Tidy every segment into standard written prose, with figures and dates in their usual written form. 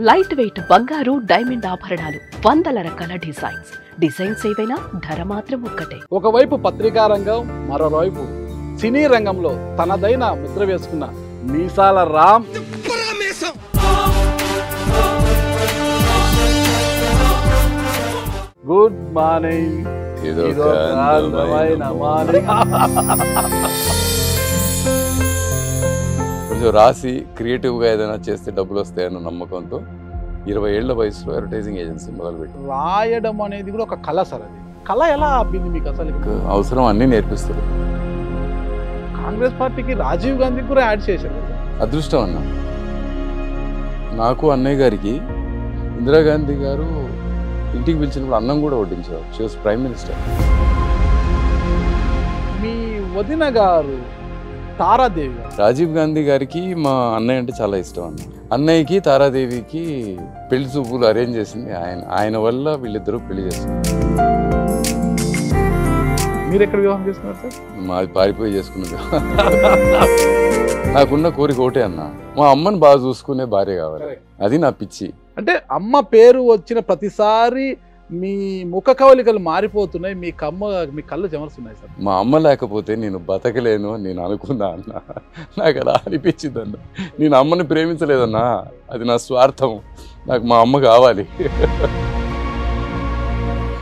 Light weight బంగారు diamond ఆభరణాలు, వందల రకాల డిజైన్స్ ఏవైనా ధర మాత్రం ఒక్కటే. ఒకవైపు పత్రికా రంగం, మరోవైపు సినీ రంగంలో తనదైన ముద్ర వేసుకున్న మీసాల రామ్. Good morning. కొంచెం రాసి క్రియేటివ్గా ఏదైనా చేస్తే డబ్బులు వస్తాయన్న నమ్మకంతో 20 ఏళ్ల వయసులో అడ్వర్టైజింగ్ ఏజెన్సీ మొదలుపెట్టి. రాయడం అనేది కూడా ఒక కళ సార్. అది కళ ఎలా అబ్బింది మీకు అసలు? అవసరం అన్నీ నేర్పిస్తారు. కాంగ్రెస్ పార్టీకి రాజీవ్ గాంధీకి కూడా యాడ్ చేశారు. అదృష్టం అన్న. నాకు అన్నయ్య గారికి ఇందిరాగాంధీ గారు ఇంటికి పిలిచినప్పుడు అన్నం కూడా వడ్డించారు. She was prime minister. మీ వదిన గారు తారాదేవి గారు, రాజీవ్ గాంధీ గారికి మా అన్నయ్య అంటే చాలా ఇష్టం అన్న. అన్నయ్యకి తారాదేవికి పెళ్లి చూపులు అరేంజ్ చేసింది ఆయన వల్ల వీళ్ళిద్దరూ పెళ్లి చేస్తున్నారు. మీరు ఎక్కడ వివాహం చేసుకున్నారు సార్? మాది పారిపోయి చేసుకున్నది. నాకున్న కోరిక ఒకటే అన్న, మా అమ్మని బాగా చూసుకునే భార్య కావాలి. అది నా పిచ్చి. అంటే అమ్మ పేరు వచ్చిన ప్రతిసారి మీ ముఖ కవలికలు మారిపోతున్నాయి, మీ కళ్ళు చెమరుస్తున్నాయి సార్. మా అమ్మ లేకపోతే నేను బతకలేను అని నేను అనుకున్నా అన్న. నాకు అలా అనిపించింది అన్న. నేను అమ్మని ప్రేమించలేదన్నా, అది నా స్వార్థం. నాకు మా అమ్మ కావాలి.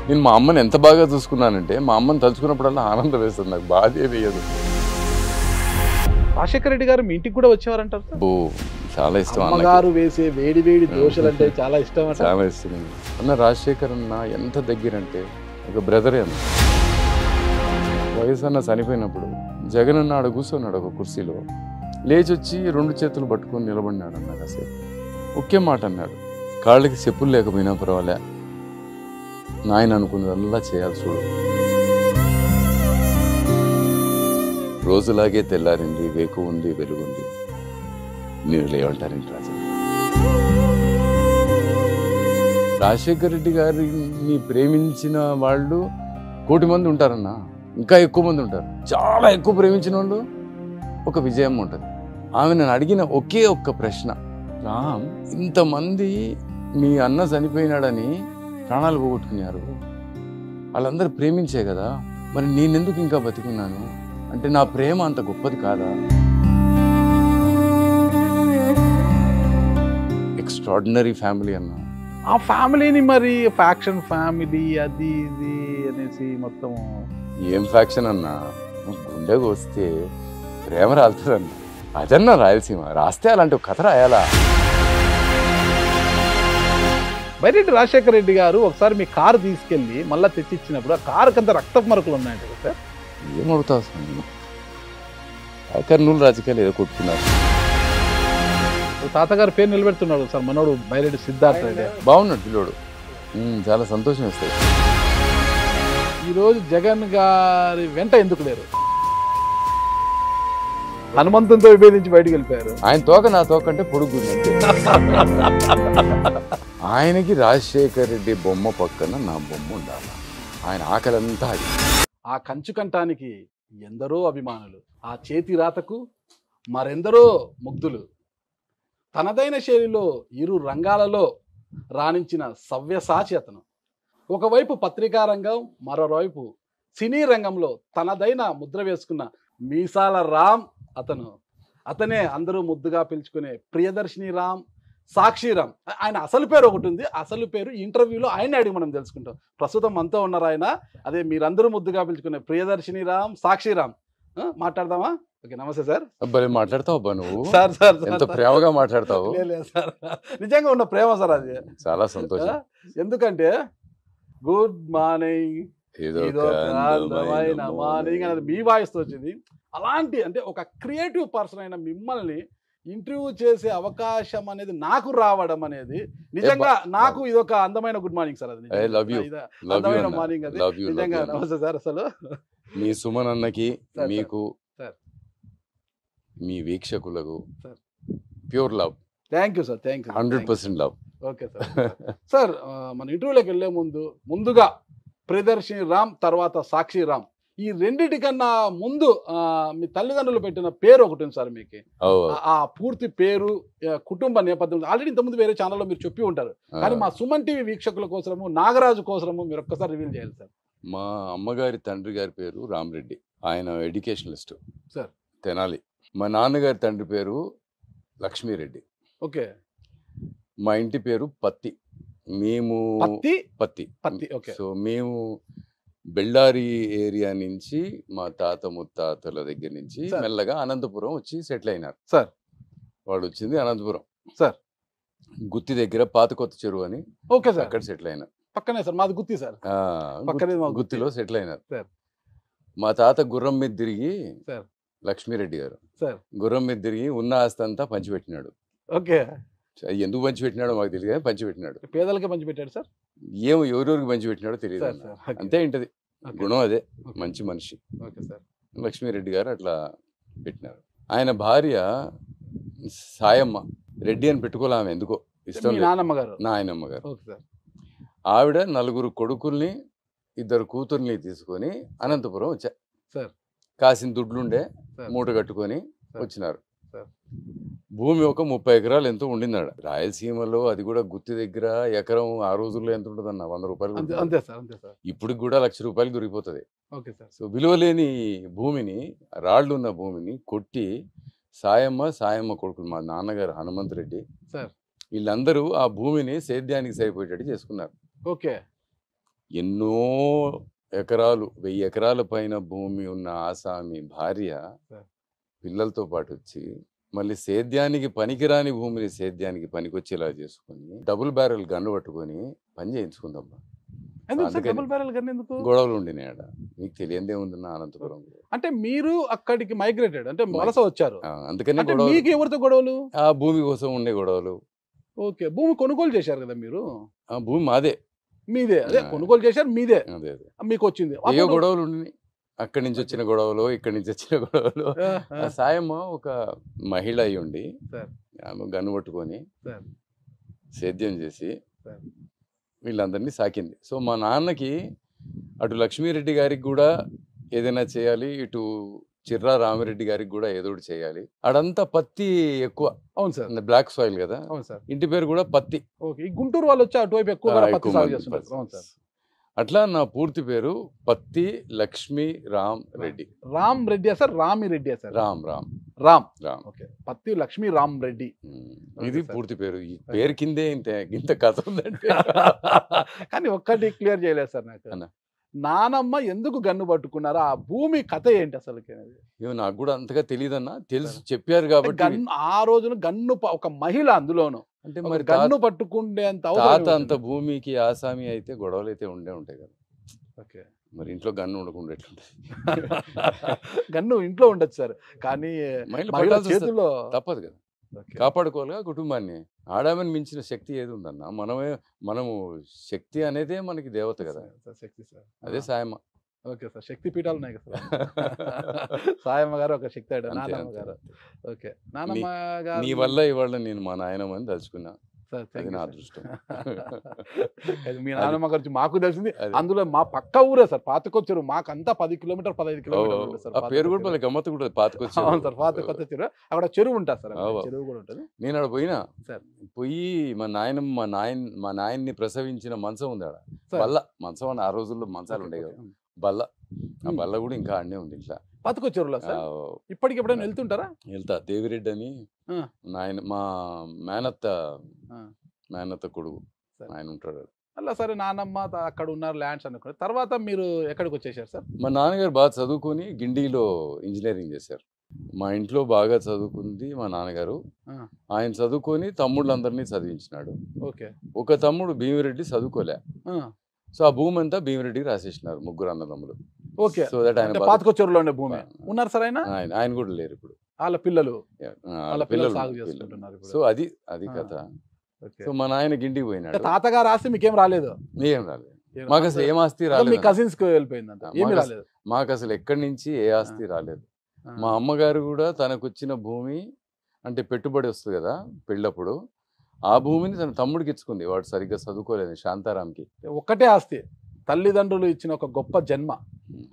నేను మా అమ్మని ఎంత బాగా చూసుకున్నానంటే మా అమ్మని తలుచుకున్నప్పుడల్లా ఆనందం వేస్తుంది, నాకు బాధే వేయదు. రాజశేఖర రెడ్డి గారు మీ ఇంటికి కూడా వచ్చేవారంటారు సార్? ఓ చాలా ఇష్టం. అమ్మగారు వేసే వేడి వేడి దోశలు అంటే చాలా ఇష్టం. చాలా ఇష్టం అన్న. రాజశేఖర్ అన్న ఎంత దగ్గర అంటే ఒక బ్రదరే అన్న. వయసు అన్న చనిపోయినప్పుడు జగన్ అన్న ఆడ కూర్చున్నాడు ఒక కుర్చీలో, లేచి వచ్చి 2 చేతులు పట్టుకొని నిలబడినాడు అన్న. కాసేపు ఒకే మాట అన్నాడు, కాళ్ళకి చెప్పులు లేకపోయినా పర్వాలే, నాయన అనుకున్నదల్లా చేయాలి చూడు. రోజులాగే తెల్లారింది, వేకు ఉంది, వెలుగుంది, మీరు లేవంటారేంటి రాజు. రాజశేఖర రెడ్డి గారిని ప్రేమించిన వాళ్ళు 1 కోటి మంది ఉంటారన్న, ఇంకా ఎక్కువ మంది ఉంటారు. చాలా ఎక్కువ ప్రేమించిన వాళ్ళు ఒక విజయం ఉంటుంది. ఆమె నన్ను అడిగిన ఒకే ఒక్క ప్రశ్న, రామ్ ఇంతమంది మీ అన్న చనిపోయినాడని ప్రాణాలు పోగొట్టుకున్నారు, వాళ్ళందరూ ప్రేమించే కదా, మరి నేనెందుకు ఇంకా బతికున్నాను అంటే నా ప్రేమ అంత గొప్పది కాదా? ఎక్స్ట్రాడినరీ ఫ్యామిలీ అన్న. ఆ ఫ్యామిలీని మరి ఫ్యాక్షన్ ఫ్యామిలీ అది ఇది అనేసి మొత్తం. ఏం ఫ్యాక్షన్ అన్నా, గుండెకు వస్తే ప్రేమ రాలుతుందన్న. అదన్నా రాయలసీమ, రాస్తే అలాంటి ఒక కథ రాయాలా? బైరెడ్డి రాజశేఖర రెడ్డి గారు ఒకసారి మీ కారు తీసుకెళ్ళి మళ్ళీ తెచ్చిచ్చినప్పుడు ఆ కారుకి అంత రక్తపు మరకలు ఉన్నాయంట కదా సార్? ఏమవుతావు కర్నూలు రాజకీయాలు ఏదో కొట్టుకున్నారు. తాతగారి పేరు నిలబెడుతున్నాడు సార్ మనోడు బైరెడ్డి సిద్ధార్థ రెడ్డి. బాగున్నాడు పిల్లోడు, చాలా సంతోషం వేస్తాడు. ఈరోజు జగన్ గారి వెంట ఎందుకు లేరు? హనుమంతునితో విభేదించి బయటకు వెళ్ళిపోయారు. ఆయన తోక నా తోక అంటే పొడుగు. ఆయనకి రాజశేఖర్ రెడ్డి బొమ్మ పక్కన నా బొమ్మ ఉండాలి. ఆయన ఆకలంతా అది. ఆ కంచు కంఠానికి ఎందరో అభిమానులు, ఆ చేతి రాతకు మరెందరో ముగ్ధులు. తనదైన శైలిలో 2 రంగాలలో రాణించిన సవ్యసాచి అతను. ఒకవైపు పత్రికా రంగం, మరోవైపు సినీ రంగంలో తనదైన ముద్ర వేసుకున్న మీసాల రామ్ అతనే అందరూ ముద్దుగా పిలుచుకునే ప్రియదర్శిని రామ్, సాక్షి రామ్. ఆయన అసలు పేరు ఒకటి ఉంది, అసలు పేరు ఇంటర్వ్యూలో ఆయన అడిగి మనం తెలుసుకుంటాం. ప్రస్తుతం మనతో ఉన్నారు ఆయన. అదే మీరందరూ ముద్దుగా పిలుచుకునే ప్రియదర్శిని రామ్, సాక్షి రామ్. మాట్లాడదామా? ఓకే, నమస్తే సార్. అబ్బాయి మాట్లాడతావు అబ్బా నువ్వు. సార్ సార్ ఎంత ప్రేమగా మాట్లాడతావు. సార్ నిజంగా ఉన్న ప్రేమ సార్ అది. చాలా సంతోషం. ఎందుకంటే గుడ్ మార్నింగ్ మార్నింగ్ అనేది మీ వాయిస్తో వచ్చింది. అలాంటి అంటే ఒక క్రియేటివ్ పర్సన్ అయిన మిమ్మల్ని ఇంటర్వ్యూ చేసే అవకాశం అనేది నాకు రావడం అనేది నిజంగా నాకు ఇది ఒక అందమైన గుడ్ మార్నింగ్ సార్. అది అందమైన మార్నింగ్ అది నిజంగా. నమస్తే సార్. అసలు మీ సుమన్ అన్నకి, మీకు, మీ వీక్షకులకు pure love. Thank you sir. Thank you. 100% love. Okay sir. Sir మన ఇంటర్వ్యూలోకి వెళ్ళే ముందుగా ప్రియదర్శిని రామ్ తర్వాత సాక్షి రామ్ ఈ రెండిటి కన్నా ముందు మీ తల్లిదండ్రులు పెట్టిన పేరు ఒకటి ఉంది సార్ మీకు. ఆ పూర్తి పేరు, కుటుంబ నేపథ్యం ఆల్రెడీ ఇంతకుముందు వేరే ఛానల్లో మీరు చెప్పి ఉంటారు. కానీ మా సుమన్ టీవీ వీక్షకుల కోసము, నాగరాజు కోసము మీరు ఒక్కసారి రివీల్ చేయాలి సార్. మా అమ్మగారి తండ్రి గారి పేరు రామరెడ్డి, ఆయన ఎడ్యుకేషనలిస్ట్ సార్, తెనాలి. మా నాన్నగారి తండ్రి పేరు లక్ష్మీరెడ్డి. ఓకే. మా ఇంటి పేరు పత్తి. మేము పత్తి. ఓకే. సో మేము బెల్లారి ఏరియా నుంచి మా తాత ముత్తాతల దగ్గర నుంచి మెల్లగా అనంతపురం వచ్చి సెటిల్ అయినారు సార్. వాడు వచ్చింది అనంతపురం సార్, గుత్తి దగ్గర పాత కొత్త చెరువు అని. Okay sir. అక్కడ సెటిల్ అయినారు. పక్కనే సార్, మాది గుత్తి సార్. గుత్తిలో సెటిల్ అయినారు సార్. మా తాత గుర్రం మీద తిరిగి, సార్ లక్ష్మీరెడ్డి గారు సార్, గుర్రం మీద తిరిగి ఉన్న ఆస్తి అంతా పంచిపెట్టినాడు. ఓకే. ఎందుకు పంచిపెట్టినాడో మాకు తెలియదు కానీ పంచిపెట్టినాడు. పేదలకే పంచిపెట్టాడు సార్. ఏమో ఎవరెవరికి పంచిపెట్టినాడో తెలియదు. అంతే ఉంటది గుణం, అదే మంచి మనిషి. Okay sir. లక్ష్మీరెడ్డి గారు అట్లా పెట్టినారు. ఆయన భార్య సాయమ్మ రెడ్డి అని పెట్టుకోలే, ఆమె ఎందుకో ఇష్టం లేదు. నాయనమ్మ గారు. ఆవిడ 4 కొడుకుల్ని 2 కూతుర్ని తీసుకొని అనంతపురం వచ్చా సార్. కాసిన దుడ్లుండే మూట కట్టుకొని వచ్చినారు. భూమి ఒక 30 ఎకరాలు ఎంతో ఉండిందాడ రాయలసీమలో. అది కూడా గుత్తి దగ్గర ఎకరం ఆ రోజుల్లో ఎంత ఉంటుంది అన్న, 100 రూపాయలు. అంతే సార్, అంతే సార్. ఇప్పుడు కూడా 1,00,000 రూపాయలు దొరికిపోతుంది. Okay sir. సో విలువలేని భూమిని, రాళ్లున్న భూమిని కొట్టి సాయమ్మ కొడుకులు మా నాన్నగారు హనుమంతరెడ్డి సార్, వీళ్ళందరూ ఆ భూమిని సేద్యానికి సరిపోయేటట్టు చేసుకున్నారు. ఓకే. ఎన్నో ఎకరాలు, 1000 ఎకరాల పైన భూమి ఉన్న ఆసామి భార్య పిల్లలతో పాటు వచ్చి మళ్ళీ సేద్యానికి పనికిరాని భూమిని సేద్యానికి పనికొచ్చేలా చేసుకుని డబుల్ బ్యారెల్ గన్ను పట్టుకొని పని చేయించుకుందమ్మా. గొడవలు ఉండినాయి ఆడ. మీకు తెలియందే ఉంది నా అనంతపురం. అంటే మీరు అక్కడికి మైగ్రేటెడ్, అంటే వలస వచ్చారు. అందుకని మీకు ఎవరితో గొడవలు? ఆ భూమి కోసం ఉండే గొడవలు. ఓకే. భూమి కొనుగోలు చేశారు కదా మీరు? ఆ భూమి మాదే. మీదే? అదే కొనుగోలు చేశారు మీదే. అదే మీకు వచ్చింది. అయ్యో గొడవలు ఉండి, అక్కడి నుంచి వచ్చిన గొడవలు, ఇక్కడి నుంచి వచ్చిన గొడవలు. సాయమ్మ ఒక మహిళ అయి ఉండి ఆమె గన్ను పట్టుకొని సేద్యం చేసి వీళ్ళందరినీ సాకింది. సో మా నాన్నకి అటు లక్ష్మీరెడ్డి గారికి కూడా ఏదైనా చేయాలి, ఇటు చిర్రా రామిరెడ్డి గారికి కూడా ఏదో ఒకటి చేయాలి. అడంతా పత్తి ఎక్కువ. అవును సార్. బ్లాక్ సాయిల్ కదా. అవును సార్. ఇంటి పేరు కూడా పత్తి. ఓకే. గుంటూరు వాళ్ళు వచ్చి అటువైపు ఎక్కువ. అట్లా నా పూర్తి పేరు పత్తి Lakshmi Ram Reddy. Ram Reddy sir? Ramireddy sir? Ram. Okay. పత్తి లక్ష్మీ రామ్ రెడ్డి, ఇది పూర్తి పేరు. ఈ పేరు కిందే ఇంత కథ ఉందంటే. కానీ ఒక్కటి క్లియర్ చేయలేదు సార్ నాకు. నానమ్మ ఎందుకు గన్ను పట్టుకున్నారా? ఆ భూమి కథ ఏంటి అసలు? నాకు కూడా అంతగా తెలియదన్నా, తెలుసు చెప్పారు కాబట్టి. ఆ రోజున గన్ను ఒక మహిళ అందులోను, అంటే మరి గన్ను పట్టుకుండేంత తాత అంత భూమికి ఆసామి అయితే గొడవలు అయితే ఉంటాయి కదా. ఓకే. మరి ఇంట్లో గన్ను ఉండకుండా ఎట్లుంటాయి? గన్ను ఇంట్లో ఉండొచ్చు సార్, కానీ చేతుల్లో తప్పదు కదా. కాపాడుకోవాలిగా కుటుంబాన్ని. ఆడామని మించిన శక్తి ఏది ఉందన్న? మనము శక్తి అనేదే మనకి దేవత కదా. శక్తి సార్, అదే సాయమ్మ. Okay sir. శక్తి పీఠాలు ఉన్నాయి కదా. సాయమ్మ గారు ఒక శక్తి. నానమ్మ గారు. ఓకే. నానమ్మ గారు నీ వల్ల ఇవాళ నేను మా నాయనమ్మని తలుచుకున్నా. అది నా అదృష్టం. మీ నాన్నమ్మ గురించి మాకు తెలిసింది. అందులో మా పక్క ఊరే సార్ పాతకొచ్చారు. మాకు అంతా 10 కిలోమీటర్ 15 కిలోమీటర్లు సార్. పేరు కూడా గమ్మత్తు కూడా పాతకొచ్చారు. అవును సార్, పాతకొత్త చెరువు. అక్కడ చెరువు ఉంటుంది సార్, చెరువు కూడా ఉంటుంది. నేను అక్కడ పోయినా సార్. పోయి మా నాయన్ని ప్రసవించిన మంచం ఉంది ఆడ. బల్ల మంచం అని ఆ రోజుల్లో మంచాలు ఉండే కదా. బల్ల, ఆ బల్ల కూడా ఇంకా ఆడనే ఉంది ఇంట్లో పాతకొచ్చారులో సార్. ఇప్పటికి ఎప్పుడైనా వెళ్తుంటారా? వెళ్తా. దేవిరెడ్డి అని నాయన, మా మేనత్త కొడుకు ఆయన ఉంటాడు. అలా సరే, నానమ్మ అక్కడ ఉన్నారు ల్యాండ్స్ అనుకున్నారు. తర్వాత మీరు ఎక్కడికి వచ్చేసారు సార్? మా నాన్నగారు బాగా చదువుకొని గిండిలో ఇంజనీరింగ్ చేశారు. మా ఇంట్లో బాగా చదువుకుంది మా నాన్నగారు. ఆయన చదువుకొని తమ్ముళ్ళందరినీ చదివించినాడు. ఓకే. ఒక తమ్ముడు భీమిరెడ్డి చదువుకోలే. సో ఆ భూమి అంతా భీమిరెడ్డికి రాసేసినారు, 3 అన్నదమ్ములు. ఓకే. సో దట్ ఆయన పాతకొచ్చూరులో ఉండే భూమి ఉన్నారు సార్. ఆయన కూడా లేరు ఇప్పుడు. వాళ్ళ పిల్లలు సాగు చేసుకుంటున్నారు. సో అది కథ. సో మా నాయన గిండికి పోయినాడు. తాతగారు ఆస్తి మీకేం రాలేదు? ఏం రాలేదు. మాకు అసలు ఏం ఆస్తి రాలేదు. మీ కజిన్స్ కి వెళ్ళిపోయిందంట. ఏమీ రాలేదు మాకు అసలు. ఎక్కడి నుంచి ఏ ఆస్తి రాలేదు. మా అమ్మగారు కూడా తనకు వచ్చిన భూమి అంటే పెట్టుబడి వస్తుంది కదా పెళ్ళప్పుడు, ఆ భూమిని తన తమ్ముడికి ఇచ్చుకుంది. వాడు సరిగ్గా చదువుకోలేదు, శాంతారాంకి. ఒక్కటే ఆస్తి, తల్లిదండ్రులు ఇచ్చిన ఒక గొప్ప జన్మ.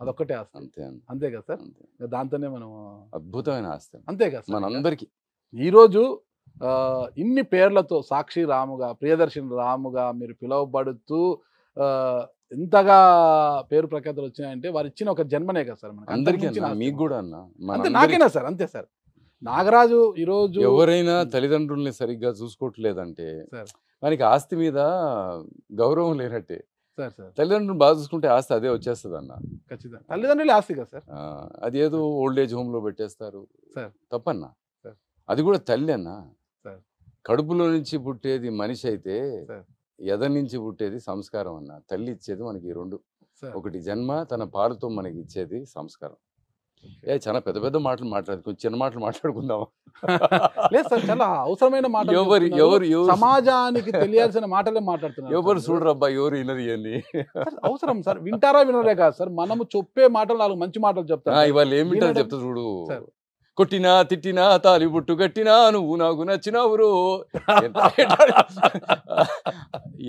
అదొక్కటే ఆస్తి. అంతే అన్న, అంతే కదా సార్? అంతే. ఇక దాంతోనే మనం అద్భుతమైన ఆస్తి అంతే కదా సార్? మనందరికీ. ఈరోజు ఇన్ని పేర్లతో సాక్షి రాముగా, ప్రియదర్శిని రాముగా మీరు పిలువబడుతూ ఇంతగా పేరు ప్రఖ్యాతలు వచ్చినాయంటే వారు ఇచ్చిన ఒక జన్మనే కదా సార్? మనకి అందరికీ అంతకు మించిన అన్న, ఆస్తి మీకు మనకి. కూడా అన్న, అంతే మనందరికీ. నాకేనా సార్? అంతే సార్. నాగరాజు ఈరోజు ఎవరైనా తల్లిదండ్రుల్ని సరిగ్గా చూసుకోవట్లేదంటే సార్ మనకి ఆస్తి మీద గౌరవం లేనట్టే. సార్ సార్ తల్లిదండ్రులు బాగా చూసుకుంటే ఆస్తి అదే వచ్చేస్తుంది అన్న. ఖచ్చితంగా తల్లిదండ్రులే ఆస్తి కదా సార్? అది ఏదో ఓల్డ్ ఏజ్ హోమ్ లో పెట్టేస్తారు, సార్. తప్పన్నా. సార్. అది కూడా తల్లి అన్న. సార్. కడుపులో నుంచి పుట్టేది మనిషి అయితే సార్. ఎద నుంచి పుట్టేది సంస్కారం అన్న. తల్లి ఇచ్చేది మనకి రెండు, సార్. ఒకటి జన్మ, తన పాలతో మనకి ఇచ్చేది సంస్కారం. చాలా పెద్ద పెద్ద మాటలు మాట్లాడదు, కొంచెం చిన్న మాటలు మాట్లాడుకుందాం. లేదు సార్, చాలా అవసరమైన మాటలు ఎవరు చెప్తున్నారు. ఎవరు ఎవరు సమాజానికి తెలియాల్సిన మాటలే మాట్లాడుతున్నారు ఎవరు సార్. చూడరబ్బా, ఎవరు వినరు ఇవన్నీ. సార్, అవసరం సార్, వింటారా వినరే కాదు సార్, మనము చెప్పే మాటలు 4 మంచి మాటలు చెప్తారు. ఇవాళ ఏమిటో వినడం- చెప్తా చూడు. సార్. కొట్టినా తిట్టినా తాలి బుట్టు కట్టినా నువ్వు నాకు నచ్చినవురు.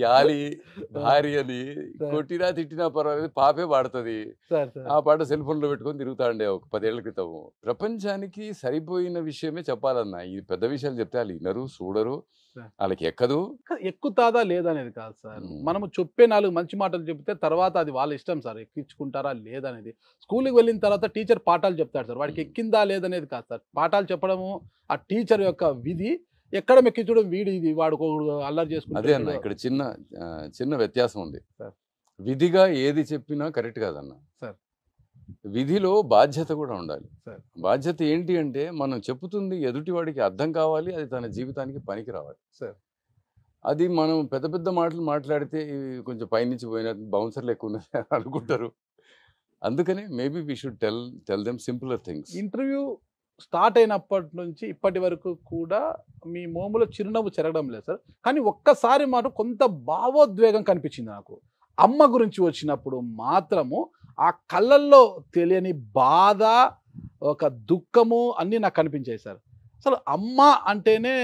యాలి భార్యని సార్. కొట్టినా తిట్టినా పర్వాలేదు, పాపే పాడుతుంది. సార్ సార్ ఆ పాట సెల్ ఫోన్ లో పెట్టుకొని తిరుగుతా ఉండే ఒక 10 ఏళ్ల క్రితం. ప్రపంచానికి సరిపోయిన విషయమే చెప్పాలన్నా. ఈ పెద్ద విషయాలు చెప్తే వాళ్ళు వినరు, చూడరు, సార్. వాళ్ళకి ఎక్కదు. ఎక్కుతాదా లేదనేది కాదు సార్, మ్మ్. మనము చెప్పే 4 మంచి మాటలు చెప్తే తర్వాత అది వాళ్ళ ఇష్టం సార్, ఎక్కించుకుంటారా లేదనేది. స్కూల్కి వెళ్ళిన తర్వాత టీచర్ పాఠాలు చెప్తాడు సార్, వాడికి ఎక్కిందా లేదనేది కాదు సార్. పాఠాలు చెప్పడము ఆ టీచర్ యొక్క విధి, ఎక్కడ ఎక్కించడం వీడి ఇది, వాడు అల్లరి అదే అన్న, చేసుకుంటాడు. ఇక్కడ చిన్న వ్యత్యాసం ఉంది. సార్. విధిగా ఏది చెప్పినా కరెక్ట్ కాదన్న. సార్. విధిలో బాధ్యత కూడా ఉండాలి. సార్. బాధ్యత ఏంటి అంటే మనం చెప్పుతుంది ఎదుటివాడికి అర్థం కావాలి, అది తన జీవితానికి పనికి రావాలి. సార్. అది మనం పెద్ద పెద్ద మాటలు మాట్లాడితే ఇవి కొంచెం పైనుంచి పోయిన బౌన్సర్లు ఎక్కువ ఉన్నాయి అనుకుంటారు. అందుకని maybe we should tell them simpler things. Interview start అయినప్పటి నుంచి ఇప్పటి వరకు కూడా మీ మోములో చిరునవ్వు చెరగడం లేదు సార్, కానీ ఒక్కసారి మాట కొంత భావోద్వేగం కనిపించింది నాకు. అమ్మ గురించి వచ్చినప్పుడు మాత్రము ఆ కళ్ళల్లో తెలియని బాధ, ఒక దుఃఖము అన్నీ నాకు కనిపించాయి సార్. అసలు అమ్మ అంటేనే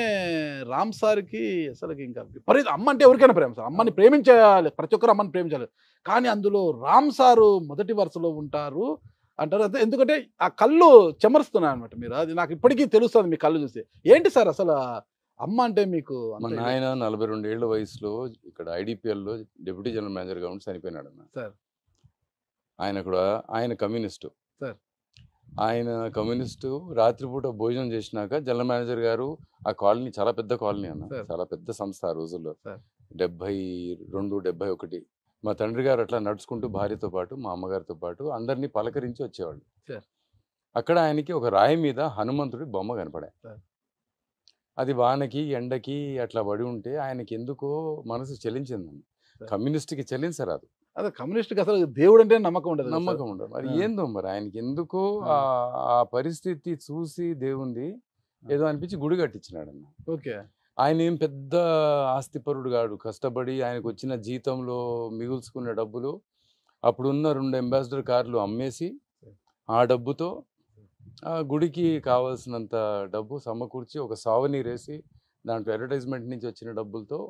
రామ్ సార్కి అసలు ఇంకా విపరీత, అమ్మ అంటే ఎవరికైనా ప్రేమ సార్, అమ్మని ప్రేమించాలి, ప్రతి ఒక్కరు అమ్మని ప్రేమించాలి. కానీ అందులో రామ్ సారు మొదటి వరుసలో ఉంటారు అంటారు. అదే ఎందుకంటే ఆ కళ్ళు చెమరుస్తున్నాయి అనమాట మీరు, అది నాకు ఇప్పటికీ తెలుస్తుంది మీ కళ్ళు చూసి. ఏంటి సార్ అసలు అమ్మ అంటే మీకు మా అంత ఇది? నాయన 42 ఏళ్ల వయసులో ఇక్కడ ఐడిపిఎల్లో డిప్యూటీ జనరల్ మేనేజర్గా ఉండి చనిపోయినాడు అన్న. సార్. ఆయన కమ్యూనిస్టు. సార్. ఆయన కమ్యూనిస్టు. రాత్రిపూట భోజనం చేసినాక జనరల్ మేనేజర్ గారు, ఆ కాలనీ చాలా పెద్ద కాలనీ అన్న, సార్. చాలా పెద్ద సంస్థ ఆ రోజుల్లో, సార్. 72, 71. మా తండ్రి గారు అట్లా నడుచుకుంటూ భార్యతో పాటు మా అమ్మగారితో పాటు అందరినీ పలకరించి వచ్చేవాళ్ళు. సార్. అక్కడ ఆయనకి ఒక రాయి మీద హనుమంతుడి బొమ్మ కనపడే. సార్. అది వానకి ఎండకి అట్లా పడి ఉంటే ఆయనకి ఎందుకో మనసు చెలించిందండి. సార్. కమ్యూనిస్ట్కి చెల్లించరాదు, అదే కమ్యూనిస్ట్కి అసలు దేవుడు అంటే నమ్మకం ఉండదు కదా సార్? నమ్మకం ఉండదు. మరి ఆ. ఏందో మరి ఆయనకి ఎందుకో ఆ. ఆ పరిస్థితి చూసి దేవుంది ఏదో అనిపించి గుడి కట్టించినాడు అన్న. ఓకే. ఆయన ఏం పెద్ద ఆస్తిపరుడు కాడు. కష్టపడి ఆయనకు వచ్చిన జీతంలో మిగుల్చుకున్న డబ్బులు అప్పుడున్న 2 అంబాసిడర్ కార్లు అమ్మేసి ఆ డబ్బుతో ఆ గుడికి కావాల్సినంత డబ్బు సమకూర్చి ఒక సావనీరేసి దాంట్లో అడ్వర్టైజ్మెంట్ నుంచి వచ్చిన డబ్బులతో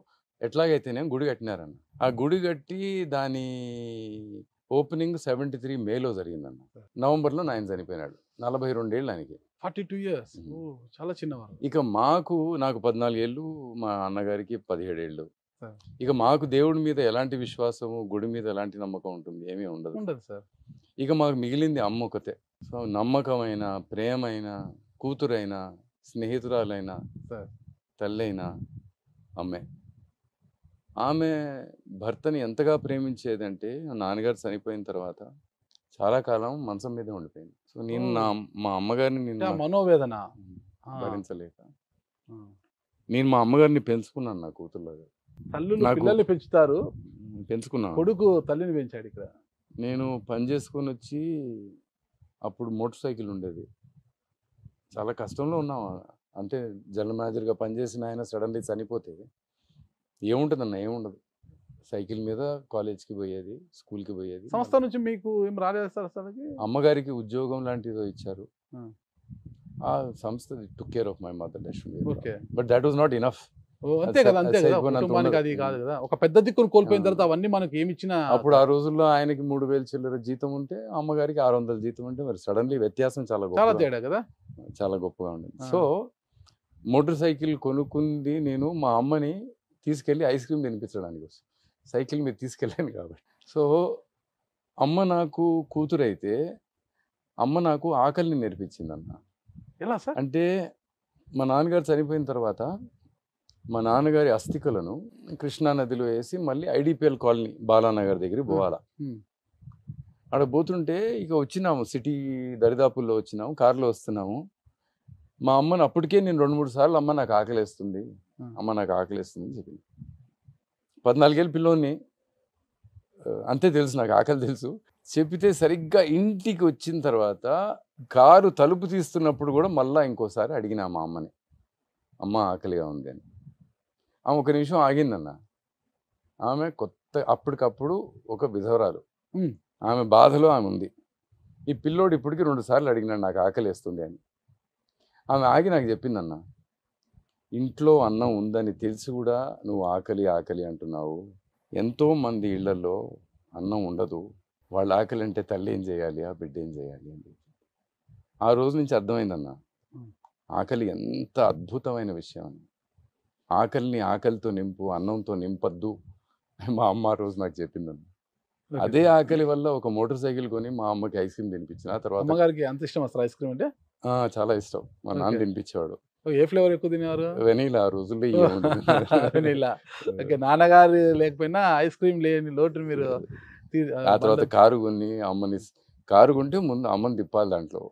ఎట్లాగైతేనే గుడి కట్టినారన్న. ఆ గుడి కట్టి దాని ఓపెనింగ్ 73 మేలో జరిగిందన్న. నవంబర్లో ఆయన చనిపోయినాడు. 42 ఏళ్ళు ఆయనకి. 42 years. ఓ, చాలా చిన్నవారు. ఇక నాకు 14 ఏళ్ళు, మా అన్నగారికి 17 ఏళ్ళు. సార్. ఇక మాకు దేవుడి మీద ఎలాంటి విశ్వాసము, గుడి మీద ఎలాంటి నమ్మకం ఉంటుంది? ఏమీ ఉండదు. ఉండదు సార్. ఇక మాకు మిగిలింది అమ్మ ఒకతే. సో నమ్మకమైన, ప్రేమైన, కూతురైన, స్నేహితురాలైన, సార్. తల్లైన అమ్మే. ఆమె భర్తని ఎంతగా ప్రేమించేదంటే నాన్నగారు చనిపోయిన తర్వాత చాలా కాలం మంచం మీదే ఉండిపోయింది. సో నేను మా అమ్మగారిని అంటే ఆ మనోవేదన. ఆ. భరించలేక ఆ. నేను మా అమ్మగారిని పెంచుకున్నాను నా కూతుర్లాగా. తల్లులు నాకు- పిల్లల్ని పెంచుతారు, పెంచుకున్నాను. కొడుకు తల్లిని పెంచాడు ఇక్కడ. నేను పని చేసుకొని వచ్చి అప్పుడు మోటార్ సైకిల్ ఉండేది. చాలా కష్టంలో ఉన్నాం. అంటే జనరల్ మేనేజర్గా పనిచేసిన ఆయన సడన్లీ చనిపోతే ఏముంటుందన్న? ఏముండదు. సైకిల్ మీద కాలేజ్కి పోయేది, స్కూల్కి పోయేది. సంస్థ నుంచి మీకు ఏం రాలేదు సార్ అసలుకి? అమ్మగారికి ఉద్యోగం లాంటిదో ఇచ్చారు. ఆ. ఆ సంస్థ took care of my mother. Okay. But that was not enough. అంతే కదా, అంతే కదా. సరిపోయినంత కుటుంబానికి ఉండదు. అది కాదు కదా. ఒక పెద్ద దిక్కును కోల్పోయిన తర్వాత అవన్నీ మనకి ఏమి ఇచ్చినా అప్పుడు ఆ రోజుల్లో ఆయనకి 3000 చిల్లర జీతం ఉంటే అమ్మగారికి 600 జీతం ఉంటే మరి సడన్లీ వ్యత్యాసం చాలా చాలా గొప్ప, తేడా కదా. చాలా గొప్పగా ఉండేది. ఆ. సో మోటార్ సైకిల్ కొనుక్కుంది నేను మా అమ్మని తీసుకెళ్ళి ఐస్ క్రీమ్ తినిపించడానికి వస్తాను, సైకిల్ మీద తీసుకెళ్ళాను కాబట్టి. సో అమ్మ నాకు కూతురైతే అమ్మ నాకు ఆకలిని నేర్పించింది అన్న. ఎలా సార్? అంటే మా నాన్నగారు చనిపోయిన తర్వాత మా నాన్నగారి అస్థికలను కృష్ణా నదిలో వేసి మళ్ళీ ఐడిపిఎల్ కాలనీ బాలానగర్ దగ్గర పోవాలా. అక్కడ పోతుంటే ఇక వచ్చినాము, సిటీ దరిదాపుల్లో వచ్చినాము, కారులో వస్తున్నాము. మా అమ్మని అప్పటికే నేను 2-3 సార్లు అమ్మ నాకు ఆకలేస్తుంది, అమ్మ నాకు ఆకలేస్తుంది అని చెప్పింది. 14 ఏళ్ళ పిల్లోని, అంతే తెలుసు నాకు ఆకలి తెలుసు. చెప్పితే సరిగ్గా ఇంటికి వచ్చిన తర్వాత కారు తలుపు తీస్తున్నప్పుడు కూడా మళ్ళీ ఇంకోసారి అడిగినా మా అమ్మని, అమ్మ ఆకలిగా ఉంది అని. ఆమె ఒక నిమిషం ఆగిందన్న. ఆమె అప్పటికప్పుడు ఒక విధవరాలు, ఆమె బాధలో ఆమె ఉంది. ఈ పిల్లోడు ఇప్పటికీ 2 సార్లు అడిగినాడు నాకు ఆకలేస్తుంది అని. ఆమె ఆగి నాకు చెప్పిందన్న, ఇంట్లో అన్నం ఉందని తెలిసి కూడా నువ్వు ఆకలి ఆకలి అంటున్నావు. ఎంతోమంది ఇళ్లలో అన్నం ఉండదు, వాళ్ళ ఆకలి అంటే తల్లి ఏం చేయాలి, ఆ బిడ్డ ఏం చేయాలి అని. ఆ రోజు నుంచి అర్థమైందన్న ఆకలి ఎంత అద్భుతమైన విషయం అని. ఆకలిని ఆకలితో నింపు, అన్నంతో నింపద్దు మా అమ్మ ఆ రోజు నాకు చెప్పిందన్న. అదే ఆకలి వల్ల ఒక మోటార్ సైకిల్ కొని మా అమ్మకి ఐస్ క్రీమ్ తినిపించిన. ఆ తర్వాత అమ్మగారికి అంత ఇష్టం అసలు ఐస్ క్రీమ్ అంటే? చాలా ఇష్టం. మా నాన్న తినిపించేవాడు. ఏ ఫ్లేవర్ ఎక్కువ తినేవారు? వెనీలా. ఆ రోజుల్లో వెనీలా. ఓకే, నాన్నగారు లేకపోయినా ఐస్ క్రీమ్ లేని లోటు మీరు. ఆ తర్వాత కారు కొని అమ్మని, కారు కొంటే ముందు అమ్మని తిప్పాలి దాంట్లో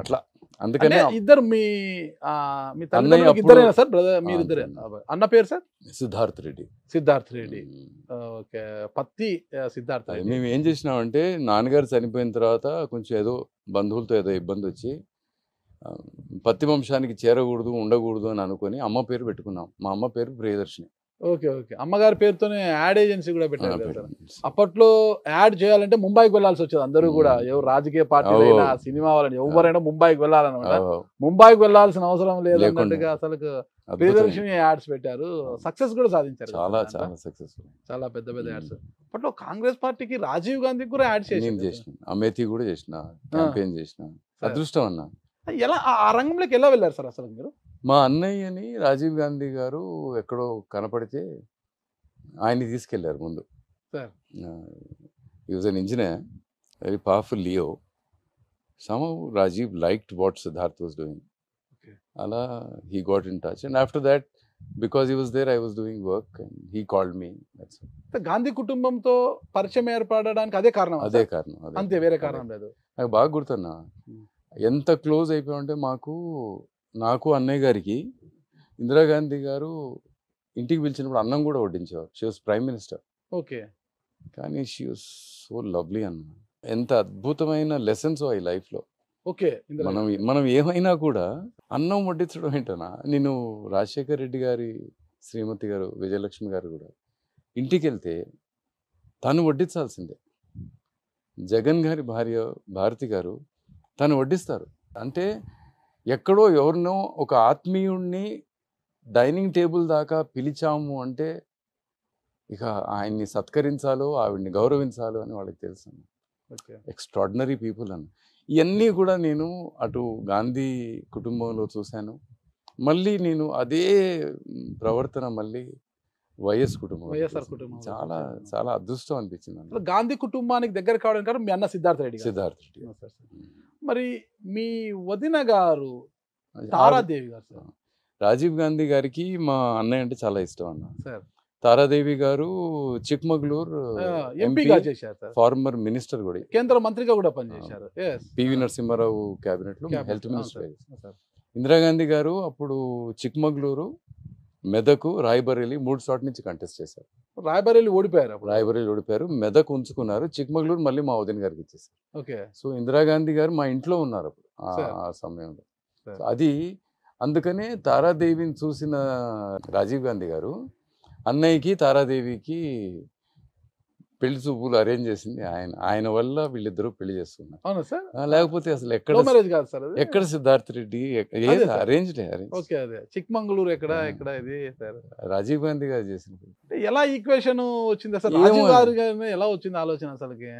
అట్లా. అందుకని ఇద్దరు మీ తల్లిదండ్రులు ఇద్దరేనా సార్? బ్రదర్ మీరు ఇద్దరే? అన్న పేరు సార్? సిద్ధార్థ్ రెడ్డి. సిద్ధార్థ్ రెడ్డి. ఓకే, పత్తి సిద్ధార్థ్ రెడ్డి. మేము ఏం చేసినామంటే నాన్నగారు చనిపోయిన తర్వాత కొంచెం ఏదో బంధువులతో ఏదో ఇబ్బంది వచ్చి పత్తి వంశానికి చేరకూడదు ఉండకూడదు అని అనుకుని అమ్మ పేరు పెట్టుకున్నాం. మా అమ్మ పేరు ప్రియదర్శిని. ఓకే ఓకే, అమ్మగారి పేరుతోనే యాడ్ ఏజెన్సీ కూడా పెట్టారు కదా సార్. అప్పట్లో యాడ్ చేయాలంటే ముంబైకి వెళ్ళాల్సి వచ్చేది అందరూ కూడా. ఎవరు రాజకీయ పార్టీలైనా సినిమా వాళ్ళని ఎవరైనా ముంబైకి వెళ్ళాలన్నమాట. ముంబైకి వెళ్ళాల్సిన అవసరం లేదన్నట్టుగా అసలు ప్రియదర్శిని యాడ్స్ పెట్టారు. సక్సెస్ కూడా సాధించారు. చాలా చాలా సక్సెస్ఫుల్, చాలా పెద్ద పెద్ద యాడ్స్. అప్పట్లో కాంగ్రెస్ పార్టీకి రాజీవ్ గాంధీకి కూడా యాడ్ చేసిన, అమేథీ కూడా చేసిన, క్యాంపెయిన్ చేసిన. అదృష్టం అన్న. ఎలా ఆ రంగంలోకి ఎలా వెళ్ళారు సార్ అసలు మీరు? మా అన్నయ్యని రాజీవ్ గాంధీ గారు ఎక్కడో కనపడితే ఆయన్ని తీసుకెళ్లారు ముందు. he was an engineer, very powerful Leo. Somehow Rajiv liked what Siddharth was doing. Ala he got in touch, and after that, because he was there, I was doing work and he called me. That's it. Gandhi కుటుంబంతో పరిచయం ఏర్పడడానికి అదే కారణం? అదే కారణం, అంతే, వేరే కారణం లేదు. నాకు బాగా గుర్తున్నా ఎంత క్లోజ్ అయిపోయామంటే నాకు అన్నయ్య గారికి ఇందిరాగాంధీ గారు ఇంటికి పిలిచినప్పుడు అన్నం కూడా వడ్డించేవారు. She was prime minister. Okay, కానీ షీ వాజ్ సో లవ్లీ అన్న. ఎంత అద్భుతమైన లెసన్స్ ఈ లైఫ్లో. ఓకే, మనం ఏమైనా కూడా అన్నం వడ్డించడం ఏంటన్నా. నేను రాజశేఖర్ రెడ్డి గారి శ్రీమతి గారు విజయలక్ష్మి గారు కూడా ఇంటికి వెళ్తే తను వడ్డించాల్సిందే. జగన్ గారి భార్య భారతి గారు తను వడ్డిస్తారు. అంటే ఎక్కడో ఎవరినో ఒక ఆత్మీయుణ్ణి డైనింగ్ టేబుల్ దాకా పిలిచాము అంటే ఇక ఆయన్ని సత్కరించాలో ఆవిడ్ని గౌరవించాలో అని వాళ్ళకి తెలుసు. ఎక్స్ట్రాడినరీ పీపుల్ అన్న. ఇవన్నీ కూడా నేను అటు గాంధీ కుటుంబంలో చూశాను. మళ్ళీ నేను అదే ప్రవర్తన మళ్ళీ వైఎస్ కుటుంబం, వైఎస్ఆర్ కుటుంబం చాలా చాలా అదృష్టం అనిపించింది. గాంధీ కుటుంబానికి దగ్గర కావడానికి కారణం మీ అన్న సిద్ధార్థ రెడ్డి. సిద్ధార్థ రెడ్డి. మరి మీ వదిన గారు తారాదేవి గారు సార్? రాజీవ్ గాంధీ గారికి మా అన్నయ్య అంటే చాలా ఇష్టం అన్న. సార్ తారాదేవి గారు చిక్మగళూరు ఎంపీగా చేశారు, ఫార్మర్ మినిస్టర్ కూడా, కేంద్ర మంత్రిగా కూడా పనిచేశారు. పివి నరసింహారావు క్యాబినెట్ లో హెల్త్ మినిస్టర్. ఇందిరాగాంధీ గారు అప్పుడు చిక్మగళూరు, మెదకు, రాయ్బరేలీ 3 చోట్ల నుంచి కంటెస్ట్ చేశారు. రాయ్బరేలీ ఓడిపోయారు. రాయ్బరేలీ ఓడిపోయారు, మెదక్ ఉంచుకున్నారు, చిక్మగళూరు మళ్ళీ మా వదిన గారికి ఇచ్చేసారు. ఓకే, సో ఇందిరాగాంధీ గారు మా ఇంట్లో ఉన్నారు అప్పుడు ఆ సమయంలో. అది అందుకనే తారాదేవిని చూసిన రాజీవ్ గాంధీ గారు అన్నయ్యకి తారాదేవికి పెళ్లి చూపులు అరేంజ్ చేసింది ఆయన వల్ల వీళ్ళిద్దరూ పెళ్లి చేసుకున్నారు. అవునా సార్? లేకపోతే అసలు లవ్ మ్యారేజ్ కాదు సార్ అది? ఎక్కడ సిద్ధార్థ్ రెడ్డి అదే సార్. అరేంజ్ ఓకే, అదే చిక్మంగళూరు ఎక్కడ ఇది సార్? రాజీవ్ గాంధీ గారు చేసిన పెళ్లి. అంటే ఎలా ఈక్వేషన్ వచ్చింది అసలు? ఏమో రాజీవ్ గారి గారిని ఎలా వచ్చింది ఆలోచన అసలుకి?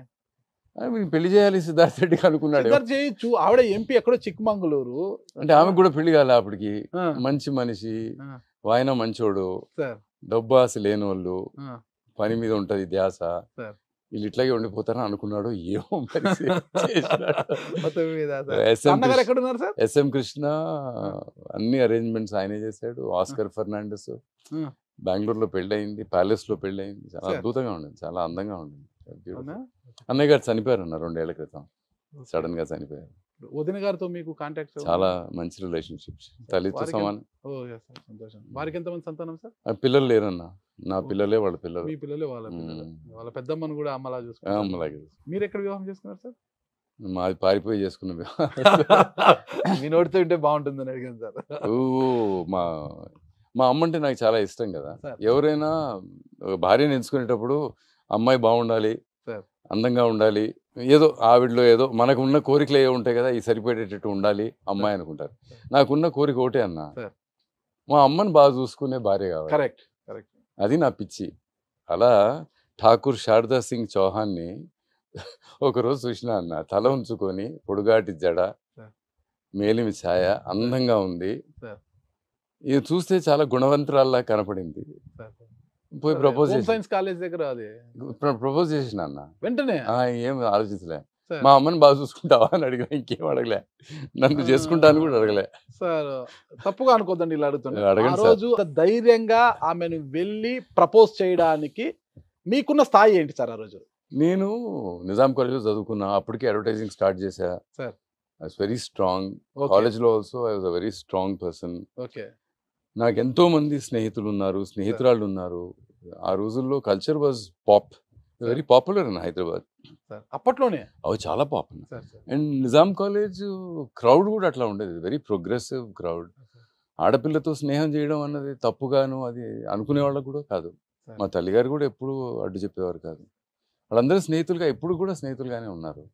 వీళ్ళు పెళ్లి చేయాలి సిద్ధార్థ్ రెడ్డికి అనుకున్నాడు. సిద్ధార్థ్ చేయొచ్చు, ఆవిడ ఎంపీ ఎక్కడో చిక్మంగళూరు. అంటే ఆమెకు కూడా పెళ్లి కాలే అప్పటికి. ఆ, మంచి మనిషి, ఆ, వాయన మంచోడు, సార్. డబ్బు ఆశ లేని వాళ్ళు, ఆ, పని మీద ఉంటది ధ్యాస, సార్. వీళ్ళు ఇట్లాగే ఉండిపోతారని అనుకున్నాడు. ఏమో మరి చేసినాడు. మొత్తం మీద సార్. అన్నగారు ఎక్కడ ఉన్నారు సార్? ఎస్ఎం కృష్ణ అన్ని అరేంజ్మెంట్స్ ఆయనే చేశాడు. ఆస్కర్ ఫెర్నాండెస్ ఆ. బెంగళూరులో పెళ్ళయింది, ప్యాలెస్ లో పెళ్ళయింది. చాలా సార్. అద్భుతంగా ఉండింది, చాలా అందంగా ఉండింది. అవునా? అన్నయ్య గారు చనిపోయారు అన్న 2 ఏళ్ల క్రితం. సడన్ గా చనిపోయారు. వదిన గారితో మీకు కాంటాక్ట్? చాలా మంచి రిలేషన్షిప్స్, తల్లితో సమానం. ఓ yes sir, సంతోషం. వారికి ఎంతమంది సంతానం సార్? పిల్లలు లేరన్న, నా పిల్లలే వాళ్ళ పిల్లలు. మీ పిల్లలే వాళ్ళ పిల్లలు. వాళ్ళ పెద్దమ్మను కూడా అమ్మలా చూసుకున్నారు. అమ్మలాగే. మీరు ఎక్కడ వివాహం చేసుకున్నారు సార్? మాది పారిపోయి చేసుకున్న మీ నోటితో ఉంటే బాగుంటుందని అడిగాను సార్. మా మా అమ్మ అంటే నాకు చాలా ఇష్టం కదా. సార్. ఎవరైనా భార్యను ఎంచుకునేటప్పుడు అమ్మాయి బాగుండాలి, సార్. అందంగా ఉండాలి, ఏదో ఆవిడలో ఏదో మనకు ఉన్న కోరికలు ఏవో ఉంటాయి కదా, ఈ సరిపోయేటట్టు ఉండాలి అమ్మాయి అనుకుంటారు. నాకున్న కోరిక ఒకటే అన్న, సార్. మా అమ్మని బాగా చూసుకునే భార్య కావాలి. Correct, correct. అది నా పిచ్చి. అలా ఠాకూర్ శారదా సింగ్ చౌహాన్ని ఒకరోజు చూసినా అన్న, తల ఉంచుకొని పొడుగాటి జడ, సార్. మేలిమి ఛాయ, అందంగా ఉంది. సార్. ఇది చూస్తే చాలా గుణవంతురాల్లా కనపడింది. సార్. పోయి ప్రపోజ్ హోమ్ సైన్స్ కాలేజ్ దగ్గర అది ప్రపోజ్ చేసిన అన్న. వెంటనే ఏం ఆలోచించలే. సార్. మా అమ్మని బాగా చూసుకుంటావా అని అడిగా, ఇంకేం అడగలే. నన్ను చేసుకుంటాను కూడా అడగలే. సార్ తప్పుగా అనుకోద్దండి ఇలా అడుగుతున్నా. ఆ అడగండి సార్. రోజు ధైర్యంగా ఆమెను వెళ్ళి ప్రపోజ్ చేయడానికి మీకున్న స్థాయి ఏంటి సార్ ఆ రోజు? నేను నిజాం కాలేజ్లో చదువుకున్నా. అప్పటికి అడ్వర్టైజింగ్ స్టార్ట్ చేశా. Sir. I was very strong. Okay. కాలేజ్లో also I was a very strong person. Okay. నాకు ఎంతో మంది స్నేహితులు ఉన్నారు, స్నేహితురాళ్ళు ఉన్నారు. ఆ రోజుల్లో culture was pop, very popular in Hyderabad. Sir అప్పట్లోనే అవి చాలా popular. Sir sir and Nizam college crowd కూడా అట్లా ఉండేది, వెరీ ప్రోగ్రెసివ్ క్రౌడ్. ఆడపిల్లతో స్నేహం చేయడం అన్నది తప్పుగాను అది అనుకునే వాళ్ళకు కూడా కాదు. సార్. మా తల్లిగారు కూడా ఎప్పుడు అడ్డు చెప్పేవారు కాదు. వాళ్ళందరూ స్నేహితులుగా ఎప్పుడు కూడా స్నేహితులుగానే ఉన్నారు.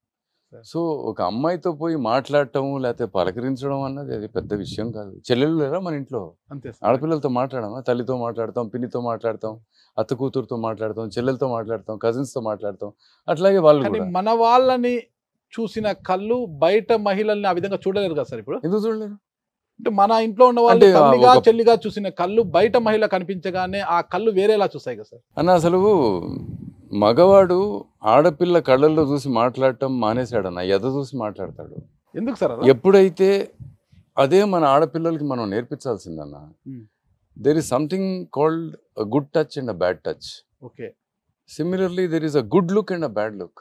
సార్. సో ఒక అమ్మాయితో పోయి మాట్లాడటం లేకపోతే పలకరించడం అన్నది అది పెద్ద విషయం కాదు. చెల్లెళ్ళు లేరా మన ఇంట్లో? అంతే సార్. ఆడపిల్లలతో మాట్లాడమా? తల్లితో మాట్లాడతాం, పిన్నితో మాట్లాడతాం, అత్త కూతురుతో మాట్లాడతాం, చెల్లెలతో మాట్లాడతాం, కజిన్స్తో మాట్లాడతాం. అట్లాగే వాళ్ళు కానీ కూడా. మన వాళ్ళని చూసిన కళ్ళు బయట మహిళల్ని ఆ విధంగా చూడలేరు కదా సార్ ఇప్పుడు? ఎందుకు చూడలేరు? అంటే మన ఇంట్లో ఉన్న వాళ్ళు అంటే తల్లిగా ఒక- చెల్లిగా చూసిన కళ్ళు బయట మహిళ కనిపించగానే ఆ కళ్ళు వేరేలా చూస్తాయి కదా సార్? అన్న అసలు మగవాడు ఆడపిల్ల కళ్ళల్లో చూసి మాట్లాడటం మానేశాడన్న, ఎద చూసి మాట్లాడతాడు. ఎందుకు సార్ అలా? ఎప్పుడైతే అదే మన ఆడపిల్లలకి మనం నేర్పించాల్సిందన్న. Hmm. There is something called a good touch and a bad touch. Okay. Similarly there is a good look and a bad look.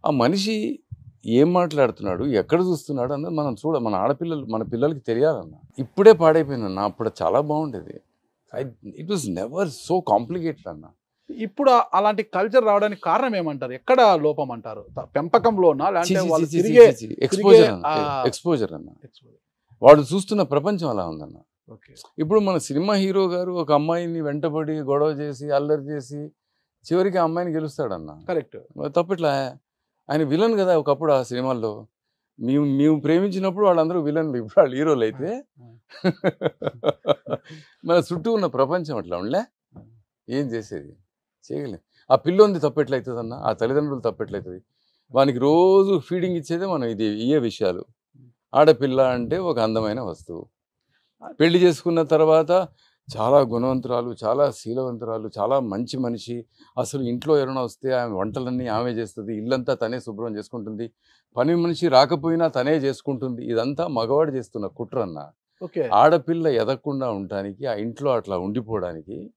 ఆ మనిషి ఏం మాట్లాడుతున్నాడు, ఎక్కడ చూస్తున్నాడు అన్నది మనం మన ఆడపిల్లలు మన పిల్లలకి తెలియాలన్న. ఇప్పుడే పాడైపోయిందన్న, అప్పుడు చాలా బాగుండేది. It was never so complicated అన్న. ఇప్పుడు అలాంటి కల్చర్ రావడానికి కారణం ఏమంటారు? ఎక్కడ లోపం అంటారు? పెంపకంలోనా లేదంటే వాళ్ళు తిరిగే ఎక్స్పోజర్ ఆ- ఎక్స్పోజర్ అన్న. వాడు చూస్తున్న ప్రపంచం అలా ఉందన్న. ఓకే. ఇప్పుడు మన సినిమా హీరో గారు ఒక అమ్మాయిని వెంటబడి గొడవ చేసి అల్లరి చేసి చివరికి ఆ అమ్మాయిని గెలుస్తాడన్న. కరెక్ట్. తప్పట్లా, ఆయన విలన్ కదా ఒకప్పుడు ఆ సినిమాల్లో. మేము ప్రేమించినప్పుడు వాళ్ళందరూ విలన్లు, ఇప్పుడు వాళ్ళు హీరోలు అయితే మన చుట్టూ ఉన్న ప్రపంచం అట్లా ఉండలే. ఏం చేసేది చేయగలేదు. ఆ పిల్లోంది తప్పెట్లయితుంది అన్న, ఆ తల్లిదండ్రులు తప్పెట్లయితుంది. వానికి రోజు ఫీడింగ్ ఇచ్చేదే మనం ఇయే విషయాలు. ఆడపిల్ల అంటే ఒక అందమైన వస్తువు. పెళ్లి చేసుకున్న తర్వాత చాలా గుణవంతురాలు, చాలా శీలవంతురాలు, చాలా మంచి మనిషి. అసలు ఇంట్లో ఎవరైనా వస్తే ఆమె వంటలన్నీ ఆమె చేస్తుంది, ఇల్లంతా తనే శుభ్రం చేసుకుంటుంది, పని మనిషి రాకపోయినా తనే చేసుకుంటుంది. ఇదంతా మగవాడు చేస్తున్న కుట్ర అన్న. ఓకే. ఆడపిల్ల ఎదగకుండా ఉండటానికి, ఆ ఇంట్లో అట్లా ఉండిపోవడానికి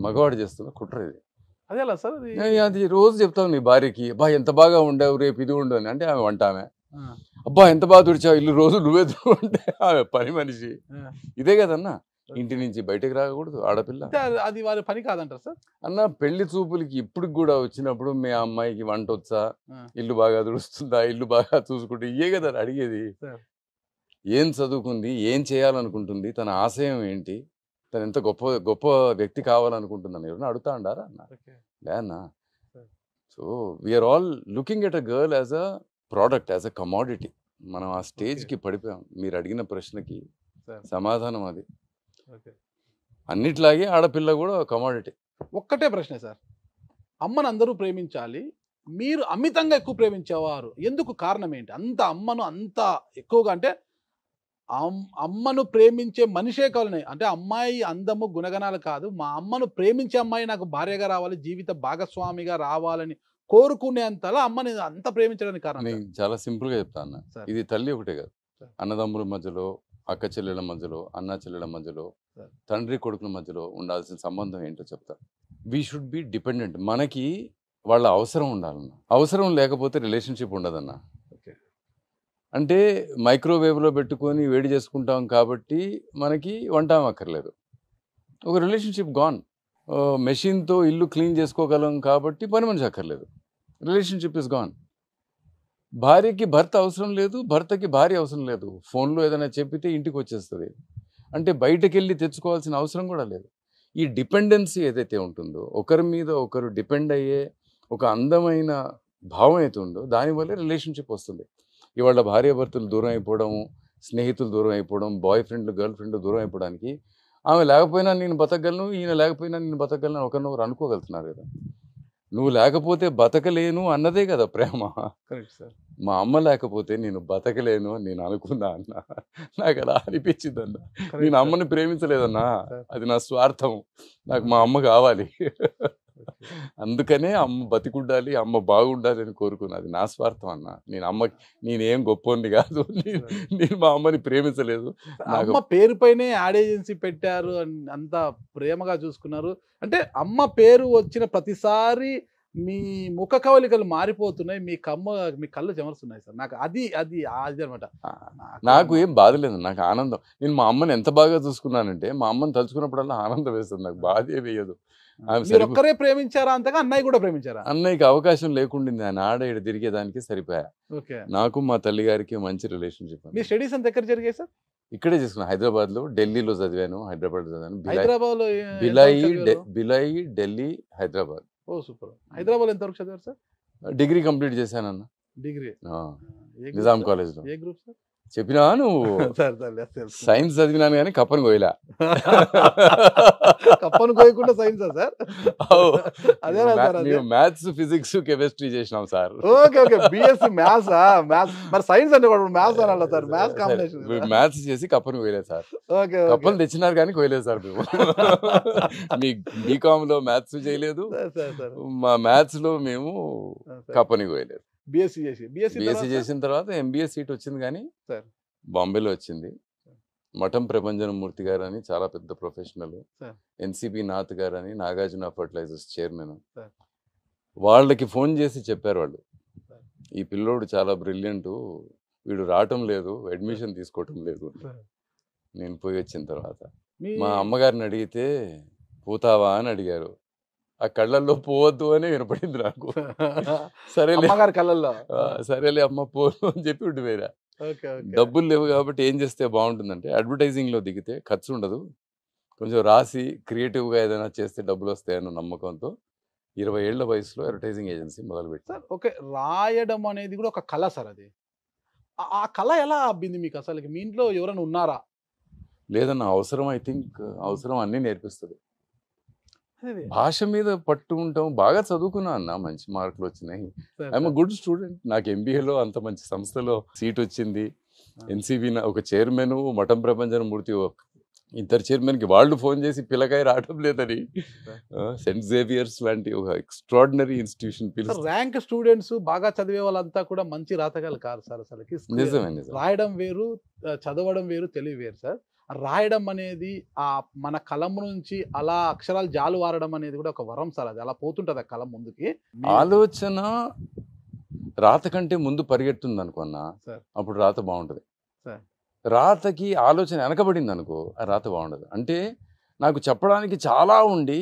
మగవాడు చేస్తున్న కుట్ర ఇది. అదేలా సార్ అది? అది రోజు చెప్తావు నీ భార్యకి, అబ్బా ఎంత బాగా ఉండవు, రేపు ఇది ఉండు అని అంటే ఆమె వంట ఆమె. ఆ, అబ్బా ఎంత బాగా తుడిచావు ఇల్లు, రోజు నువ్వే తుడు అంటే ఆమె పని మనిషి. ఆ. ఇదే కదన్నా, ఇంటి నుంచి బయటకు రాకూడదు ఆడపిల్ల అంటే అది వారి పని కాదంటారు సార్? అన్న. పెళ్లి చూపులకి ఇప్పుడు కూడా వచ్చినప్పుడు మీ అమ్మాయికి వంట వచ్చా, ఆ. ఇల్లు బాగా తుడుస్తుందా, ఇల్లు బాగా చూసుకుంటే ఇయే కదా అడిగేది. సార్. ఏం చదువుకుంది, ఏం చేయాలనుకుంటుంది, తన ఆశయం ఏంటి, తను ఎంత గొప్ప గొప్ప వ్యక్తి కావాలనుకుంటుందని ఎవరైనా అడుగుతా ఉండారా అన్న? ఓకే. లే అన్న. So we are all looking at a girl as a product, as a commodity. మనం ఆ స్టేజ్కి పడిపోయాం. మీరు అడిగిన ప్రశ్నకి సమాధానం అది. అన్నిట్లాగే ఆడపిల్ల కూడా కమాడిటీ. ఒక్కటే ప్రశ్న సార్, అమ్మను అందరూ ప్రేమించాలి, మీరు అమితంగా ఎక్కువ ప్రేమించేవారు ఎందుకు? కారణం ఏంటి? అంత అమ్మను అంత ఎక్కువగా, అంటే అమ్మను ప్రేమించే మనిషే కావాలని, అంటే అమ్మాయి అందము గుణగణాలు కాదు, మా అమ్మను ప్రేమించే అమ్మాయి నాకు భార్యగా రావాలి, జీవిత భాగస్వామిగా రావాలని కోరుకునేంతలా అమ్మని అంత ప్రేమించడానికి కారణం? నేను చాలా సింపుల్గా చెప్తాను అన్న. ఇది తల్లి ఒకటే కాదు, అన్నదమ్ముల మధ్యలో, అక్క చెల్లెల మధ్యలో, అన్న చెల్లెల మధ్యలో, తండ్రి కొడుకుల మధ్యలో ఉండాల్సిన సంబంధం ఏంటో చెప్తా. We should be dependent. మనకి వాళ్ళ అవసరం ఉండాలన్న. అవసరం లేకపోతే రిలేషన్షిప్ ఉండదన్న. అంటే మైక్రోవేవ్లో పెట్టుకొని వేడి చేసుకుంటాం కాబట్టి మనకి వంట అక్కర్లేదు. ఒక రిలేషన్షిప్ గాన్. మెషిన్తో ఇల్లు క్లీన్ చేసుకోగలం కాబట్టి పని మనిషి అక్కర్లేదు. Relationship is gone. భార్యకి భర్త అవసరం లేదు, భర్తకి భార్య అవసరం లేదు. ఫోన్లో ఏదైనా చెప్పితే ఇంటికి వచ్చేస్తుంది. అంటే బయటకు వెళ్ళి తెచ్చుకోవాల్సిన అవసరం కూడా లేదు. ఈ డిపెండెన్సీ ఏదైతే ఉంటుందో, ఒకరి మీద ఒకరు డిపెండ్ అయ్యే ఒక అందమైన భావం అయితే ఉందో దానివల్లే రిలేషన్షిప్ వస్తుంది. ఇవాళ భార్యాభర్తలు దూరం అయిపోవడం, స్నేహితులు దూరం అయిపోవడం, బాయ్ ఫ్రెండ్లు గర్ల్ ఫ్రెండ్ దూరం అయిపోవడానికి ఆమె లేకపోయినా నేను బతకగలను, ఈయన లేకపోయినా నేను బతకగలను ఒకరినొకరు అనుకోగలుగుతున్నారు కదా. నువ్వు లేకపోతే బతకలేను అన్నదే కదా ప్రేమ. Correct sir. మా అమ్మ లేకపోతే నేను బతకలేను అని నేను అనుకున్నా అన్న. నాకు అలా అనిపించింది అన్న. నేను అమ్మని ప్రేమించలేదన్నా, అది నా స్వార్థం. నాకు మా అమ్మ కావాలి. అందుకనే అమ్మ బతికుండాలి, అమ్మ బాగుండాలి అని కోరుకున్నది. నా స్వార్థం అన్న. నేనేం గొప్పని కాదు. నేను మా అమ్మని ప్రేమించలేదు. అమ్మ పేరు పైనే యాడ్ ఏజెన్సీ పెట్టారు, అంత ప్రేమగా చూసుకున్నారు. అంటే అమ్మ పేరు వచ్చిన ప్రతిసారి మీ ముఖ కవలికలు మారిపోతున్నాయి, మీ కళ్ళు చెమరుస్తున్నాయి సార్. నాకు అది అనమాట. నాకు ఏం బాధ లేదు, నాకు ఆనందం. నేను మా అమ్మని ఎంత బాగా చూసుకున్నానంటే, మా అమ్మని తలుచుకున్నప్పుడల్లా ఆనందం వేస్తుంది, నాకు బాధే వేయదు. ఒక్కరే ప్రేమించారా అంతగా? అన్నయ్య కూడా ప్రేమించారా? అన్నయ్యకి అవకాశం లేకుండింది, ఆయన ఆడ ఇక్కడ తిరిగేదానికి సరిపోయా. నాకు మా తల్లి గారికి మంచి రిలేషన్షిప్. మీ స్టడీస్ అంతా ఎక్కడ జరిగాయి సార్? ఇక్కడే చేసుకున్నాను. హైదరాబాద్ లో, ఢిల్లీలో చదివాను, హైదరాబాద్ చదివాను. హైదరాబాద్ లో బిలాయి, ఢిల్లీ, హైదరాబాద్. Oh super. హైదరాబాద్ లో ఎంతవరకు చదివారు సార్? డిగ్రీ కంప్లీట్ చేశానన్న. డిగ్రీ నిజాం కాలేజ్ లో. ఏ గ్రూప్ సార్? చెప్పినా నువ్వు సైన్స్ చదివినాను కానీ కప్పను కోయలా. కప్పను కోయకుండా సైన్స్ సార్? అదే మ్యాథ్స్, ఫిజిక్స్, కెమిస్ట్రీ చేసినాం sir. Okay okay. BSc maths. మరి సైన్స్ అంటే మ్యాథ్స్ అనాలి సార్. Maths combination. మ్యాథ్స్ చేసి కప్పను కోయలేదు సార్. కప్పలు తెచ్చినారు కానీ కోయలేదు సార్ మేము. మీ బీకామ్ లో మ్యాథ్స్ చేయలేదు, మా మ్యాథ్స్ లో మేము కప్పని కోయలేదు. బిఎస్సి చేసిన తర్వాత ఎంబీఏ సీట్ వచ్చింది కానీ బాంబేలో వచ్చింది. మఠం ప్రభంజన మూర్తి గారు అని చాలా పెద్ద ప్రొఫెషనల్, ఎన్సిబి నాథ్ గారు అని నాగార్జున ఫర్టిలైజర్స్ చైర్మన్, వాళ్ళకి ఫోన్ చేసి చెప్పారు వాళ్ళు, ఈ పిల్లోడు చాలా బ్రిలియంట్, వీడు రావటం లేదు, అడ్మిషన్ తీసుకోవటం లేదు. నేను పోయి వచ్చిన తర్వాత మా అమ్మగారిని అడిగితే పోతావా అని అడిగారు. ఆ కళ్ళల్లో పోవద్దు అని వినపడింది నాకు. సరేలే కళ్ళల్లో, సరేలే అమ్మ పోను అని చెప్పి ఉండిపోయినా. డబ్బులు లేవు కాబట్టి ఏం చేస్తే బాగుంటుందంటే, అడ్వర్టైజింగ్లో దిగితే ఖర్చు ఉండదు, కొంచెం రాసి క్రియేటివ్గా ఏదైనా చేస్తే డబ్బులు వస్తాయన్న నమ్మకంతో 20 ఏళ్ల వయసులో అడ్వర్టైజింగ్ ఏజెన్సీ మొదలుపెట్టారు. ఓకే. రాయడం అనేది కూడా ఒక కళ సార్. అది ఆ కళ ఎలా అబ్బింది మీకు అసలు? మీ ఇంట్లో ఎవరైనా ఉన్నారా? లేదన్న, అవసరం. ఐ థింక్ అవసరం అన్నీ నేర్పిస్తుంది. భాష మీద పట్టు ఉంటాం. బాగా చదువుకున్నా అన్న, మంచి మార్కులు వచ్చినాయి. I'm good student. నాకు ఎంబీఏలో అంత మంచి సంస్థలో సీట్ వచ్చింది. ఎన్సీబీ ఒక చైర్మన్, మఠం ప్రభంజన మూర్తి ఇద్దరు చైర్మన్కి వాళ్ళు ఫోన్ చేసి పిల్లకాయ రావడం లేదని, సెంట్ జేవియర్స్ లాంటి ఒక ఎక్స్ట్రాడినరీ ఇన్స్టిట్యూషన్ పిలుస్తారు. ర్యాంక్ స్టూడెంట్స్, బాగా చదివే వాళ్ళంతా కూడా మంచి రాతగాలు కాదు సార్. అసలు నిజమే. రాయడం వేరు, చదవడం వేరు, తెలివి వేరు సార్. రాయడం అనేది ఆ మన కలం నుంచి అలా అక్షరాలు జాలు వారడం అనేది కూడా ఒక వరం సార్. అది అలా పోతుంటది ఆ కలం ముందుకి. ఆలోచన రాత కంటే ముందు పరిగెడుతుంది అనుకున్నా, అప్పుడు రాత బాగుంటుంది. రాతకి ఆలోచన వెనకబడింది అనుకో, ఆ రాత బాగుండదు. అంటే నాకు చెప్పడానికి చాలా ఉండి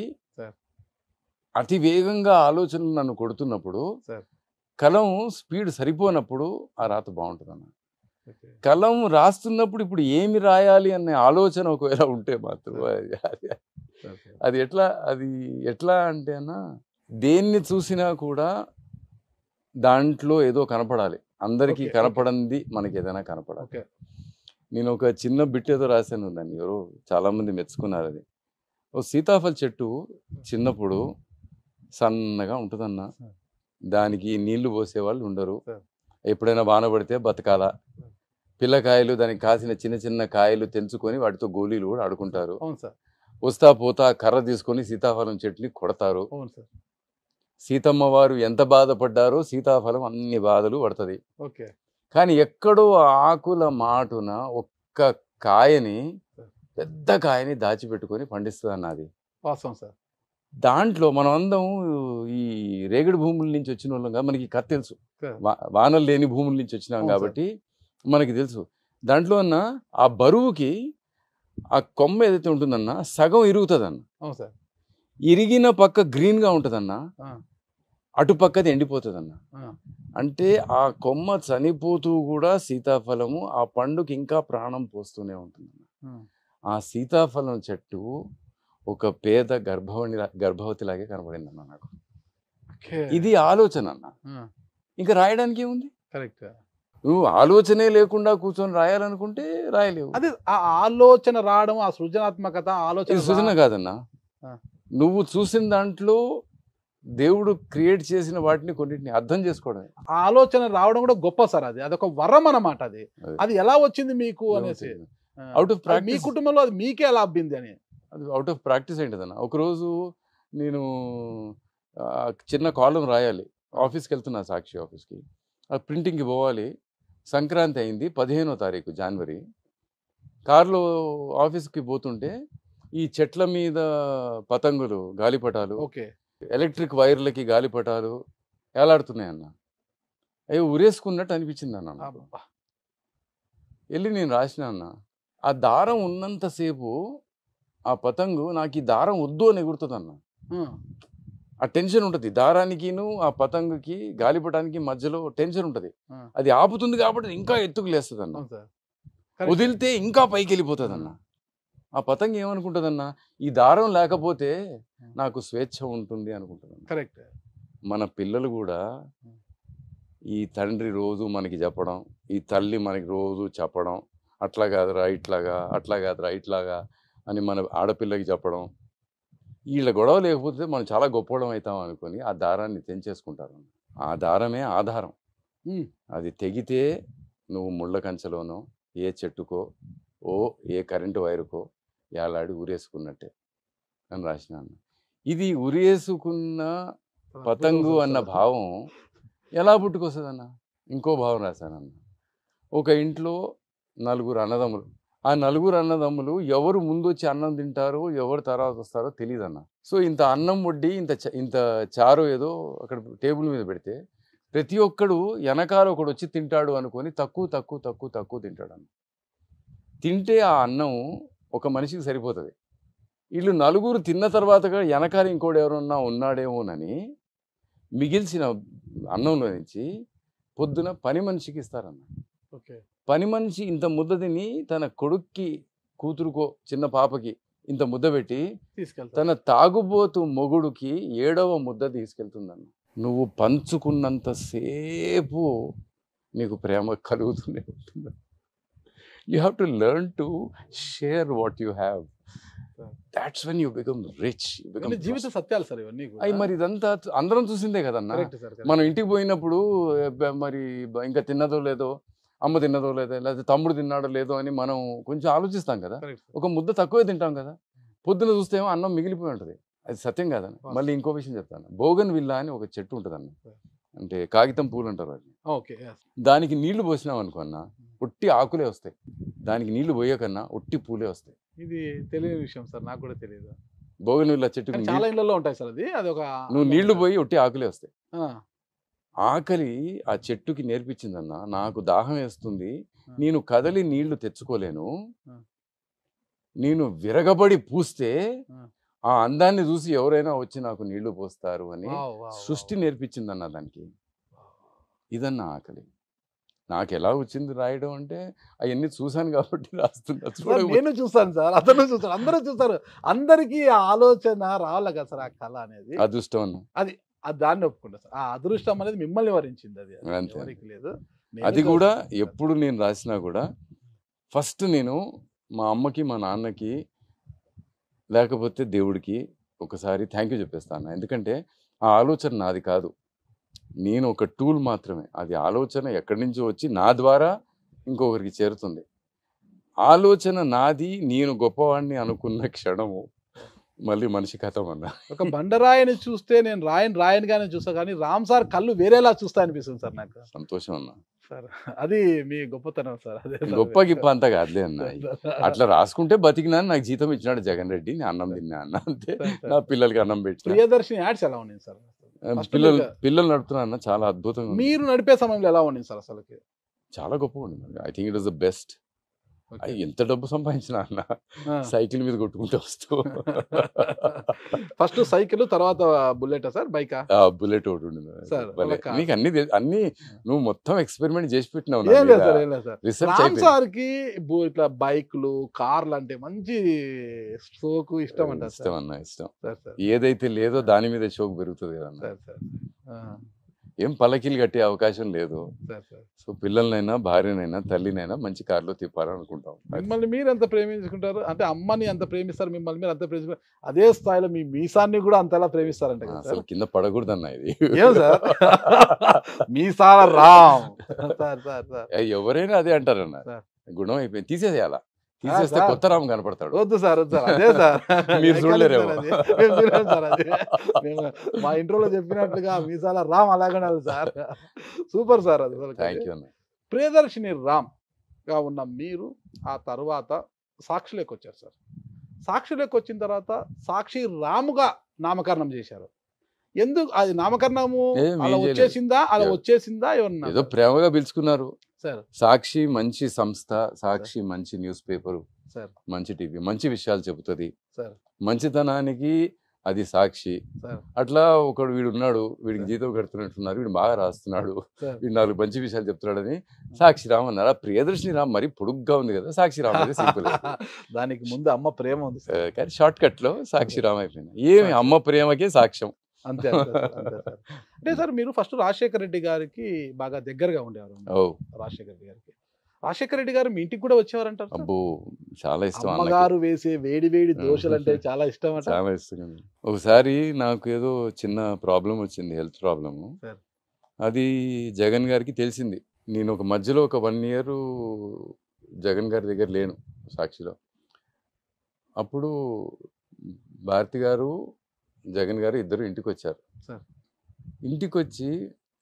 అతి వేగంగా ఆలోచనలు నన్ను కొడుతున్నప్పుడు, కలం స్పీడ్ సరిపోనప్పుడు ఆ రాత బాగుంటుంది అన్న. కలం రాస్తున్నప్పుడు ఇప్పుడు ఏమి రాయాలి అనే ఆలోచన ఒకవేళ ఉంటే మాత్రం అది ఎట్లా అంటే అన్న, దేన్ని చూసినా కూడా దాంట్లో ఏదో కనపడాలి, అందరికీ Okay, కనపడంది మనకి ఏదైనా కనపడాలి. ఓకే నేను ఒక చిన్న బిట్ ఏదో రాశాను, దాన్ని ఎవరో చాలా మంది మెచ్చుకున్నారు. అది ఓ సీతాఫల చెట్టు చిన్నప్పుడు సన్నగా ఉంటుందన్న, దానికి నీళ్లు పోసేవాళ్ళు ఉండరు, Sir. ఎప్పుడైనా వాన పడితే బతకాల, పిల్లకాయలు దానికి కాసిన చిన్న చిన్న కాయలు తెంచుకొని వాటితో గోళీలు కూడా ఆడుకుంటారు, అవును సార్, వస్తా పోతా కర్ర తీసుకొని సీతాఫలం చెట్టుని కొడతారు. అవును సార్, సీతమ్మ వారు ఎంత బాధపడ్డారో సీతాఫలం అన్ని బాధలు పడుతుంది. ఓకే కానీ ఎక్కడో ఆకుల మాటున ఒక్క కాయని, పెద్ద కాయని దాచిపెట్టుకొని పండిస్తుంది అన్నది వాస్తవం సార్. దాంట్లో మనం అందరం ఈ రేగడి భూముల నుంచి వచ్చిన వాళ్ళంగా మనకి కథ తెలుసు, Sir. వానలు లేని భూముల నుంచి వచ్చినాం అవును కాబట్టి మనకి తెలుసు. దాంట్లో అన్న ఆ బరువుకి ఆ కొమ్మ ఏదైతే ఉంటుందన్న సగం ఇరుగుతుందన్న, అవును సార్, ఇరిగిన పక్క గ్రీన్గా ఉంటుందన్న, ఆ, అటుపక్కది ఎండిపోతుందన్న. ఆ, అంటే ఆ కొమ్మ చనిపోతూ కూడా సీతాఫలము ఆ పండుకి ఇంకా ప్రాణం పోస్తూనే ఉంటుందన్న. ఆ. ఆ సీతాఫలం చెట్టు ఒక పేద గర్భవతిలాగే కనబడిందన్న నాకు. ఓకే, ఇది ఆలోచన అన్న, ఆ, ఇంకా రాయడానికి ఏముంది? కరెక్ట్. నువ్వు ఆలోచనే లేకుండా కూర్చొని రాయాలనుకుంటే రాయలేవు. అదే ఆ ఆలోచన రావడం, ఆ సృజనాత్మకత ఆలోచన ఇది సృజన కాదన్నా, ఆ. నువ్వు చూసిన దాంట్లో దేవుడు క్రియేట్ చేసిన వాటిని కొన్నిటిని అర్థం చేసుకోవడమే. ఆ ఆలోచన రావడం కూడా గొప్ప సార్. అది అదొక వరం అన్నమాట. అది అది. అది ఎలా వచ్చింది మీకు అనేసి, ఆ, Out of అది మీ practice. కుటుంబంలో అది మీకే ఎలా అబ్బింది అని. అది అవుట్ ఆఫ్ ప్రాక్టీస్ ఏంటిదన్న. ఒకరోజు నేను చిన్న కాలం రాయాలి, ఆఫీస్కి వెళ్తున్నా, సాక్షి ఆఫీస్కి, ఆ ప్రింటింగ్కి పోవాలి. సంక్రాంతి అయింది, 15వ తారీఖు జనవరి. కారులో ఆఫీస్కి పోతుంటే ఈ చెట్ల మీద పతంగులు, గాలిపటాలు, ఓకే, ఎలక్ట్రిక్ వైర్లకి గాలిపటాలు ఏలాడుతున్నాయి అన్న. అవి ఉరేసుకున్నట్టు అనిపించింది అన్న నాకు. అబ్బా. వెళ్ళి నేను రాసిన అన్న, ఆ దారం ఉన్నంతసేపు ఆ పతంగు నాకు ఈ దారం వద్దు అని ఎగురుతుంది అన్న. ఆ, ఆ టెన్షన్ ఉంటుంది, దారానికిను ఆ పతంగుకి గాలిపటానికి మధ్యలో టెన్షన్ ఉంటుంది. ఆ. అది ఆపుతుంది కాబట్టి ఇంకా ఎత్తుకు లేస్తుంది అన్న, అవును సార్, కరెక్ట్. వదిలితే ఇంకా పైకి వెళ్ళిపోతుంది అన్న. ఆ పతంగి ఏమనుకుంటుందన్న, ఈ దారం లేకపోతే నాకు స్వేచ్ఛ ఉంటుంది అనుకుంటుంది. కరెక్ట్. మన పిల్లలు కూడా ఈ తండ్రి రోజు మనకి చెప్పడం, ఈ తల్లి మనకి రోజు చెప్పడం, అట్లా కాదురా ఇట్లాగా, అట్లా కాదురా ఇట్లాగా అని మన ఆడపిల్లకి చెప్పడం, వీళ్ళ గొడవ లేకపోతే మనం చాలా గొప్పవడం అవుతాం అనుకొని ఆ దారాన్ని తెంచేసుకుంటారు. ఆ దారమే ఆధారం. ఉమ్, అది తెగితే నువ్వు ముళ్ళ కంచెలోనో ఏ చెట్టుకో ఏ కరెంటు వైరుకో ఏలాడి ఉరేసుకున్నట్టే అని రాసినాను. ఇది ఉరేసుకున్న పతంగు అన్న భావం ఎలా పుట్టుకొస్తుందన్న? ఇంకో భావం రాశానన్న. ఒక ఇంట్లో 4 అన్నదమ్ములు, ఆ 4 అన్నదమ్ములు ఎవరు ముందు వచ్చి అన్నం తింటారో ఎవరు తర్వాత వస్తారో తెలియదన్న. సో ఇంత అన్నం వడ్డీ, ఇంత చారు ఏదో అక్కడ టేబుల్ మీద పెడితే ప్రతి ఒక్కడు వెనకాల ఒకడు వచ్చి తింటాడు అనుకొని తక్కువ తక్కువ తక్కువ తక్కువ తింటాడు అన్న. తింటే ఆ అన్నం ఒక మనిషికి సరిపోతుంది. వీళ్ళు 4 తిన్న తర్వాత వెనకాల ఇంకోటి ఎవరన్నా ఉన్నాడేమోనని మిగిల్చిన అన్నంలో నుంచి పొద్దున పని మనిషికి ఇస్తారన్న. ఓకే, పని మనిషి ఇంత ముద్ద తిని తన కొడుక్కి, కూతురుకో, చిన్న పాపకి ఇంత ముద్ద పెట్టి తీసుకెళ్తా. తన తాగుబోతు మొగుడుకి 7వ ముద్ద తీసుకెళ్తుందన్న. నువ్వు పంచుకున్నంతసేపు నీకు ప్రేమ కలుగుతూనే ఉంటుంది. You have to learn to share what you have. That's when you become rich. ఇవన్నీ జీవిత సత్యాలు సార్ ఇవన్నీ కూడా. అవి మరి ఇదంతా అందరం చూసిందే కదన్నా. Correct sir, correct. మనం ఇంటికి పోయినప్పుడు మరి ఇంకా తిన్నదో లేదో, అమ్మ తిన్నదో లేదో, లేకపోతే తమ్ముడు తిన్నాడో లేదో అని మనం కొంచెం ఆలోచిస్తాం కదా. Correct sir. ఒక ముద్ద తక్కువే తింటాం కదా. పొద్దున చూస్తేమో అన్నం మిగిలిపోయి ఉంటుంది. అది సత్యం కాదని. మళ్ళీ ఇంకో విషయం చెప్తాను. బోగన్ విల్లా అని ఒక చెట్టు ఉంటుందన్న, అంటే కాగితం పూలు అంటారు అది. Okay, yes. దానికి నీళ్లు పోసినాం అనుకున్నా ఒట్టి ఆకులే వస్తాయి. దానికి నీళ్లు పోయకన్నా ఒట్టి పూలే వస్తాయి. ఇది తెలియని విషయం సార్, నాకు కూడా తెలియదు. బోగన్ విల్లా చెట్టుకు కానీ చాలా ఇళ్లలో ఉంటాయి సార్. అది ఒక నువ్వు నీళ్లు పోయి ఒట్టి ఆకులే వస్తాయి. ఆ, ఆకలి ఆ చెట్టుకి నేర్పించిందన్న, నాకు దాహం వేస్తుంది, నేను కదలి నీళ్లు తెచ్చుకోలేను, నేను విరగబడి పూస్తే ఆ అందాన్ని చూసి ఎవరైనా వచ్చి నాకు నీళ్లు పోస్తారు అని వావ్, వావ్, సృష్టి వావ్. నేర్పించిందన్న దానికి. ఇదన్న ఆకలి. నాకు ఎలా వచ్చింది రాయడం అంటే అవన్నీ చూశాను కాబట్టి రాస్తున్నా. సార్, నేను చూస్తాను సార్, అతను చూస్తాను, అందరూ చూస్తారు. అందరికీ ఆ ఆలోచన రావాలి కదా సార్, ఆ కళ అనేది. అదృష్టం అన్న. అది దాన్ని ఒప్పుకుంటా సార్. ఆ అదృష్టం అనేది మిమ్మల్ని వరించింది, అది అంతే. ఎవరికి లేదు. అది కూడా ఎప్పుడు నేను రాసినా కూడా ఫస్ట్ నేను మా అమ్మకి మా నాన్నకి లేకపోతే దేవుడికి ఒకసారి థ్యాంక్ యూ చెప్పేస్తాను. ఎందుకంటే ఆ ఆలోచన నాది కాదు, నేను ఒక టూల్ మాత్రమే. అది ఆలోచన ఎక్కడి నుంచో వచ్చి నా ద్వారా ఇంకొకరికి చేరుతుంది. ఆలోచన నాది, నేను గొప్పవాడిని అనుకున్న క్షణము మళ్ళీ మనిషి కథం అన్న. ఒక బండరాయిని చూస్తే నేను రాయనిగానే చూస్తా, కానీ రామ్ సార్ కళ్ళు వేరేలా చూస్తా అనిపిస్తుంది సార్ నాకు. సంతోషం అన్న. సార్ అది మీ గొప్పతనం సార్. అదే గొప్ప గిప్ప అంతా కాదులే అన్న. అట్లా రాసుకుంటే బతికినాను, నాకు జీతం ఇచ్చినాడు జగన్ రెడ్డి, నేను అన్నం తిన్నా అన్న, అంతే. నా పిల్లలకి అన్నం పెట్టి. ప్రియదర్శిని యాడ్స్ ఎలా ఉన్నాయి సార్? పిల్లలు నడుపుతున్నా అన్న, చాలా అద్భుతంగా. మీరు నడిపే సమయంలో ఎలా ఉండింది సార్ అసలుకి? చాలా గొప్పగా ఉండింది. I think it was the best. ఎంత డబ్బు సంపాదించిన అన్న, సైకిల్ మీద కొట్టుకుంటూ వస్తూ. ఫస్ట్ సైకిల్, తర్వాత బుల్లెట్ సార్, బైకా? బుల్లెట్ ఒకటి ఉండింది సార్. నీకు అన్ని నువ్వు మొత్తం ఎక్స్పెరిమెంట్ చేసి పెట్టినావు. రామ్ సార్ కి ఇట్లా బైక్లు, కార్లు అంటే మంచి షోకు ఇష్టం అంట. ఇష్టం అన్న, ఇష్టం. ఏదైతే లేదో దాని మీద షోకు పెరుగుతుంది కదా. ఏం పల్లకీలు కట్టే అవకాశం లేదు. సో పిల్లలనైనా భార్యనైనా తల్లినైనా మంచి కారులో తిప్పాలనుకుంటాం. మిమ్మల్ని మీరు ఎంత ప్రేమించుకుంటారు అంటే, అమ్మని ఎంత ప్రేమిస్తారు, మిమ్మల్ని మీరు అంత ప్రేమించుకుంటారు, అదే స్థాయిలో మీ మీసాన్ని కూడా అంతలా ప్రేమిస్తారంట కదా అసలు. కింద పడకూడదు అన్న ఇది. ఏం సార్ మీసాల రామ్ సార్? సార్ ఎవరైనా అదే అంటారన్న, గుణం అయిపోయింది, తీసేసేయాలా, తీసేస్తే కొత్త రామ్ కనపడతాడు. వద్దు సార్, వద్దు సార్, అదే సార్. మీరు చూడలేరేమో సార్, అది మా ఇంట్రోలో చెప్పినట్లుగా మీసాల రామ్ అలాగనే సార్. Super sir. అది థ్యాంక్ యూ అన్న. ప్రియదర్శిని రామ్ గా ఉన్న మీరు ఆ తర్వాత సాక్షిలోకి వచ్చారు సార్. సాక్షిలోకి వచ్చిన తర్వాత సాక్షి రాముగా నామకరణం చేశారు. ఎందుకు అది నామకరణము అలా వచ్చేసిందా ఏమన్నా? ఏదో ప్రేమగా పిలుచుకున్నారు సార్. సాక్షి మంచి సంస్థ, సాక్షి మంచి న్యూస్ పేపరు, సార్ మంచి టీవీ, మంచి విషయాలు చెబుతుంది. సార్ మంచితనానికి అది సాక్షి. అట్లా ఒకడు వీడు ఉన్నాడు, వీడికి జీతం కడుతున్నట్టున్నారు, వీడు బాగా రాస్తున్నాడు, వీడు 4 మంచి విషయాలు చెప్తున్నాడని సాక్షి రామ్ అన్నారు. ఆ ప్రియదర్శిని రామ్ మరి పొడుగ్గా ఉంది కదా, సాక్షి రామ్ అనేది సింపుల్. దానికి ముందు అమ్మ ప్రేమ ఉంది కానీ షార్ట్ కట్ లో సాక్షి రామ్ అయిపోయింది. ఏమి అమ్మ ప్రేమకే సాక్ష్యం. అంతే అంటే సార్, మీరు ఫస్ట్ రాజశేఖర రెడ్డి గారికి బాగా దగ్గరగా ఉండేవారు. రాజశేఖర రెడ్డి గారికి, రాజశేఖర రెడ్డి గారు మీ ఇంటికి కూడా వచ్చేవారంటారు. అబ్బో చాలా ఇష్టం. అమ్మగారు వేసే వేడి వేడి దోశలు అంటే చాలా ఇష్టం. చాలా ఇష్టం. ఒకసారి నాకు ఏదో చిన్న ప్రాబ్లం వచ్చింది, హెల్త్ ప్రాబ్లము. అది జగన్ గారికి తెలిసింది. నేను ఒక మధ్యలో ఒక 1 year జగన్ గారి దగ్గర లేను సాక్షిలో. అప్పుడు భారతి గారు, జగన్ గారు ఇద్దరు ఇంటికి వచ్చారు. ఇంటికి వచ్చి,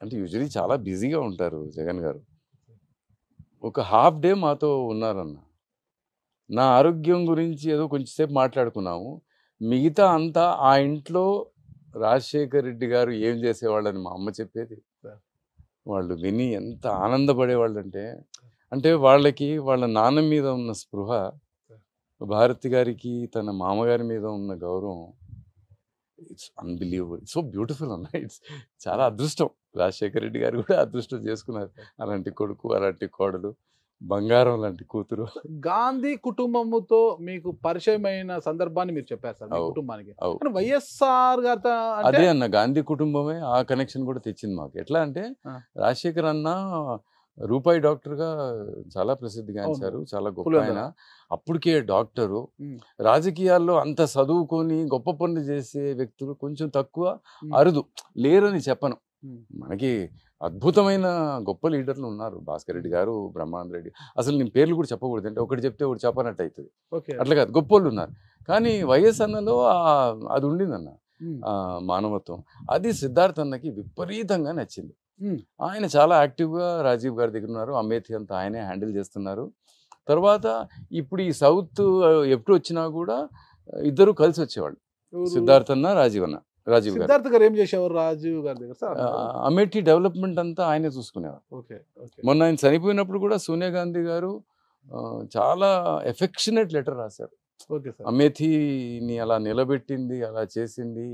అంటే యూజువలీ చాలా బిజీగా ఉంటారు జగన్ గారు, ఒక హాఫ్ డే మాతో ఉన్నారన్న. నా ఆరోగ్యం గురించి ఏదో కొంచెంసేపు మాట్లాడుకున్నాము. మిగతా అంతా ఆ ఇంట్లో రాజశేఖర్ రెడ్డి గారు ఏం చేసేవాళ్ళని మా అమ్మ చెప్పేది. వాళ్ళు విని ఎంత ఆనందపడేవాళ్ళు అంటే వాళ్ళకి వాళ్ళ నాన్న మీద ఉన్న స్పృహ, భారతి గారికి తన మామగారి మీద ఉన్న గౌరవం, ఇట్స్ అన్బిలీవబుల్, సో బ్యూటిఫుల్ అన్న. ఇట్స్ చాలా అదృష్టం. రాజశేఖర రెడ్డి గారు కూడా అదృష్టం చేసుకున్నారు. అలాంటి కొడుకు, అలాంటి కోడలు, బంగారం లాంటి కూతురు. గాంధీ కుటుంబముతో మీకు పరిచయమైన సందర్భాన్ని మీరు చెప్పారు సార్, మీ కుటుంబానికి. వైఎస్ఆర్ గారు అదే అన్న, గాంధీ కుటుంబమే ఆ కనెక్షన్ కూడా తెచ్చింది మాకు. ఎట్లా అంటే రాజశేఖర్ అన్న రూపాయి డాక్టర్గా చాలా ప్రసిద్ధిగాంచారు, చాలా గొప్ప ఆయన. అప్పటికే డాక్టరు. రాజకీయాల్లో అంత చదువుకొని గొప్ప పనులు చేసే వ్యక్తులు కొంచెం తక్కువ, అరుదు, లేరని చెప్పను. మనకి అద్భుతమైన గొప్ప లీడర్లు ఉన్నారు. భాస్కర్ రెడ్డి గారు, బ్రహ్మానంద రెడ్డి, అసలు నేను పేర్లు కూడా చెప్పకూడదు, అంటే ఒకటి చెప్తే ఒకటి చెప్పనట్టు అవుతుంది. అట్లా కాదు, గొప్ప వాళ్ళు ఉన్నారు. కానీ వైఎస్ అన్నలో అది ఉండిందన్న, మానవత్వం. అది సిద్ధార్థ్ అన్నకి విపరీతంగా నచ్చింది. ఆయన చాలా యాక్టివ్గా రాజీవ్ గారి దగ్గర ఉన్నారు. అమేథీ అంతా ఆయనే హ్యాండిల్ చేస్తున్నారు. తర్వాత ఇప్పుడు ఈ సౌత్ ఎప్పుడు వచ్చినా కూడా ఇద్దరు కలిసి వచ్చేవాళ్ళు, సిద్ధార్థ్ అన్న, రాజీవ్ గారు. ఏం చేసేవారు రాజీవ్ గారి దగ్గర? అమేఠీ డెవలప్మెంట్ అంతా ఆయనే చూసుకునేవారు. మొన్న ఆయన చనిపోయినప్పుడు కూడా సోనియా గాంధీ గారు చాలా ఎఫెక్షనేట్ లెటర్ రాశారు. అమేథీని అలా నిలబెట్టింది, అలా చేసింది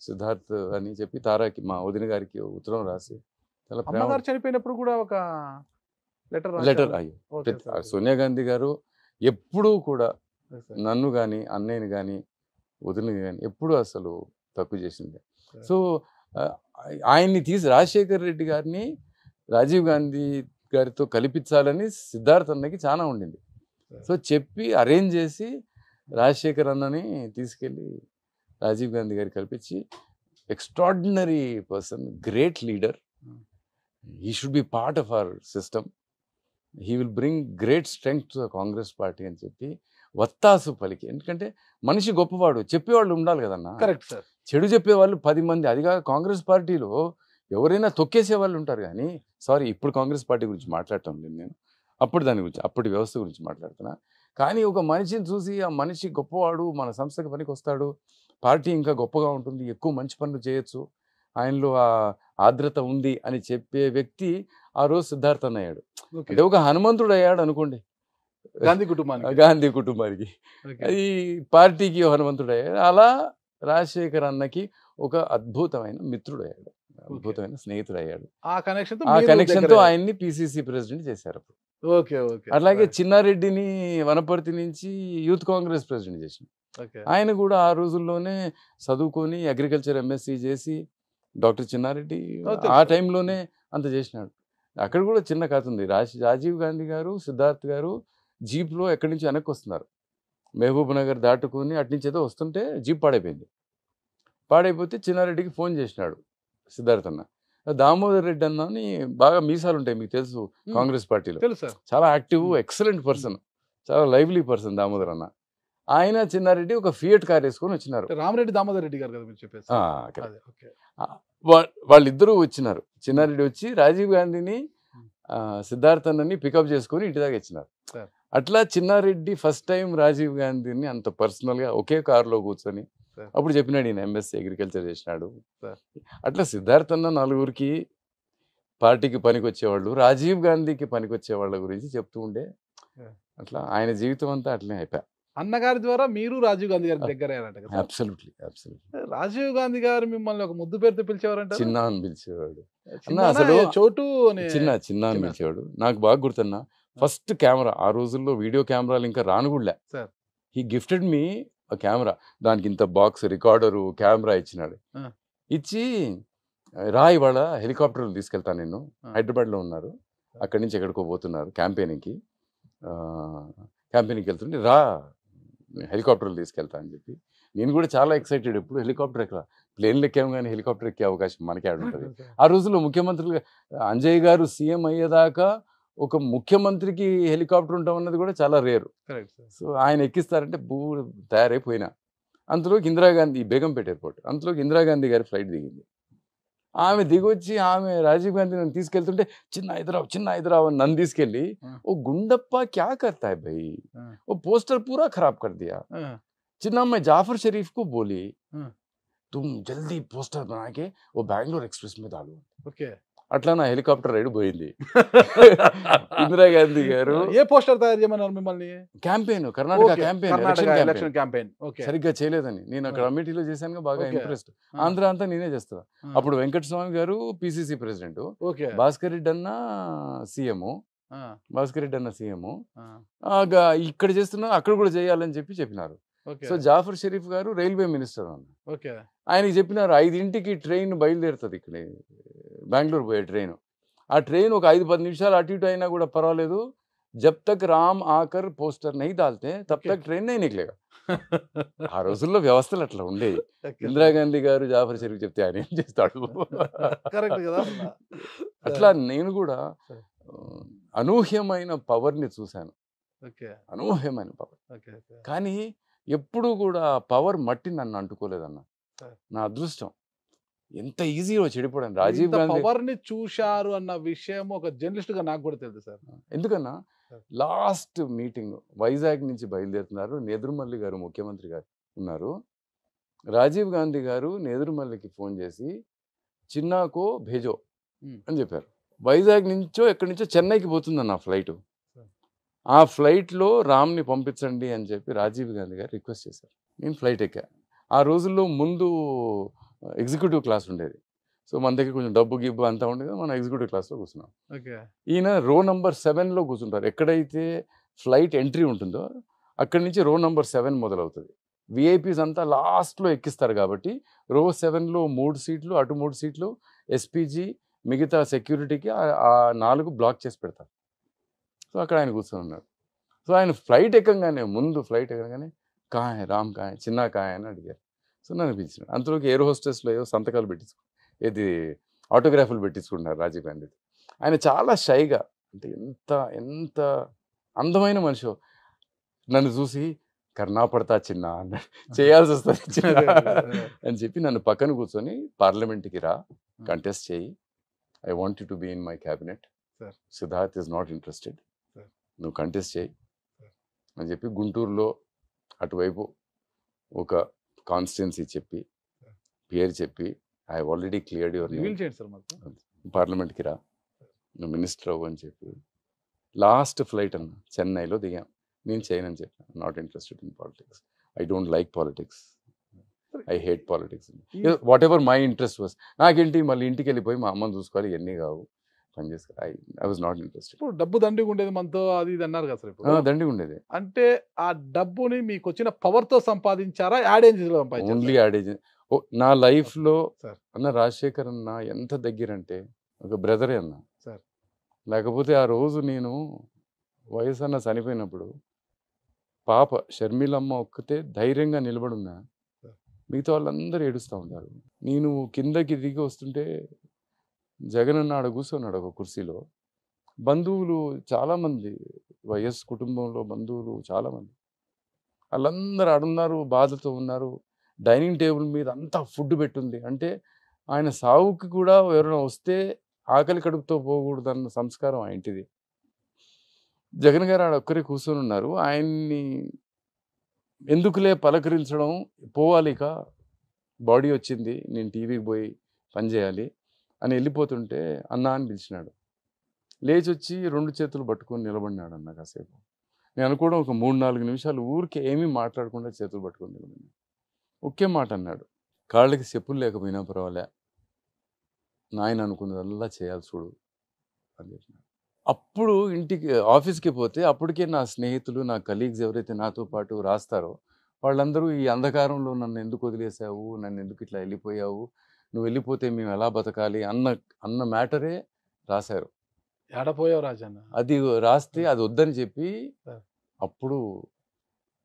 సిద్ధార్థ్ అని చెప్పి తారాకి, మా వదిన గారికి ఉత్తరం రాసి, అమ్మగారు చనిపోయినప్పుడు కూడా ఒక లెటర్ సోనియా గాంధీ గారు ఎప్పుడూ కూడా నన్ను కానీ, అన్నయ్యని కానీ, వదిన కానీ ఎప్పుడూ అసలు తక్కువ చేసింది. సో ఆయన్ని రాజశేఖర్ రెడ్డి గారిని రాజీవ్ గాంధీ గారితో కల్పించాలని సిద్ధార్థ్ అన్నకి చాలా ఉండింది. సో చెప్పి అరేంజ్ చేసి రాజశేఖర్ అన్నని తీసుకెళ్ళి రాజీవ్ గాంధీ గారికి కల్పించి, extraordinary person, great leader, he should be part of our system, he will bring great strength to the Congress party అని చెప్పి వత్తాసు పలికి. ఎందుకంటే మనిషి గొప్పవాడు, చెప్పేవాళ్ళు ఉండాలి కదన్నా. Correct sir. చెడు చెప్పేవాళ్ళు 10 మంది, అదిగా కాంగ్రెస్ పార్టీలో ఎవరైనా తొక్కేసే వాళ్ళు ఉంటారు. కానీ సారీ, ఇప్పుడు కాంగ్రెస్ పార్టీ గురించి మాట్లాడటం లేదు నేను, అప్పుడు దాని గురించి, అప్పటి వ్యవస్థ గురించి మాట్లాడుతున్నా. కానీ ఒక మనిషిని చూసి ఆ మనిషి గొప్పవాడు, మన సంస్థకి పనికి వస్తాడు, పార్టీ ఇంకా గొప్పగా ఉంటుంది, ఎక్కువ మంచి పనులు చేయొచ్చు, ఆయనలో ఆ ఆర్ద్రత ఉంది అని చెప్పే వ్యక్తి ఆ రోజు సిద్ధార్థ్ అన్న అయ్యాడు. అంటే ఒక హనుమంతుడు అయ్యాడు అనుకోండి గాంధీ కుటుంబానికి, అది పార్టీకి హనుమంతుడు అయ్యాడు. అలా రాజశేఖర్ అన్నకి ఒక అద్భుతమైన మిత్రుడు అయ్యాడు, అద్భుతమైన స్నేహితుడు అయ్యాడు. ఆ కనెక్షన్ తో ఆయన్ని పిసిసి ప్రెసిడెంట్ చేశారు. అలాగే చిన్నారెడ్డిని వనపర్తి నుంచి యూత్ కాంగ్రెస్ ప్రెసిడెంట్ చేసింది. ఆయన కూడా ఆ రోజుల్లోనే చదువుకొని అగ్రికల్చర్ ఎంఎస్సి చేసి, డాక్టర్ చిన్నారెడ్డి ఆ టైంలోనే అంత చేసినాడు. అక్కడ కూడా చిన్న కథ ఉంది. రాజీవ్ గాంధీ గారు, సిద్ధార్థ్ గారు జీప్లో ఎక్కడి నుంచి వెనక్కి వస్తున్నారు, మహబూబ్ నగర్ దాటుకొని అట్నుంచి ఏదో వస్తుంటే జీప్ పాడైపోతే చిన్నారెడ్డికి ఫోన్ చేసినాడు సిద్ధార్థ్ అన్న. దామోదర్ రెడ్డి అన్న అని బాగా మీసాలు ఉంటాయి, మీకు తెలుసు, కాంగ్రెస్ పార్టీలో చాలా యాక్టివ్, ఎక్సలెంట్ పర్సన్, చాలా లైవ్లీ పర్సన్ దామోదర్ అన్న. ఆయన చిన్నారెడ్డి ఒక ఫియట్ కార్ వేసుకొని వచ్చినారు. రామరెడ్డి దామోదర్ రెడ్డి గారు కదా మీరు చెప్పేసి. వాళ్ళిద్దరూ వచ్చినారు. చిన్నారెడ్డి వచ్చి రాజీవ్ గాంధీని సిద్ధార్థ్ అన్నని పికప్ చేసుకొని ఇంటి దాకా ఇచ్చినారు. అట్లా చిన్నారెడ్డి ఫస్ట్ టైం రాజీవ్ గాంధీని అంత పర్సనల్గా ఒకే కారులో కూర్చొని అప్పుడు చెప్పినాడు, ఈయన ఎంఎస్సీ అగ్రికల్చర్ చేసినాడు. అట్లా సిద్ధార్థ్ అన్న నలుగురికి పార్టీకి పనికి వచ్చేవాళ్ళు, రాజీవ్ గాంధీకి పనికి వచ్చే వాళ్ళ గురించి చెప్తూ ఉండే. అట్లా ఆయన జీవితం అంతా అట్లనే అయిపోయా. అన్నగారి ద్వారా మీరు రాజీవ్ గాంధీ గారి దగ్గర అయ్యారంట కదా? అబ్సల్యూట్లీ. రాజీవ్ గాంధీ గారు మిమ్మల్ని ఒక ముద్దు పేరుతో పిలిచేవారంట. చిన్న అని పిలిచేవాడు. అసలు చోటు చిన్న అని పిలిచేవాడు. నాకు బాగా గుర్తున్నా, ఫస్ట్ కెమెరా, ఆ రోజుల్లో వీడియో కెమెరాలు ఇంకా రానుగుడ్లే, హీ గిఫ్టెడ్ మీ కెమెరా. దానికి ఇంత బాక్స్, రికార్డరు, కెమెరా ఇచ్చినాడు. ఇచ్చి రా ఇవాళ హెలికాప్టర్లు తీసుకెళ్తాను, నేను హైదరాబాద్లో ఉన్నారు, అక్కడి నుంచి ఎక్కడికో పోతున్నారు క్యాంపెయినింగ్కి వెళ్తుంటే రా హెలికాప్టర్లు తీసుకెళ్తా అని చెప్పి, నేను కూడా చాలా ఎక్సైటెడ్. ఎప్పుడు హెలికాప్టర్ ఎక్కడ, ప్లేన్లు ఎక్కాము కానీ హెలికాప్టర్ ఎక్కే అవకాశం మనకి ఆడ ఉంటుంది. ఆ రోజుల్లో ముఖ్యమంత్రులుగా అంజయ్ గారు సీఎం అయ్యేదాకా ఒక ముఖ్యమంత్రికి హెలికాప్టర్ ఉంటాం అన్నది కూడా చాలా రేరు. సో ఆయన ఎక్కిస్తారంటే తయారైపోయినా. అంతలోకి ఇందిరాగాంధీ, బేగంపేట ఎయిర్పోర్ట్, అంతలోకి ఇందిరాగాంధీ గారి ఫ్లైట్ దిగింది. ఆమె దిగొచ్చి ఆమె రాజీవ్ గాంధీ నన్ను తీసుకెళ్తుంటే చిన్న హైదరాబాద్ అని నన్ను తీసుకెళ్ళి, ఓ గుండప్ప క్యా కర్తా హై భయ్, ఓ పోస్టర్ పూరా ఖరాబ్ కర్ దియా, చిన్న मैं जाफर शरीफ को बोली तुम जल्दी पोस्टर बना के वो बैंगलोर एक्सप्रेस में डालो. అట్లా నా హెలికాప్టర్ రైడ్ పోయింది. ఇందిరాగాంధీ గారు ఏ పోస్టర్ తయారు చేయమన్నారు మిమ్మల్ని? క్యాంపెయిన్, కర్ణాటక క్యాంపెయిన్ సరిగ్గా చేయలేదని నేను అక్కడ అమేఠీలో చేశాను, బాగా ఇంప్రెస్డ్. ఆంధ్ర అంతా నేనే చేస్తా. అప్పుడు వెంకటస్వామి గారు పిసిసి ప్రెసిడెంట్, భాస్కర్ రెడ్డి అన్న సీఎం, ఇక్కడ చేస్తున్నా అక్కడ కూడా చేయాలని చెప్పినారు. సో జాఫర్ షరీఫ్ గారు రైల్వే మినిస్టర్ అన్న, ఆయనకి చెప్పినారు 5ంటికి ట్రైన్ బయలుదేరుతుంది ఇక్కడ బెంగళూరు పోయే ట్రైన్. ఆ ట్రైన్ ఒక 5-10 నిమిషాలు అటు ఇటు అయినా కూడా పర్వాలేదు, జబ్ తక్ రామ్ ఆకర్ పోస్టర్ నహీ దాల్తే తబ్ తక్ ట్రైన్ నహీ నికలేగా. ఆ రోజుల్లో వ్యవస్థలు అట్లా ఉండేవి. ఇందిరాగాంధీ గారు జాఫర్ షరీఫ్ చెప్తే ఆయన ఏం చేస్తాడు? అట్లా నేను కూడా అనూహ్యమైన పవర్ని చూశాను, అనూహ్యమైన పవర్. కానీ ఎప్పుడు కూడా పవర్ మట్టి నన్ను అంటుకోలేదన్న, నా అదృష్టం. ఎంత ఈజీగా చెడిపోవడం. రాజీవ్ గాంధీ పవర్ని చూశారు అన్న విషయం ఒక జర్నలిస్ట్ గా నాకు కూడా తెలుసు సార్. ఎందుకన్నా, లాస్ట్ మీటింగ్ వైజాగ్ నుంచి బయలుదేరుతున్నారు, నేదురుమల్లి గారు ముఖ్యమంత్రి గారు ఉన్నారు. రాజీవ్ గాంధీ గారు నేదురుమల్లికి ఫోన్ చేసి చిన్నాకో భేజో అని చెప్పారు. వైజాగ్ నుంచో ఎక్కడి నుంచో చెన్నైకి పోతుందన్న ఫ్లైట్. ఆ ఫ్లైట్లో రామ్ని పంపించండి అని చెప్పి రాజీవ్ గాంధీ గారు రిక్వెస్ట్ చేశారు. నేను ఫ్లైట్ ఎక్కా. ఆ రోజుల్లో ముందు ఎగ్జిక్యూటివ్ క్లాస్ ఉండేది. సో మన దగ్గర కొంచెం డబ్బు గిబ్బు అంతా ఉండేది, మనం ఎగ్జిక్యూటివ్ క్లాస్లో కూర్చున్నాం. ఈయన రో నంబర్ 7లో కూర్చుంటారు. ఎక్కడైతే ఫ్లైట్ ఎంట్రీ ఉంటుందో అక్కడి నుంచి రో నంబర్ 7 మొదలవుతుంది. విఐపీస్ అంతా లాస్ట్లో ఎక్కిస్తారు కాబట్టి రో 7లో 3 సీట్లు, అటు 3 సీట్లు, ఎస్పీజీ, మిగతా సెక్యూరిటీకి ఆ 4 బ్లాక్ చేసి పెడతారు. సో అక్కడ ఆయన కూర్చొని ఉన్నారు. సో ఆయన ఫ్లైట్ ఎక్కగానే కాయ్ రామ్ కాయ్ చిన్న కాయ్ అని అడిగారు. సో నన్ను పిలిచినాడు. అంతలోకి ఎయిర్ హోస్టెస్లో ఏవో సంతకాలు ఏది ఆటోగ్రాఫ్లు పెట్టించుకుంటున్నారు రాజీవ్ గాంధీ. ఆయన చాలా షైగా, అంటే ఎంత అందమైన మనిషి నన్ను చూసి కర్ణా పడతా చిన్న అన్నాడు. చేయాల్సి వస్తుంది చిన్న అని చెప్పి నన్ను పక్కన కూర్చొని పార్లమెంట్కి రా, కంటెస్ట్ చేయి, I want you to be in my cabinet, Siddharth is not interested, నువ్వు కంటెస్ట్ చేయి అని చెప్పి గుంటూరులో అటువైపు ఒక కాన్స్టిట్యున్సీ చెప్పి పేరు చెప్పి ఐ ఆల్రెడీ క్లియర్డ్ యువర్ పార్లమెంట్కి రా, నువ్వు మినిస్టర్ అవ్వు అని చెప్పి లాస్ట్ ఫ్లైట్ అన్న చెన్నైలో దిగాం. నేను చేయనని చెప్పాను, not interested in politics, I don't like politics, I hate politics, what ever my interest was. నాకేంటి మళ్ళీ ఇంటికి వెళ్ళిపోయి మా అమ్మని చూసుకోవాలి, ఇవన్నీ కావు, పని చేసుకోవాలి, ఐ వాజ్ నాట్ ఇంట్రెస్టెడ్. ఇప్పుడు డబ్బు దండిగా ఉండేది మనతో, అది ఇది అన్నారు కదా సార్. ఇప్పుడు దండిగా ఉండేది అంటే ఆ డబ్బుని మీకు వచ్చిన పవర్తో సంపాదించారా, యాడేజ్లో సంపాదించారా? ఓన్లీ యాడేజ్. నా లైఫ్లో అన్న రాజశేఖర్ అన్న ఎంత దగ్గర అంటే ఒక బ్రదరే అన్న సార్. లేకపోతే ఆ రోజు నేను వయసు అన్న చనిపోయినప్పుడు పాప షర్మిలమ్మ ఒక్కతే ధైర్యంగా నిలబడున్నా, మిగతా వాళ్ళందరూ ఏడుస్తూ ఉంటారు. నేను కిందకి దిగి వస్తుంటే జగన్ అన్న ఆడ కూర్చున్నాడు ఒక కుర్చీలో. బంధువులు చాలామంది, వైఎస్ కుటుంబంలో బంధువులు చాలామంది, వాళ్ళందరూ ఆడున్నారు, బాధతో ఉన్నారు. డైనింగ్ టేబుల్ మీద అంతా ఫుడ్ పెట్టుంది. అంటే ఆయన సావుకి కూడా ఎవరైనా వస్తే ఆకలి కడుపుతో పోకూడదన్న సంస్కారం ఆ ఇంటిది. జగన్ గారు ఆడ ఒక్కరే కూర్చొని ఉన్నారు. ఆయన్ని ఎందుకులే పలకరించడం, పోవాలిక బాడీ వచ్చింది, నేను టీవీకి పోయి పనిచేయాలి అని వెళ్ళిపోతుంటే అన్నా అని పిలిచినాడు. లేచి వచ్చి 2 చేతులు పట్టుకొని నిలబడినాడు అన్న కాసేపు. నేను అనుకోవడం ఒక 3-4 నిమిషాలు ఊరికే ఏమీ మాట్లాడకుండా చేతులు పట్టుకొని నిలబడినాడు. ఒకే మాట అన్నాడు, కాళ్ళకి చెప్పులు లేకపోయినా పర్వాలే, నాయన అనుకున్నదల్లా చేయాలి చూడు అని చెప్పినాడు. అప్పుడు ఇంటికి ఆఫీస్కి పోతే అప్పటికే నా స్నేహితులు, నా కలీగ్స్ ఎవరైతే నాతో పాటు రాస్తారో వాళ్ళందరూ ఈ అంధకారంలో నన్ను ఎందుకు వదిలేసావు, నన్ను ఎందుకు ఇట్లా వెళ్ళిపోయావు, నువ్వు వెళ్ళిపోతే మేము ఎలా బతకాలి అన్న మ్యాటరే రాశారు. ఏడపోయావు రాజన్న అది రాస్తే అది వద్దని చెప్పి అప్పుడు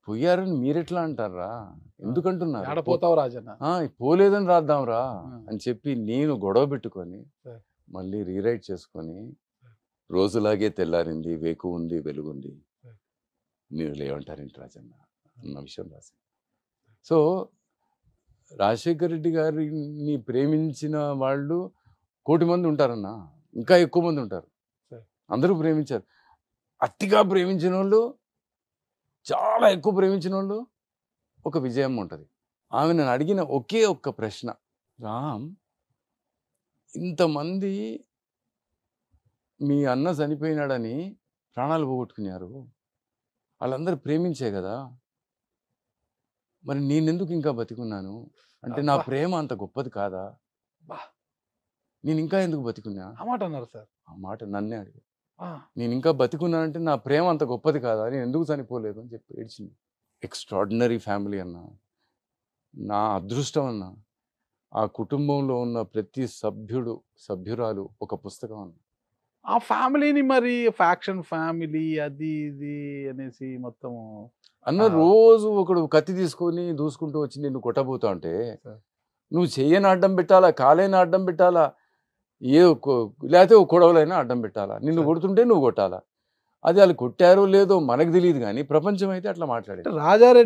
పోయారని మీరెట్లా అంటారా, ఎందుకంటున్నారు, ఏడపోతావు రాజన్న, పోలేదని రాద్దాంరా అని చెప్పి నేను గొడవ పెట్టుకొని మళ్ళీ రీరైట్ చేసుకొని రోజులాగే తెల్లారింది, వేకు ఉంది, వెలుగుంది, మీరు లేవంటారేంటి రాజన్న అన్న విషయం రాశాను. సో రాజశేఖర్ రెడ్డి గారిని ప్రేమించిన వాళ్ళు 1,000,000 మంది ఉంటారన్న, ఇంకా ఎక్కువ మంది ఉంటారు. అందరూ ప్రేమించారు. అతిగా ప్రేమించిన వాళ్ళు, చాలా ఎక్కువ ప్రేమించిన వాళ్ళు ఒక విజయమ్మ ఉంటుంది. ఆమె నన్ను అడిగిన ఒకే ఒక్క ప్రశ్న, రామ్ ఇంతమంది మీ అన్న చనిపోయినాడని ప్రాణాలు పోగొట్టుకున్నారు, వాళ్ళందరూ ప్రేమించే కదా, మరి నేనెందుకు ఇంకా బతికున్నాను, అంటే నా ప్రేమ అంత గొప్పది కాదా, నేను ఇంకా ఎందుకు బతికున్నా? ఆ మాట అన్నారు సార్. ఆ మాట నన్నే అడిగారు. నేను ఇంకా బతికున్నానంటే నా ప్రేమ అంత గొప్పది కాదా, నేను ఎందుకు చనిపోలేదు అని చెప్పి ఏడ్చింది. ఎక్స్ట్రాడినరీ ఫ్యామిలీ అన్న, నా అదృష్టం అన్న, ఆ కుటుంబంలో ఉన్న ప్రతి సభ్యురాలు ఒక పుస్తకం అన్న. ఆ ఫ్యామిలీని మరి ఫ్యాక్షన్ ఫ్యామిలీ అది ఇది అనేసి మొత్తం అన్న రోజు ఒకడు కత్తి తీసుకొని దూసుకుంటూ వచ్చి నిన్ను కొట్టబోతా ఉంటే నువ్వు చెయ్యని అడ్డం పెట్టాలా, కాలేని అడ్డం పెట్టాలా, లేకపోతే ఒక కొడవలైనా అడ్డం పెట్టాలా, నిన్ను కొడుతుంటే నువ్వు కొట్టాలా. అది వాళ్ళు కొట్టారో లేదో మనకు తెలియదు, కానీ ప్రపంచం అయితే అట్లా మాట్లాడేది.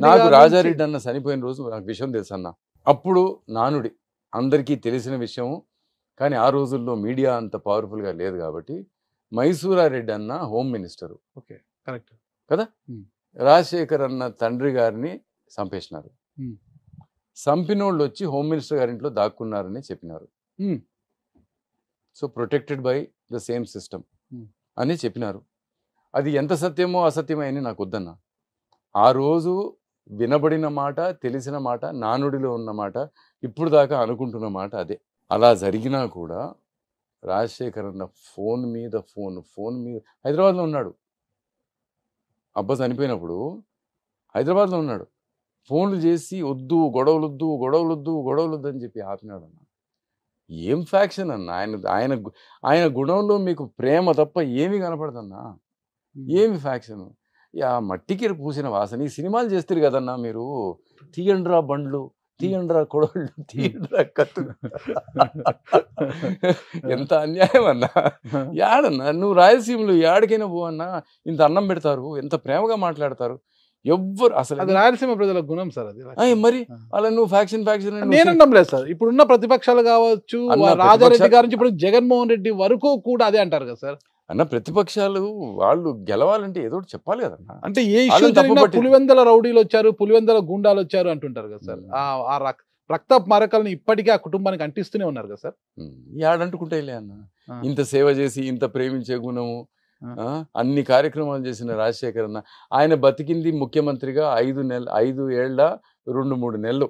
నాకు రాజారెడ్డి అన్న చనిపోయిన రోజు నాకు విషయం తెలుసు అన్న. అప్పుడు నానుడి అందరికీ తెలిసిన విషయం, కానీ ఆ రోజుల్లో మీడియా అంత పవర్ఫుల్గా లేదు కాబట్టి మైసూరారెడ్డి అన్న హోమ్ మినిస్టరు, ఓకే కరెక్ట్ కదా, రాజశేఖర్ అన్న తండ్రి గారిని చంపేసినారు. చంపినోళ్ళు వచ్చి హోమ్ మినిస్టర్ గారింట్లో దాక్కున్నారని చెప్పినారు. So protected by the same system అని చెప్పినారు. అది ఎంత సత్యమో అసత్యమో అని నాకు వద్దన్న. ఆ రోజు వినబడిన మాట, తెలిసిన మాట, నానుడిలో ఉన్న మాట, ఇప్పుడు దాకా అనుకుంటున్న మాట అదే. అలా జరిగినా కూడా రాజశేఖర్ అన్న ఫోన్ మీద హైదరాబాద్లో ఉన్నాడు. అబ్బా చనిపోయినప్పుడు హైదరాబాద్లో ఉన్నాడు. ఫోన్లు చేసి వద్దు గొడవలొద్దు గొడవలొద్దు గొడవలొద్దు అని చెప్పి ఆపినాడు అన్న. ఏం ఫ్యాక్షన్ అన్న, ఆయన ఆయన గుణంలో మీకు ప్రేమ తప్ప ఏమీ కనపడదన్నా. ఏమి ఫ్యాక్షన్? ఆ మట్టికి పూసిన వాసన. ఈ సినిమాలు చేస్తారు కదన్నా మీరు, తీయండ్రా బండ్లు, తీయండ్రా కొడవళ్ళు, తీయండ్రా కత్తులు. ఎంత అన్యాయం అన్నా. యాడన్నా నువ్వు రాయలసీమలో యాడికైనా పో అన్నా, ఇంత అన్నం పెడతారు, ఎంత ప్రేమగా మాట్లాడతారు. ఎవ్వరు అసలు అది రాయలసీమ ప్రజల గుణం సార్. అది మరి అలా నువ్వు ఫ్యాక్షన్ నేను అనడం లేదు సార్. ఇప్పుడున్న ప్రతిపక్షాలు కావచ్చు, రాజారెడ్డి గారి నుంచి ఇప్పుడు జగన్మోహన్ రెడ్డి వరకు కూడా అదే అంటారు కదా సార్. అన్న ప్రతిపక్షాలు వాళ్ళు గెలవాలంటే ఏదో ఒకటి చెప్పాలి కదన్నా. అంటే ఏ ఇష్యూ జరిగినా పులివెందల రౌడీలు వచ్చారు, పులివెందల గుండాలు వచ్చారు అంటుంటారు కదా సార్. ఆ రక్త మరకల్ని ఇప్పటికీ ఆ కుటుంబానికి అంటిస్తూనే ఉన్నారు కదా సార్. యాడంటుకుంటాయిలే అన్న. ఇంత సేవ చేసి ఇంత ప్రేమించే గుణము, అన్ని కార్యక్రమాలు చేసిన రాజశేఖర్ అన్న, ఆయన బతికింది ముఖ్యమంత్రిగా 5 ఏళ్ల 2-3 నెలలు.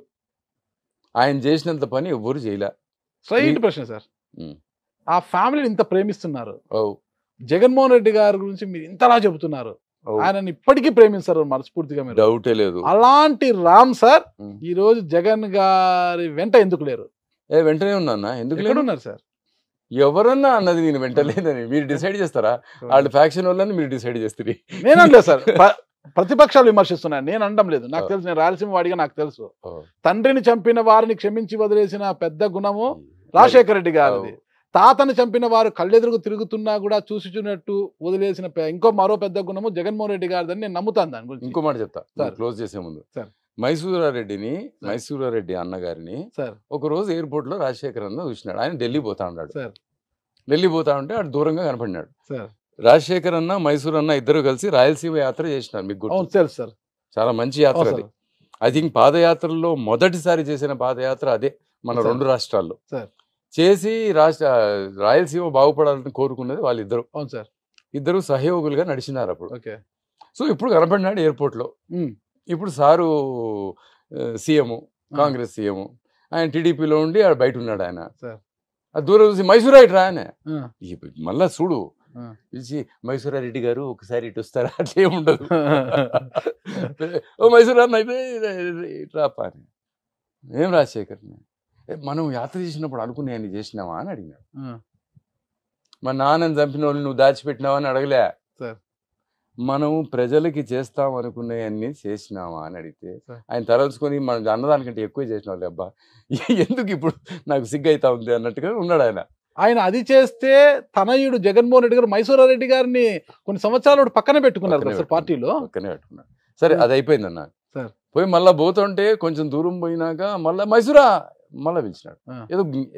ఆయన చేసినంత పని ఎవ్వరు చేయలే. స్ట్రైట్ ప్రశ్న సార్. ఆ ఫ్యామిలీని ఇంత ప్రేమిస్తున్నారు, జగన్మోహన్ రెడ్డి గారి గురించి మీరు ఇంతలా చెబుతున్నారు, ఆయనని ఇప్పటికీ ప్రేమిస్తారు మనస్ఫూర్తిగా, మీరు డౌటే లేదు. అలాంటి రామ్ సార్ ఈ రోజు జగన్ గారి వెంట ఎందుకు లేరు? వెంటనే ఉన్నా. ఎందుకు ఉన్నారు సార్? ఎవరన్నా అన్నది నేను వెంటలేదని మీరు డిసైడ్ చేస్తారా? వాళ్ళు ఫ్యాక్షన్ వాళ్ళని మీరు డిసైడ్ చేస్తారు. నేను అనలేదు సార్, ప్రతిపక్షాలు విమర్శిస్తున్నాను, నేను అనడం లేదు. నాకు తెలుసు, నేను రాయలసీమ వాడిగా నాకు తెలుసు. తండ్రిని చంపిన వారిని క్షమించి వదిలేసిన పెద్ద గుణము రాజశేఖర రెడ్డి గారిది. తాతను చంపిన వారు కళ్ళెదురుగు తిరుగుతున్నా కూడా చూసినట్టు వదిలేసిన మరో పెద్ద గుణము జగన్మోహన్ రెడ్డి గారిదని నేను నమ్ముతాను. దాని గురించి ఇంకో మాట చెప్తా క్లోజ్ చేసే ముందు. మైసూరారెడ్డి అన్నగారిని ఒక రోజు ఎయిర్పోర్ట్ లో రాజశేఖర్ అన్న చూసినాడు. ఆయన ఢిల్లీ పోతా ఉన్నాడు. ఢిల్లీ పోతా ఉంటే అటు దూరంగా కనపడినాడు. రాజశేఖర్ అన్న మైసూర్ అన్న ఇద్దరు కలిసి రాయలసీమ యాత్ర చేసినారు. మీకు తెలుసు సార్, చాలా మంచి యాత్ర అది. ఐ థింక్ పాదయాత్రలో మొదటిసారి చేసిన పాదయాత్ర అదే మన 2 రాష్ట్రాల్లో చేసి రాయలసీమ బాగుపడాలని కోరుకున్నది వాళ్ళిద్దరు. ఇద్దరు సహయోగులుగా నడిచినారు అప్పుడు. సో ఇప్పుడు కనపడినాడు ఎయిర్పోర్ట్ లో. ఇప్పుడు సారు సీఎం, కాంగ్రెస్ సీఎం, ఆయన టీడీపీలో ఉండి ఆడ బయట ఉన్నాడు. ఆయన అది దూరం చూసి మైసూరారెడ్డి రా ఆయన మళ్ళా చూడు పిలిచి, మైసూరారెడ్డి గారు ఒకసారి ఇటు వస్తారా? అట్లే ఉండదు. ఓ మైసూరాన్ని అయితే రాపా అని. ఏం రాజశేఖర్, మనం యాత్ర చేసినప్పుడు అనుకునే అన్ని చేసినావా అని అడిగినాడు. మా నాన్నని చంపిన వాళ్ళు నువ్వు దాచిపెట్టినావా అని అడగలే. మనం ప్రజలకి చేస్తాం అనుకునేవన్నీ చేసినావా అని అడిగితే ఆయన తరల్చుకొని మనం అన్నదానికంటే ఎక్కువ చేసిన వాళ్ళు, అబ్బా ఎందుకు ఇప్పుడు నాకు సిగ్గు అవుతా ఉంది అన్నట్టుగా ఉన్నాడు ఆయన. ఆయన అది చేస్తే తనయుడు జగన్మోహన్ రెడ్డి గారు మైసూరారెడ్డి గారిని కొన్ని సంవత్సరాలు పక్కన పెట్టుకున్నారు సార్, పార్టీలో పక్కనే పెట్టుకున్నారు. సరే అది అయిపోయింది అన్న. పోయి మళ్ళా పోతుంటే కొంచెం దూరం పోయినాక మళ్ళా మైసూరా మళ్ళా పిలిచినాడు.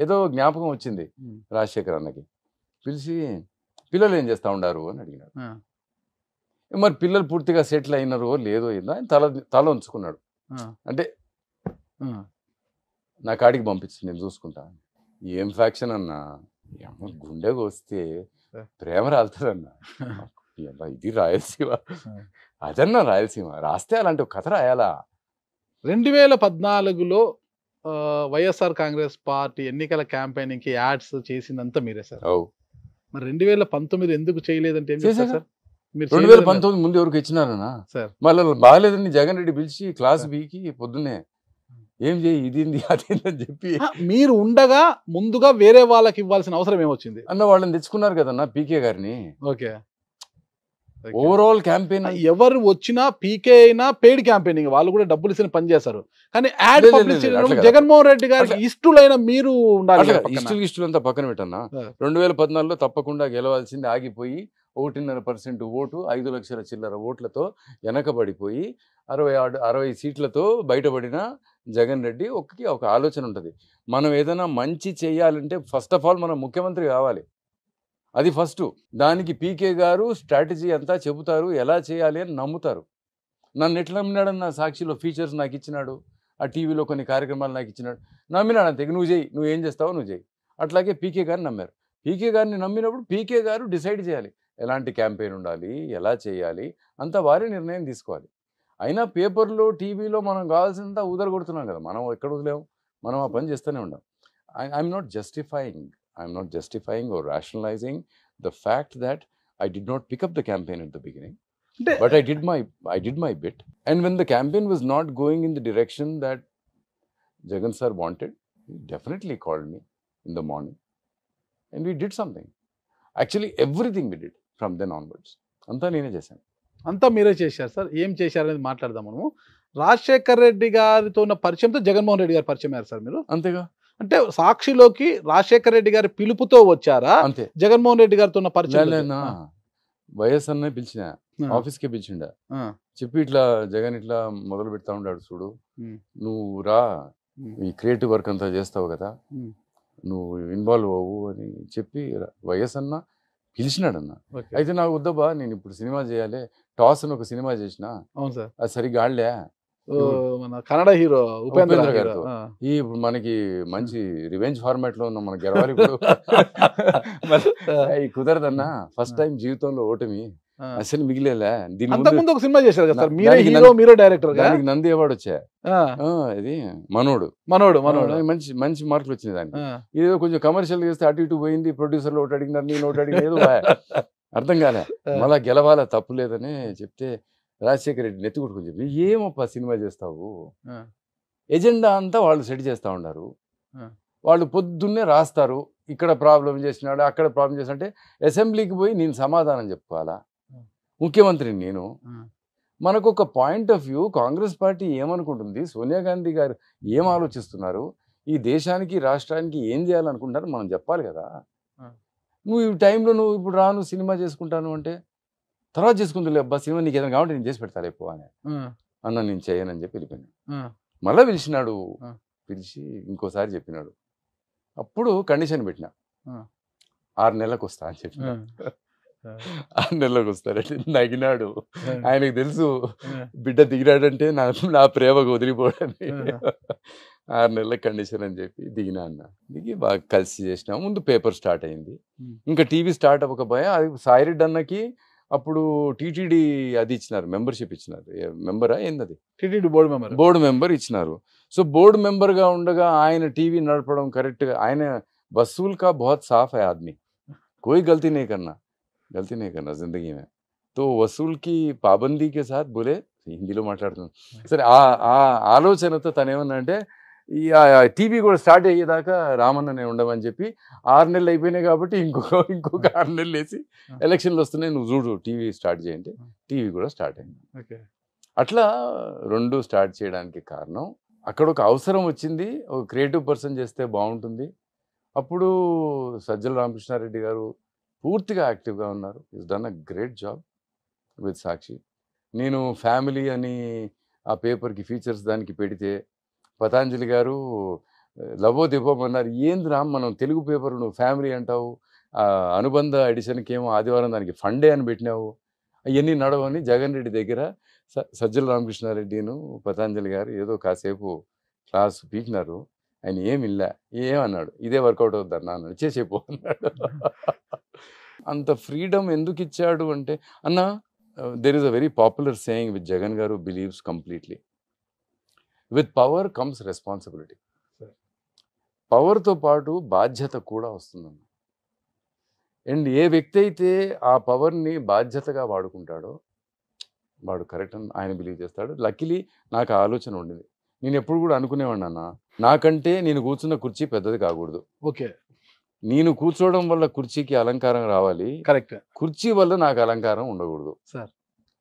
ఏదో జ్ఞాపకం వచ్చింది రాజశేఖర్ అన్నకి. పిలిచి పిల్లలు ఏం చేస్తా ఉండారు అని అడిగినాడు. మరి పిల్లలు పూర్తిగా సెటిల్ అయినారో లేదో ఏందో ఆయన తల ఉంచుకున్నాడు. అంటే నా కాడికి పంపించి నేను చూసుకుంటా. ఏం ఫ్యాక్షన్ అన్నా, గుండెకు వస్తే ప్రేమ రాలుతుందన్నా. ఇది రాయలసీమ, అదన్నా రాయలసీమ రాస్తే అలాంటి ఒక కథ రాయాలా? 2014లో వైఎస్ఆర్ కాంగ్రెస్ పార్టీ ఎన్నికల క్యాంపెయినింగ్ కి యాడ్స్ చేసిందంతా మీరే సార్. మరి 2019 ఎందుకు చేయలేదంటే ఏం చేశారు సార్? 2019 ముందు ఎవరికి ఇచ్చినారన్నా సార్? మళ్ళీ బాగాలేదని జగన్ రెడ్డి పిలిచి క్లాస్ బికి పొద్దున్నే ఏం చేయి ఇదేంది అదేందని చెప్పి మీరు ఉండగా ముందుగా వేరే వాళ్ళకి ఇవ్వాల్సిన అవసరం ఏమొచ్చింది అన్న? వాళ్ళని తెచ్చుకున్నారు కదన్నా పీకే గారిని. ఓకే, ఓవరాల్ క్యాంపెయిన్ ఎవరు వచ్చినా పీకే అయినా పెయిడ్ క్యాంపెయినింగ్, వాళ్ళు కూడా డబ్బులు ఇచ్చిన పని చేస్తారు. కానీ యాడ్ పబ్లిసిటీ జగన్మోహన్ రెడ్డి గారికి ఇష్టలైన మీరు ఉండాలి. ఇష్టలు అంతా పక్కన పెట్టన్నా. 2014లో తప్పకుండా గెలవాల్సింది ఆగిపోయి 1.5% ఓటు 5 లక్షల చిల్లర ఓట్లతో వెనకబడిపోయి 60 సీట్లతో బయటపడిన జగన్ రెడ్డి ఒక ఆలోచన ఉంటుంది. మనం ఏదైనా మంచి చేయాలంటే ఫస్ట్ ఆఫ్ ఆల్ మనం ముఖ్యమంత్రి కావాలి, అది ఫస్ట్. దానికి పీకే గారు స్ట్రాటజీ అంతా చెబుతారు, ఎలా చేయాలి అని నమ్ముతారు. నన్ను ఎట్లా నమ్మినాడన్న సాక్షిలో ఫీచర్స్ నాకు ఇచ్చినాడు, ఆ టీవీలో కొన్ని కార్యక్రమాలు నాకు ఇచ్చినాడు, నమ్మినాడు అంతే. నువ్వు చేయి, నువ్వు ఏం చేస్తావో నువ్వు చేయి. అట్లాగే పీకే గారిని నమ్మారు. పీకే గారిని నమ్మినప్పుడు పీకే గారు డిసైడ్ చేయాలి ఎలాంటి క్యాంపెయిన్ ఉండాలి, ఎలా చేయాలి, అంతా వారే నిర్ణయం తీసుకోవాలి. అయినా పేపర్లో టీవీలో మనం కావాల్సినంత ఉదరగొడుతున్నాం కదా, మనం ఎక్కడ వదిలేము, మనం ఆ పని చేస్తూనే ఉంటాం. I'm not justifying or rationalizing the fact that I did not pick up the campaign at the beginning. అంటే But I did my bit. And when the campaign was not going in the direction that Jagan sir wanted, he definitely called me in the morning. And we did something. Actually, everything we did from then onwards. Anta nene chesaను. అంతా మీరే చేశారు sir. ఏం చేశారు అనేది మాట్లాడదాం మనము. రాజశేఖర్ రెడ్డి గారితో ఉన్న పరిచయంతో జగన్మోహన్ రెడ్డి గారు పరిచయం అయ్యారు సార్ మీరు. అంతేగా. అంటే సాక్షిలోకి రాజశేఖర్ రెడ్డి గారి పిలుపుతో వచ్చారా, అంతే. జగన్మోహన్ రెడ్డి గారితో ఉన్న పరిచయం? వైఎస్ అన్న పిలిచిన ఆఫీస్కే పిలిచిండ. చెప్పి ఇట్లా జగన్ ఇట్లా మొదలు పెడతా ఉన్నాడు చూడు, నువ్వు రా, ఈ క్రియేటివ్ వర్క్ అంతా చేస్తావు కదా, నువ్వు ఇన్వాల్వ్ అవ్వు అని చెప్పి వైఎస్ అన్న పిలిచినాడన్న. అయితే నాకు వద్దబ్బా, నేను ఇప్పుడు సినిమా చేయాలి, టాస్ అని ఒక సినిమా చేసిన, అది సరిగ్గా ఆడలే, మన కన్నడ హీరో ఉపేంద్ర గారితో ఇప్పుడు మనకి మంచి రివెంజ్ ఫార్మాట్ లో ఉన్నాం, మన గెలవాలి ఇప్పుడు, కుదరదన్నా, ఫస్ట్ టైం జీవితంలో ఓటమి అసలు మిగిలేలా. అంతకుముందు ఒక సినిమా చేశారు కదా సార్, మీరే హీరో మీరే డైరెక్టర్. దానికి నంది అవార్డు వచ్చా, ఇది మనోడు మంచి మంచి మార్కులు వచ్చినాయి దానికి. ఇదేదో కొంచెం కమర్షియల్ చేస్తే అటు ఇటు పోయింది, ప్రొడ్యూసర్లు ఒకటి అడిగినారు, నేను ఒకటి అడిగిన, ఏదో అర్థం కాలే. మళ్ళా గెలవాలా, తప్పు లేదని చెప్తే రాజశేఖర్ రెడ్డి నెత్తి కొట్టుకొని చెప్పి, ఏమప్పా సినిమా చేస్తావు, ఎజెండా అంతా వాళ్ళు సెట్ చేస్తూ ఉన్నారు, వాళ్ళు పొద్దున్నే రాస్తారు, ఇక్కడ ప్రాబ్లం చేసినాడు, అక్కడ ప్రాబ్లం చేసిన, అంటే అసెంబ్లీకి పోయి నేను సమాధానం చెప్పుకోవాలా, ముఖ్యమంత్రిని నేను. మనకు ఒక point of view, Congress party ఏమనుకుంటుంది, సోనియా గాంధీ గారు ఏం ఆలోచిస్తున్నారు, ఈ దేశానికి రాష్ట్రానికి ఏం చేయాలనుకుంటారు మనం చెప్పాలి కదా. నువ్వు ఈ టైంలో నువ్వు ఇప్పుడు రాను సినిమా చేసుకుంటాను అంటే, తర్వాత చేసుకుంటుంది అబ్బా సినిమా, నీకు ఏదైనా కావాలంటే నేను చేసి పెడతాను ఎక్కువ అని అన్న, నేను చేయనని చెప్పి వెళ్ళిపోయాను. మళ్ళీ పిలిచినాడు, పిలిచి ఇంకోసారి చెప్పినాడు, అప్పుడు కండిషన్ పెట్టిన, 6 నెలలకు వస్తా అని చెప్పిన. 6 నెలలకు వస్తారంటే నగినాడు. ఆయనకు తెలుసు బిడ్డ దిగినాడంటే నా ప్రేమకు వదిలిపోవడానికి. 6 నెలల కండిషన్ అని చెప్పి దిగినా అన్న. దిగి బాగా కలిసి చేసినా. ముందు పేపర్ స్టార్ట్ అయింది, ఇంకా టీవీ స్టార్ట్ అవ్వకపోయా. అది సాయిరెడ్డి అన్నకి అప్పుడు టీటీడీ అది ఇచ్చినారు, మెంబర్షిప్ ఇచ్చినారు. మెంబరా ఏంది, టీటీడీ బోర్డు మెంబర్ ఇచ్చినారు. సో బోర్డు మెంబర్గా ఉండగా ఆయన టీవీ నడపడం కరెక్ట్గా, ఆయన వసూల్ కా బహుత్ సాఫ్ హై ఆద్మీ, కోई गलती नहीं करना जिंदगी में. तो वसूल की पाबंदी के साथ बोले, హిందీలో మాట్లాడుతున్నాను సరే. ఆ ఆలోచనతో తను ఏమన్నా అంటే, ఈ టీవీ కూడా స్టార్ట్ అయ్యేదాకా రామన్ననే ఉండమని చెప్పి, 6 నెలలు అయిపోయినాయి కాబట్టి ఇంకొక 6 నెలలు వేసి, ఎలక్షన్లు వస్తున్నాయి నువ్వు చూడు టీవీ స్టార్ట్ చేయండి, టీవీ కూడా స్టార్ట్ అయింది. అట్లా 2 స్టార్ట్ చేయడానికి కారణం, అక్కడ ఒక అవసరం వచ్చింది, ఒక క్రియేటివ్ పర్సన్ చేస్తే బాగుంటుంది. అప్పుడు సజ్జల రామకృష్ణారెడ్డి గారు పూర్తిగా యాక్టివ్గా ఉన్నారు. Is done a great job with Sakshi. నేను ఫ్యామిలీ అని ఆ పేపర్కి ఫీచర్స్ దానికి పెడితే, పతాంజలి గారు లవో దివ్వమన్నారు. ఏంది రామ్, మనం తెలుగు పేపర్ నువ్వు ఫ్యామిలీ అంటావు, అనుబంధ ఎడిషన్కి ఏమో ఆదివారం దానికి ఫండే అని పెట్టినావు, అవన్నీ నడవని జగన్ రెడ్డి దగ్గర సజ్జల రామకృష్ణారెడ్డిను పతాంజలి గారు ఏదో కాసేపు క్లాస్ పీకినారు. ఆయన ఏమిల్లా, ఏమన్నాడు, ఇదే వర్కౌట్ అవుద్దన్నా అన్నాడు, చేసేపో అన్నాడు. అంత ఫ్రీడమ్ ఎందుకు ఇచ్చాడు అంటే, అన్న there is a very popular saying with Jagan గారు believes completely, with power comes responsibility. పవర్తో పాటు బాధ్యత కూడా వస్తుందన్న. అండ్ ఏ వ్యక్తి అయితే ఆ పవర్ని బాధ్యతగా వాడుకుంటాడో వాడు కరెక్ట్ అని ఆయన బిలీవ్ చేస్తాడు. లక్కీలీ నాకు ఆ ఆలోచన ఉండింది. నేను ఎప్పుడు కూడా అనుకునేవాడిని అన్న, నాకంటే నేను కూర్చున్న కుర్చీ పెద్దది కాకూడదు. ఓకే, నేను కూర్చోవడం వల్ల కుర్చీకి అలంకారం రావాలి, కరెక్ట్, కుర్చీ వల్ల నాకు అలంకారం ఉండకూడదు. Sir,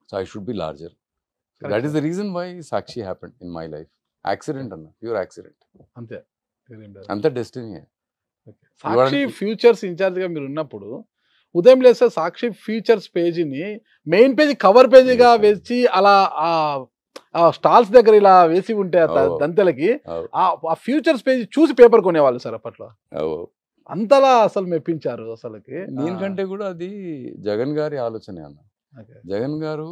so I should be larger. That is the reason why Sakshi happened in my life. Accident అన్న, ప్యూర్ యాక్సిడెంట్, అంతే, అంత డెస్టినీ. సాక్షి ఫ్యూచర్స్ ఇన్ఛార్జ్ గా మీరు ఉన్నప్పుడు ఉదయం లేస్తే సాక్షి ఫ్యూచర్స్ పేజీని మెయిన్ పేజీ కవర్ పేజీగా వేసి అలా ఆ స్టాల్స్ దగ్గర ఇలా వేసి ఉంటే దంతెలకి ఆ ఫ్యూచర్స్ పేజీ చూసి పేపర్ కొనేవాళ్ళు సార్ అప్పట్లో. అంతలా అసలు మెప్పించారు అసలుకి. దీనికంటే కూడా అది జగన్ గారి ఆలోచనే అన్న. జగన్ గారు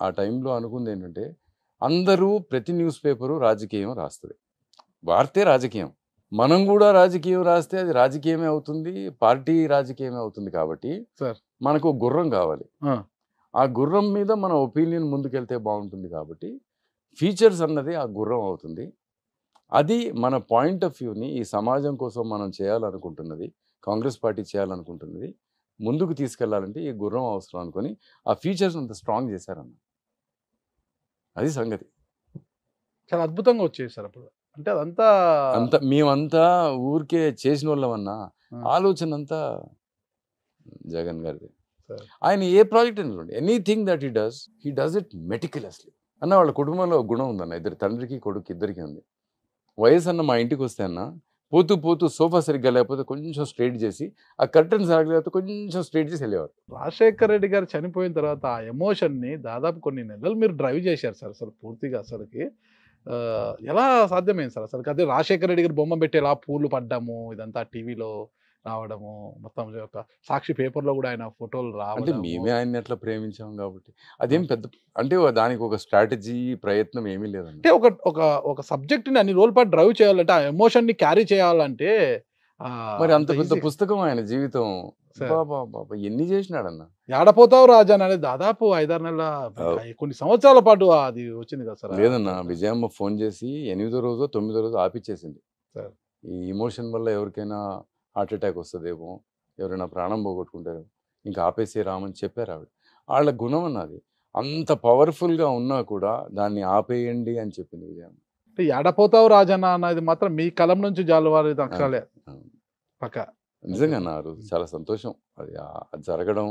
ఆ టైంలో అనుకుంది ఏంటంటే, అందరూ ప్రతి న్యూస్ పేపరు రాజకీయం రాస్తుంది, వార్తే రాజకీయం, మనం కూడా రాజకీయం రాస్తే అది రాజకీయమే అవుతుంది, పార్టీ రాజకీయమే అవుతుంది. కాబట్టి మనకు గుర్రం కావాలి, ఆ గుర్రం మీద మన ఒపీనియన్ ముందుకెళ్తే బాగుంటుంది. కాబట్టి ఫీచర్స్ అన్నది ఆ గుర్రం అవుతుంది. అది మన పాయింట్ ఆఫ్ వ్యూని ఈ సమాజం కోసం మనం చేయాలనుకుంటున్నది, కాంగ్రెస్ పార్టీ చేయాలనుకుంటున్నది ముందుకు తీసుకెళ్లాలంటే ఈ గుర్రం అవసరం అనుకొని ఆ ఫీచర్స్ అంత స్ట్రాంగ్ చేశారన్న. అది సంగతి. చాలా అద్భుతంగా వచ్చేది సార్ అప్పుడు. అంటే అదంతా అంత మేమంతా ఊరికే చేసిన వాళ్ళమన్నా, ఆలోచన అంతా జగన్ గారిది. సరే. ఆయన ఏ ప్రాజెక్ట్ అనుకోండి, anything that he does it meticulously. అన్న వాళ్ళ కుటుంబంలో ఒక గుణం ఉందన్న, ఇద్దరు తండ్రికి కొడుకు ఇద్దరికి ఉంది. వయసు అన్న మా ఇంటికి వస్తే అన్న పోతూ పోతూ సోఫా సరిగ్గా లేకపోతే కొంచెం స్ట్రైట్ చేసి, ఆ కర్టన్ సరిగ్గా కొంచెం స్ట్రైట్ చేసి వెళ్ళేవారు. రాజశేఖర రెడ్డి గారు చనిపోయిన తర్వాత ఆ ఎమోషన్ని దాదాపు కొన్ని నెలలు మీరు డ్రైవ్ చేశారు సార్ అసలు పూర్తిగా అసలుకి. ఎలా సాధ్యమైంది సార్ అసలు? అదే రాజశేఖర రెడ్డి గారు బొమ్మ పెట్టేలా పూలు పడ్డము, ఇదంతా టీవీలో రావడము, మొత్తం ఒక సాక్షి పేపర్లో కూడా ఆయన ఫోటోలు అంటే రావడం. మేమే ఆయన్ని ఎట్లా ప్రేమించాం కాబట్టి అదేం పెద్ద, అంటే దానికి ఒక స్ట్రాటజీ ప్రయత్నం ఏమీ లేదండి. అంటే ఒక ఒక ఒక సబ్జెక్ట్ని అన్ని రోజుల పాటు డ్రైవ్ చేయాలంటే, ఆ ఎమోషన్ని క్యారీ చేయాలంటే మరి అంత పెద్ద పుస్తకం ఆయన జీవితం, సార్. బాబా ఎన్ని చేసినాడన్న. ఏడపోతావు రాజా అనేది దాదాపు 5-6 నెలల కొన్ని సంవత్సరాల పాటు అది వచ్చింది కదా సార్. లేదన్న, విజయమ్మ ఫోన్ చేసి 8వ రోజో 9వ రోజో ఆపిచ్చేసింది. సార్. ఈ ఇమోషన్ వల్ల ఎవరికైనా హార్ట్ అటాక్ వస్తుందేమో, ఎవరైనా ప్రాణం పోగొట్టుకుంటారు, ఇంకా ఆపేసే రామని చెప్పారు ఆవిడ. వాళ్ళ గుణం అన్నది అంత పవర్ఫుల్గా ఉన్నా కూడా దాన్ని ఆపేయండి అని చెప్పింది విజయమ్మ. అంటే ఏడపోతావు రాజన్న అన్నది మాత్రం మీ కలం నుంచి జాలువారి అక్షరాలే పక్క. నిజంగా నా రోజు చాలా సంతోషం అది అది జరగడం,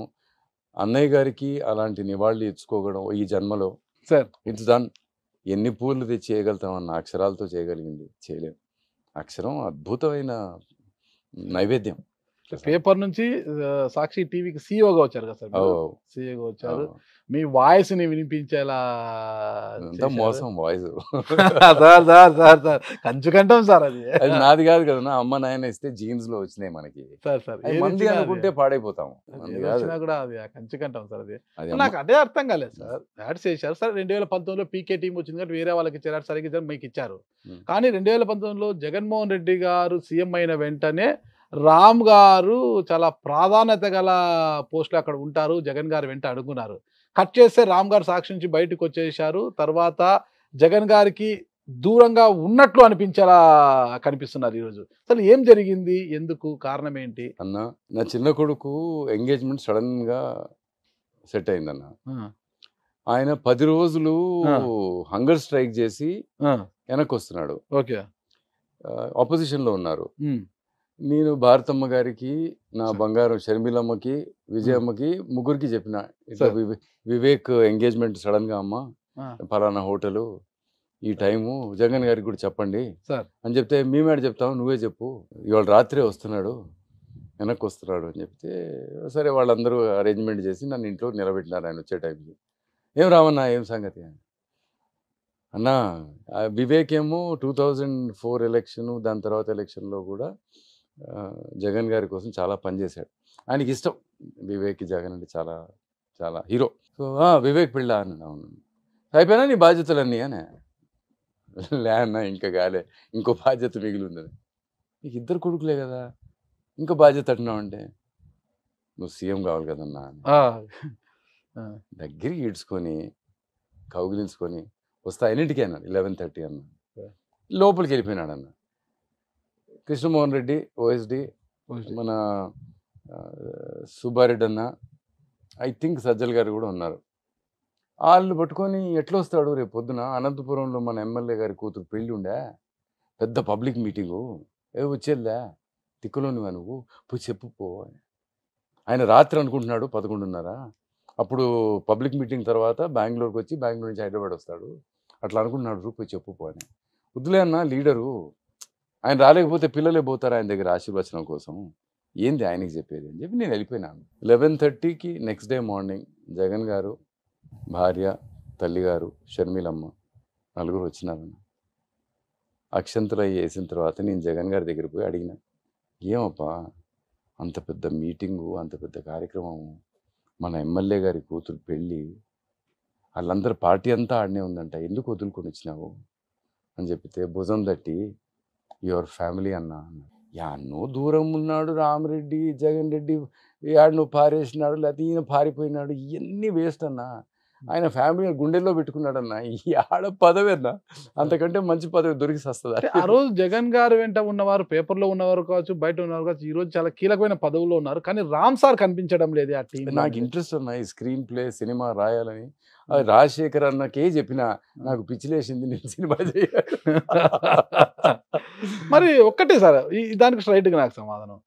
అన్నయ్య గారికి అలాంటి నివాళులు ఇచ్చుకోవడం ఈ జన్మలో. సార్. It's done. ఎన్ని పూలు తెచ్చి చేయగలుగుతామన్న, అక్షరాలతో చేయగలిగింది చేయలేం. అక్షరం అద్భుతమైన నైవేద్యం. పేపర్ నుంచి సాక్షి టీవీకి సీఈఓగా వచ్చారు కదా సార్. సీఈఓగా వచ్చారు, మీ వాయిస్ ని వినిపించేలా మోసం వాయిస్. కంచుకంటాం సార్. అది అది నాది కాదు కదా, అమ్మ నాయన ఇస్తే జీన్స్ లో వచ్చినాయి మనకి. సార్ సార్ మంది అనుకుంటే పాడైపోతాము. కూడా అది కంచుకంటాం సార్. అది నాకు అదే అర్థం కాలేదు సార్. యాడ్స్ చేశారు సార్. 2019లో పీకే టీం వచ్చింది కాబట్టి వేరే వాళ్ళకి ఇచ్చారు, సరిగ్గా మీకు ఇచ్చారు. కానీ 2019లో జగన్మోహన్ రెడ్డి గారు సీఎం అయిన వెంటనే రామ్ గారు చాలా ప్రాధాన్యత గల పోస్టులు అక్కడ ఉంటారు, జగన్ గారు వెంట అడుగున్నారు. కట్ చేస్తే రామ్ గారు సాక్షి నుంచి బయటకు వచ్చేసారు. తర్వాత జగన్ గారికి దూరంగా ఉన్నట్లు అనిపించేలా కనిపిస్తున్నారు ఈరోజు. అసలు ఏం జరిగింది, ఎందుకు, కారణం ఏంటి అన్న? నా చిన్న కొడుకు ఎంగేజ్మెంట్ సడన్ గా సెట్ అయిందన్న. ఆయన 10 రోజులు హంగర్ స్ట్రైక్ చేసి వెనక్కి వస్తున్నాడు. ఓకే. ఆపోజిషన్ లో ఉన్నారు. నేను భారతమ్మ గారికి, నా బంగారం షర్మిలమ్మకి, విజయమ్మకి, ముగ్గురికి చెప్పిన, ఇట్లా వివేక్ ఎంగేజ్మెంట్ సడన్ గా అమ్మ, పలానా హోటలు, ఈ టైము, జగన్ గారికి కూడా చెప్పండి అని చెప్తే, మేమేడ చెప్తాము, నువ్వే చెప్పు, ఇవాళ రాత్రే వస్తున్నాడు, వెనక్కి వస్తున్నాడు అని చెప్తే, సరే వాళ్ళందరూ అరేంజ్మెంట్ చేసి నన్ను ఇంట్లో నిలబెట్టినారు ఆయన వచ్చే టైంకి. ఏం రామన్నా, ఏం సంగతి అన్నా? వివేక్ ఏమో 2004 ఎలక్షన్, దాని తర్వాత ఎలక్షన్లో కూడా జగన్ గారి కోసం చాలా పనిచేశాడు. ఆయనకి ఇష్టం వివేక్, జగన్ అంటే చాలా చాలా హీరో. సో వివేక్ పెళ్ళా అన్నాడు. అవును. అయిపోయినా నీ బాధ్యతలన్నీ అని. లే అన్న, ఇంకా కాలే, ఇంకో బాధ్యత మిగిలి ఉందని. నీకు 2 కొడుకులే కదా, ఇంకో బాధ్యత అంటున్నావు అంటే, నువ్వు సీఎం కావాలి కదన్నా. దగ్గరికి ఈడ్చుకొని కౌగిలించుకొని వస్తా ఎన్నింటికి అన్నాడు. 11:30 అన్న. లోపలికి వెళ్ళిపోయినాడు అన్న. కృష్ణమోహన్ రెడ్డి, ఓఎస్డి, మన సుబ్బారెడ్డి అన్న, ఐ థింక్ సజ్జల్ గారు కూడా ఉన్నారు. వాళ్ళు పట్టుకొని ఎట్లా వస్తాడు రేపు పొద్దున, అనంతపురంలో మన ఎమ్మెల్యే గారి కూతురు పెళ్ళి ఉండే, పెద్ద పబ్లిక్ మీటింగు, వచ్చేద్దా తిక్కులోనివా నువ్వు, పోయి చెప్పు పో. ఆయన రాత్రి అనుకుంటున్నాడు 11:30. అప్పుడు పబ్లిక్ మీటింగ్ తర్వాత బెంగళూరుకి వచ్చి బెంగళూరు నుంచి హైదరాబాద్ వస్తాడు. అట్లా అనుకుంటున్నాడు, రూపాయి చెప్పు పో అని. వద్దులే అన్న, లీడరు ఆయన రాలేకపోతే పిల్లలే పోతారు ఆయన దగ్గర ఆశీర్వచనం కోసం, ఏంది ఆయనకి చెప్పేది అని చెప్పి నేను వెళ్ళిపోయినాను. 11:30కి నెక్స్ట్ డే మార్నింగ్ జగన్ గారు, భార్య, తల్లిగారు, షర్మిలమ్మ, నలుగురు వచ్చినారన్న. అక్షంతలు అవి వేసిన తర్వాత నేను జగన్ గారి దగ్గర పోయి అడిగిన, ఏమప్పా అంత పెద్ద మీటింగు, అంత పెద్ద కార్యక్రమము, మన ఎమ్మెల్యే గారి కూతురు పెళ్ళి, వాళ్ళందరూ పార్టీ అంతా ఆడనే ఉందంట, ఎందుకు వదులుకొని వచ్చినావు అని చెప్తే, భుజం తట్టి యువర్ ఫ్యామిలీ అన్న. యాన్నో దూరం ఉన్నాడు రామరెడ్డి, జగన్ రెడ్డి, యాడనో పారేసినాడు, లేకపోతే ఈయన పారిపోయినాడు, ఇవన్నీ వేస్ట్ అన్న. ఆయన ఫ్యామిలీ గుండెల్లో పెట్టుకున్నాడన్న. ఈ ఆడ పదవి అన్న, అంతకంటే మంచి పదవి దొరికి వస్తుందా? అంటే ఆ రోజు జగన్ గారు వెంట ఉన్నవారు, పేపర్లో ఉన్నవారు కావచ్చు, బయట ఉన్నవారు కావచ్చు, ఈ రోజు చాలా కీలకమైన పదవుల్లో ఉన్నారు. కానీ రామ్ సార్ కనిపించడం లేదు ఆ టీం. నాకు ఇంట్రెస్ట్ అన్న ఈ స్క్రీన్ ప్లే సినిమా రాయాలని. అది రాజశేఖర్ అన్నకే చెప్పిన, నాకు పిచ్చిలేసింది, నేను సినిమా చేయాలి. మరి ఒక్కటే సార్ దానికి స్ట్రైట్గా నాకు సమాధానం.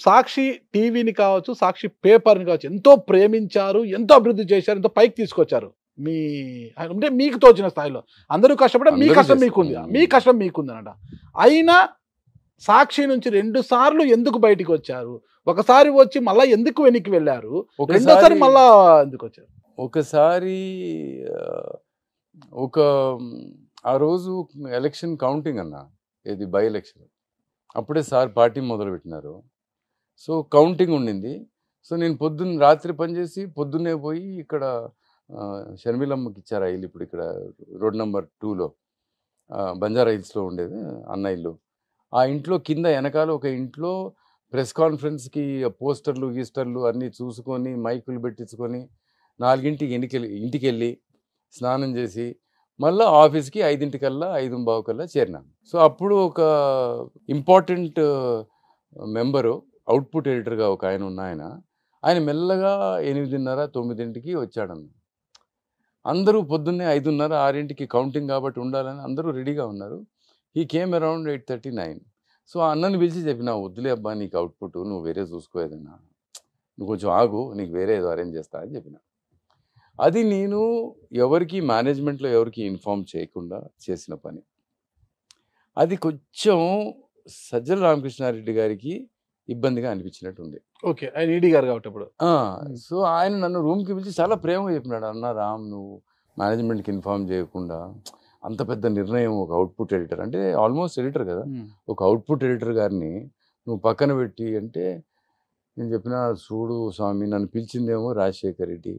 సాక్షి టీవీని కావచ్చు, సాక్షి పేపర్ని కావచ్చు, ఎంతో ప్రేమించారు, ఎంతో అభివృద్ధి చేశారు, ఎంతో పైకి తీసుకొచ్చారు. మీ అంటే మీకు తోచిన స్థాయిలో అందరూ కష్టపడే, మీ అందరూ కష్టం మీకుంది, మీ కష్టం మీకుంది అనట. అయినా సాక్షి నుంచి 2 సార్లు ఎందుకు బయటికి వచ్చారు? ఒకసారి వచ్చి మళ్ళా ఎందుకు వెనక్కి వెళ్ళారు? రెండోసారి మళ్ళా ఎందుకు వచ్చారు? ఒకసారి ఒక ఆ రోజు ఎలక్షన్ కౌంటింగ్ అన్న, ఇది బై ఎలక్షన్. అప్పుడే సార్ పార్టీ మొదలుపెట్టినారు. సో కౌంటింగ్ ఉండింది. సో నేను రాత్రి పనిచేసి పొద్దున్నే పోయి ఇక్కడ షర్మిలమ్మకి ఇచ్చారు ఆ ఇల్లు. ఇప్పుడు ఇక్కడ రోడ్ నెంబర్ 2లో బంజారా హిల్స్లో ఉండేది అన్న ఇల్లు. ఆ ఇంట్లో కింద వెనకాల ఒక ఇంట్లో ప్రెస్ కాన్ఫరెన్స్కి పోస్టర్లు గీస్టర్లు అన్నీ చూసుకొని మైకులు పెట్టించుకొని 4ంటికి ఇంటికి వెళ్ళి స్నానం చేసి మళ్ళీ ఆఫీస్కి 5ంటికల్లా 5:15 చేరినాను. సో అప్పుడు ఒక ఇంపార్టెంట్ మెంబరు, అవుట్పుట్ ఎడిటర్గా ఒక ఆయన ఆయన మెల్లగా 8:30, 9ంటికి వచ్చాడన్న. అందరూ పొద్దున్నే 5:30, 6ంటికి కౌంటింగ్ కాబట్టి ఉండాలని అందరూ రెడీగా ఉన్నారు. He came around 8:39. సో ఆ అన్నని పిలిచి చెప్పిన, వద్దులే అబ్బా నీకు అవుట్పుట్, నువ్వు వేరే చూసుకోలేదన్నా, నువ్వు కొంచెం ఆగు, నీకు వేరే ఏదో అరేంజ్ చేస్తా అని చెప్పిన. అది నేను ఎవరికి మేనేజ్మెంట్లో ఎవరికి ఇన్ఫార్మ్ చేయకుండా చేసిన పని. అది కొంచెం సజ్జల రామకృష్ణారెడ్డి గారికి ఇబ్బందిగా అనిపించినట్టుంది. ఓకే, ఆయన ఈడీ గారు కాబట్టి ఇప్పుడు. సో ఆయన నన్ను రూమ్కి పిలిచి చాలా ప్రేమగా చెప్పినాడు, అన్న రామ్, నువ్వు మేనేజ్మెంట్కి ఇన్ఫార్మ్ చేయకుండా అంత పెద్ద నిర్ణయం, ఒక అవుట్పుట్ ఎడిటర్ అంటే ఆల్మోస్ట్ ఎడిటర్ కదా, ఒక అవుట్పుట్ ఎడిటర్ గారిని నువ్వు పక్కన పెట్టి అంటే, నేను చెప్పిన, చూడు స్వామి, నన్ను పిలిచిందేమో రాజశేఖర్ రెడ్డి,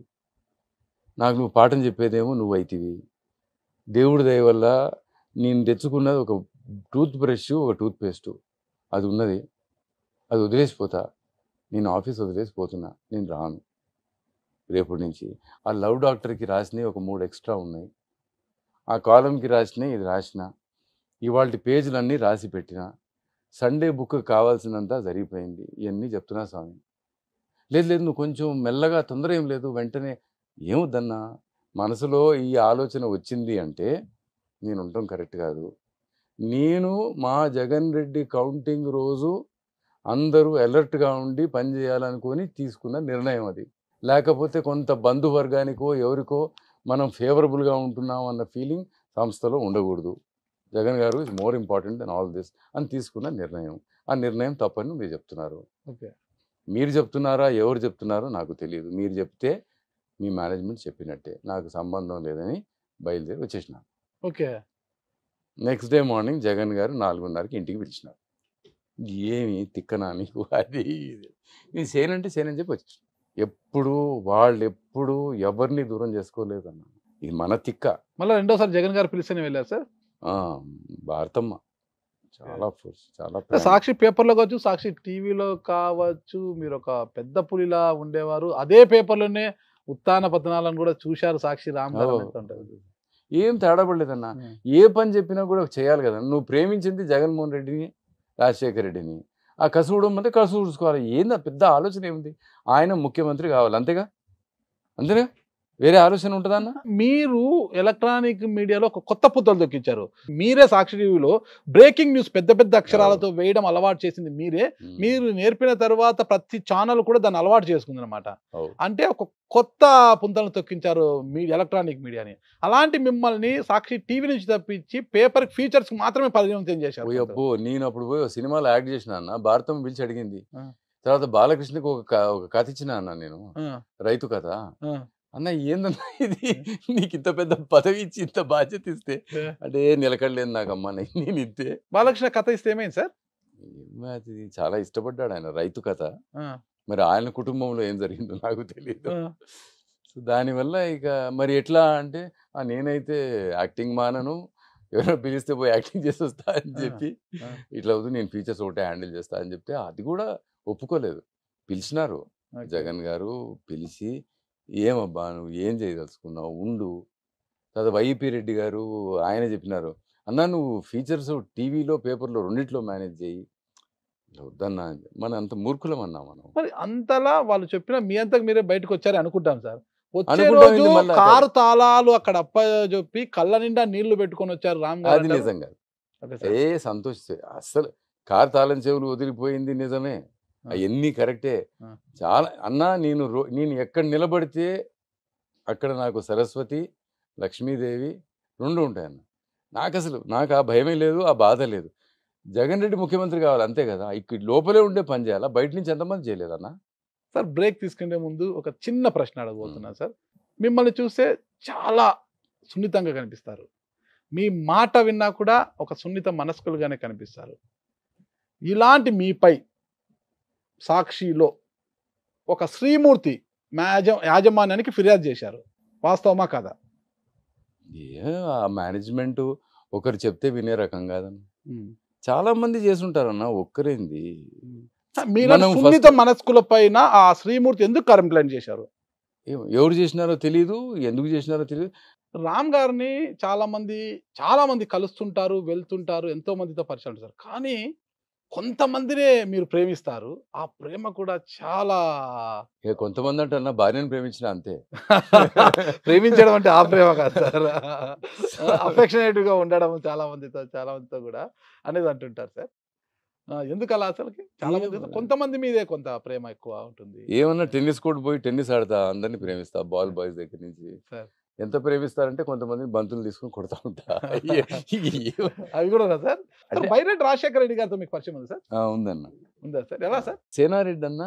నాకు నువ్వు పాఠం చెప్పేదేమో నువ్వు అయితివి. దేవుడి దయ వల్ల నేను తెచ్చుకున్నది ఒక టూత్ బ్రష్, ఒక టూత్ పేస్టు, అది ఉన్నది, అది వదిలేసిపోతా, నేను ఆఫీస్ వదిలేసిపోతున్నా, నేను రాను రేపటి నుంచి. ఆ లవ్ డాక్టర్కి రాసినవి ఒక 3 ఎక్స్ట్రా ఉన్నాయి, ఆ కాలంకి రాసినవి ఇది రాసిన, ఇవాళ పేజీలన్నీ రాసి పెట్టిన, సండే బుక్ కావాల్సినంత జరిగిపోయింది, ఇవన్నీ చెప్తున్నా స్వామి. లేదు నువ్వు కొంచెం మెల్లగా, తొందర ఏం లేదు, వెంటనే ఏమొద్దన్నా, మనసులో ఈ ఆలోచన వచ్చింది అంటే నేను ఉండటం కరెక్ట్ కాదు. నేను మా జగన్ రెడ్డి కౌంటింగ్ రోజు అందరూ అలర్ట్గా ఉండి పనిచేయాలనుకొని తీసుకున్న నిర్ణయం అది. లేకపోతే కొంత బంధువర్గానికో ఎవరికో మనం ఫేవరబుల్గా ఉంటున్నాం అన్న ఫీలింగ్ సంస్థలో ఉండకూడదు. Jagan garu is more important than all this అని తీసుకున్న నిర్ణయం. ఆ నిర్ణయం తప్పని మీరు చెప్తున్నారు. ఓకే, మీరు చెప్తున్నారా, ఎవరు చెప్తున్నారో నాకు తెలియదు. మీరు చెప్తే మీ మేనేజ్మెంట్ చెప్పినట్టే, నాకు సంబంధం లేదని బయలుదేరి వచ్చేసిన. Okay, next day morning Jagan గారు 4:30కి ఇంటికి పిలిచినారు. ఏమి తిక్కనా నీకు, అది నేను చేయనంటే చేయనని చెప్పి వచ్చేసిన. వాళ్ళు ఎప్పుడు ఎవరిని దూరం చేసుకోలేదన్న, ఇది మన తిక్క. మళ్ళీ రెండోసారి జగన్ గారు పిలిస్తేనే వెళ్ళారు సార్. భారతమ్మ చాలా సాక్షి పేపర్లో కావచ్చు, సాక్షి టీవీలో కావచ్చు, మీరు ఒక పెద్ద పులిలా ఉండేవారు. అదే పేపర్లోనే ఉత్తాన పతనాలను కూడా చూశారు సాక్షి రామ్ గారు. ఏం తేడా పడలేదన్న, ఏ పని చెప్పినా కూడా చేయాలి కదా. నువ్వు ప్రేమించింది జగన్మోహన్ రెడ్డిని, రాజశేఖర్ రెడ్డిని, ఆ కసువుడం అంటే కసువు చూసుకోవాలి. ఏందా పెద్ద ఆలోచన ఏముంది, ఆయన ముఖ్యమంత్రి కావాలి, అంతేగా, వేరే ఆలోచన ఉంటుందన్న. మీరు ఎలక్ట్రానిక్ మీడియాలో ఒక కొత్త పుత్తలు దొక్కించారు. మీరే సాక్షి టీవీలో బ్రేకింగ్ న్యూస్ పెద్ద పెద్ద అక్షరాలతో వేయడం అలవాటు చేసింది మీరే. మీరు నేర్పిన తర్వాత ప్రతి ఛానల్ కూడా దాన్ని అలవాటు చేసుకుంది అనమాట. అంటే ఒక కొత్త పుంతలను తొక్కించారు మీ ఎలక్ట్రానిక్ మీడియాని. అలాంటి మిమ్మల్ని సాక్షి టీవీ నుంచి తప్పించి పేపర్ ఫీచర్స్ మాత్రమే పరిగణితం చేశారు. అబ్బో, నేను అప్పుడు పోయి సినిమాలో యాక్ట్ చేసిన అన్న, భారతం పిలిచి అడిగింది. తర్వాత బాలకృష్ణకి ఒక కథ ఇచ్చిన అన్న, నేను రైతు కథ. అన్న ఏందన్నా ఇది, నీకు ఇంత పెద్ద పదవి ఇచ్చి ఇంత బాధ్యత ఇస్తే అంటే నిలకడలేదు నాకమ్మా, నేను ఇంతే. బాలకృష్ణ కథ ఇస్తే ఏమైంది సార్? అది చాలా ఇష్టపడ్డాడు ఆయన, రైతు కథ. మరి ఆయన కుటుంబంలో ఏం జరిగిందో నాకు తెలియదు. సో దానివల్ల ఇక మరి ఎట్లా అంటే, నేనైతే యాక్టింగ్ మానను, ఎవరైనా పిలిస్తే పోయి యాక్టింగ్ చేసి వస్తా అని చెప్పి, ఇట్లా అవుతుంది, నేను ఫీచర్స్ ఒకటే హ్యాండిల్ చేస్తా అని చెప్తే అది కూడా ఒప్పుకోలేదు. పిలిచినారు, జగన్ గారు పిలిచి ఏమబ్బా నువ్వు ఏం చేయదలుచుకున్నావు ఉండు. తర్వాత వైఈపీ రెడ్డి గారు ఆయన చెప్పినారు, అన్నా నువ్వు ఫీచర్స్ టీవీలో పేపర్లో రెండిట్లో మేనేజ్ చేయి. వద్దన్నా మన అంత మూర్ఖులం అన్నా మనం. మరి అంతలా వాళ్ళు చెప్పిన మీ అంతకు మీరే బయటకు వచ్చారు అనుకుంటాం సార్. వచ్చే అనుకుంటాం రోజు ఏంది మళ్ళా? కారు తాళాలు అక్కడ అప్పచెప్పి కళ్ళ నిండా నీళ్లు పెట్టుకొని వచ్చారు రామ్ గారు అది అంటారు. నిజం కాదు. Okay sir. సంతోష్ అస్సలు కారు తాళం చెవులు వదిలిపోయింది నిజమే, అవన్నీ కరెక్టే. ఆ. చాలా అన్నా నేను ఎక్కడ నిలబడితే అక్కడ నాకు సరస్వతి లక్ష్మీదేవి రెండు ఉంటాయన్న. నాకు ఆ భయమే లేదు, ఆ బాధ లేదు. జగన్ రెడ్డి ముఖ్యమంత్రి కావాలి అంతే కదా. ఇక్కడ లోపలే ఉండే పని చేయాలా, బయట నుంచి ఎంతమంది చేయలేదన్నా. సార్ బ్రేక్ తీసుకునే ముందు ఒక చిన్న ప్రశ్న అడగబోతున్నా సార్. మిమ్మల్ని చూస్తే చాలా సున్నితంగా కనిపిస్తారు. మీ మాట విన్నా కూడా ఒక సున్నిత మనస్కులుగానే కనిపిస్తారు. ఇలాంటి మీపై సాక్షిలో ఒక శ్రీమూర్తి యాజమాన్యానికి ఫిర్యాదు చేశారు, వాస్తవమా కదా? ఆ మేనేజ్మెంట్ ఒకరు చెప్తే వినే రకం కాదన్న. చాలా మంది చేసుంటారన్న, ఒక్కరేంది. మీరు మనం సున్నిత మనస్కుల పైన ఆ శ్రీమూర్తి ఎందుకు కంప్లైంట్ చేశారు? ఎవరు చేసినారో తెలియదు, ఎందుకు చేసినారో తెలియదు. రామ్ గారిని చాలా మంది కలుస్తుంటారు, వెళ్తుంటారు, ఎంతో మందితో పరిచయం ఉంటారు. కానీ కొంతమందినే మీరు ప్రేమిస్తారు. ఆ ప్రేమ కూడా చాలా కొంతమంది అంటే అన్న భార్యను ప్రేమించిన అంతే. ప్రేమించడం అంటే ఆ ప్రేమ కాదు సార్. అఫెక్షనేటివ్ గా ఉండడం చాలా మందితో కూడా అనేది అంటుంటారు సార్. ఎందుకు అలా అసలుకి? చాలా మంది కొంతమంది మీదే కొంత ప్రేమ ఎక్కువ ఉంటుంది. ఏమన్నా టెన్నిస్ కోర్ట్ పోయి టెన్నిస్ ఆడతా, అందరినీ ప్రేమిస్తా, బాల్ బాయ్స్ దగ్గర నుంచి. ఎంత ప్రేమిస్తారంటే కొంతమంది బంతులు తీసుకుని కొడతా ఉంటా. అవి కూడా సార్. బైరెడ్డి రాజశేఖర రెడ్డి గారితో మీకు పరిచయం ఉంది సార్? ఉందన్న. ఉందా సార్? ఎలా సార్? సేనారెడ్డి అన్న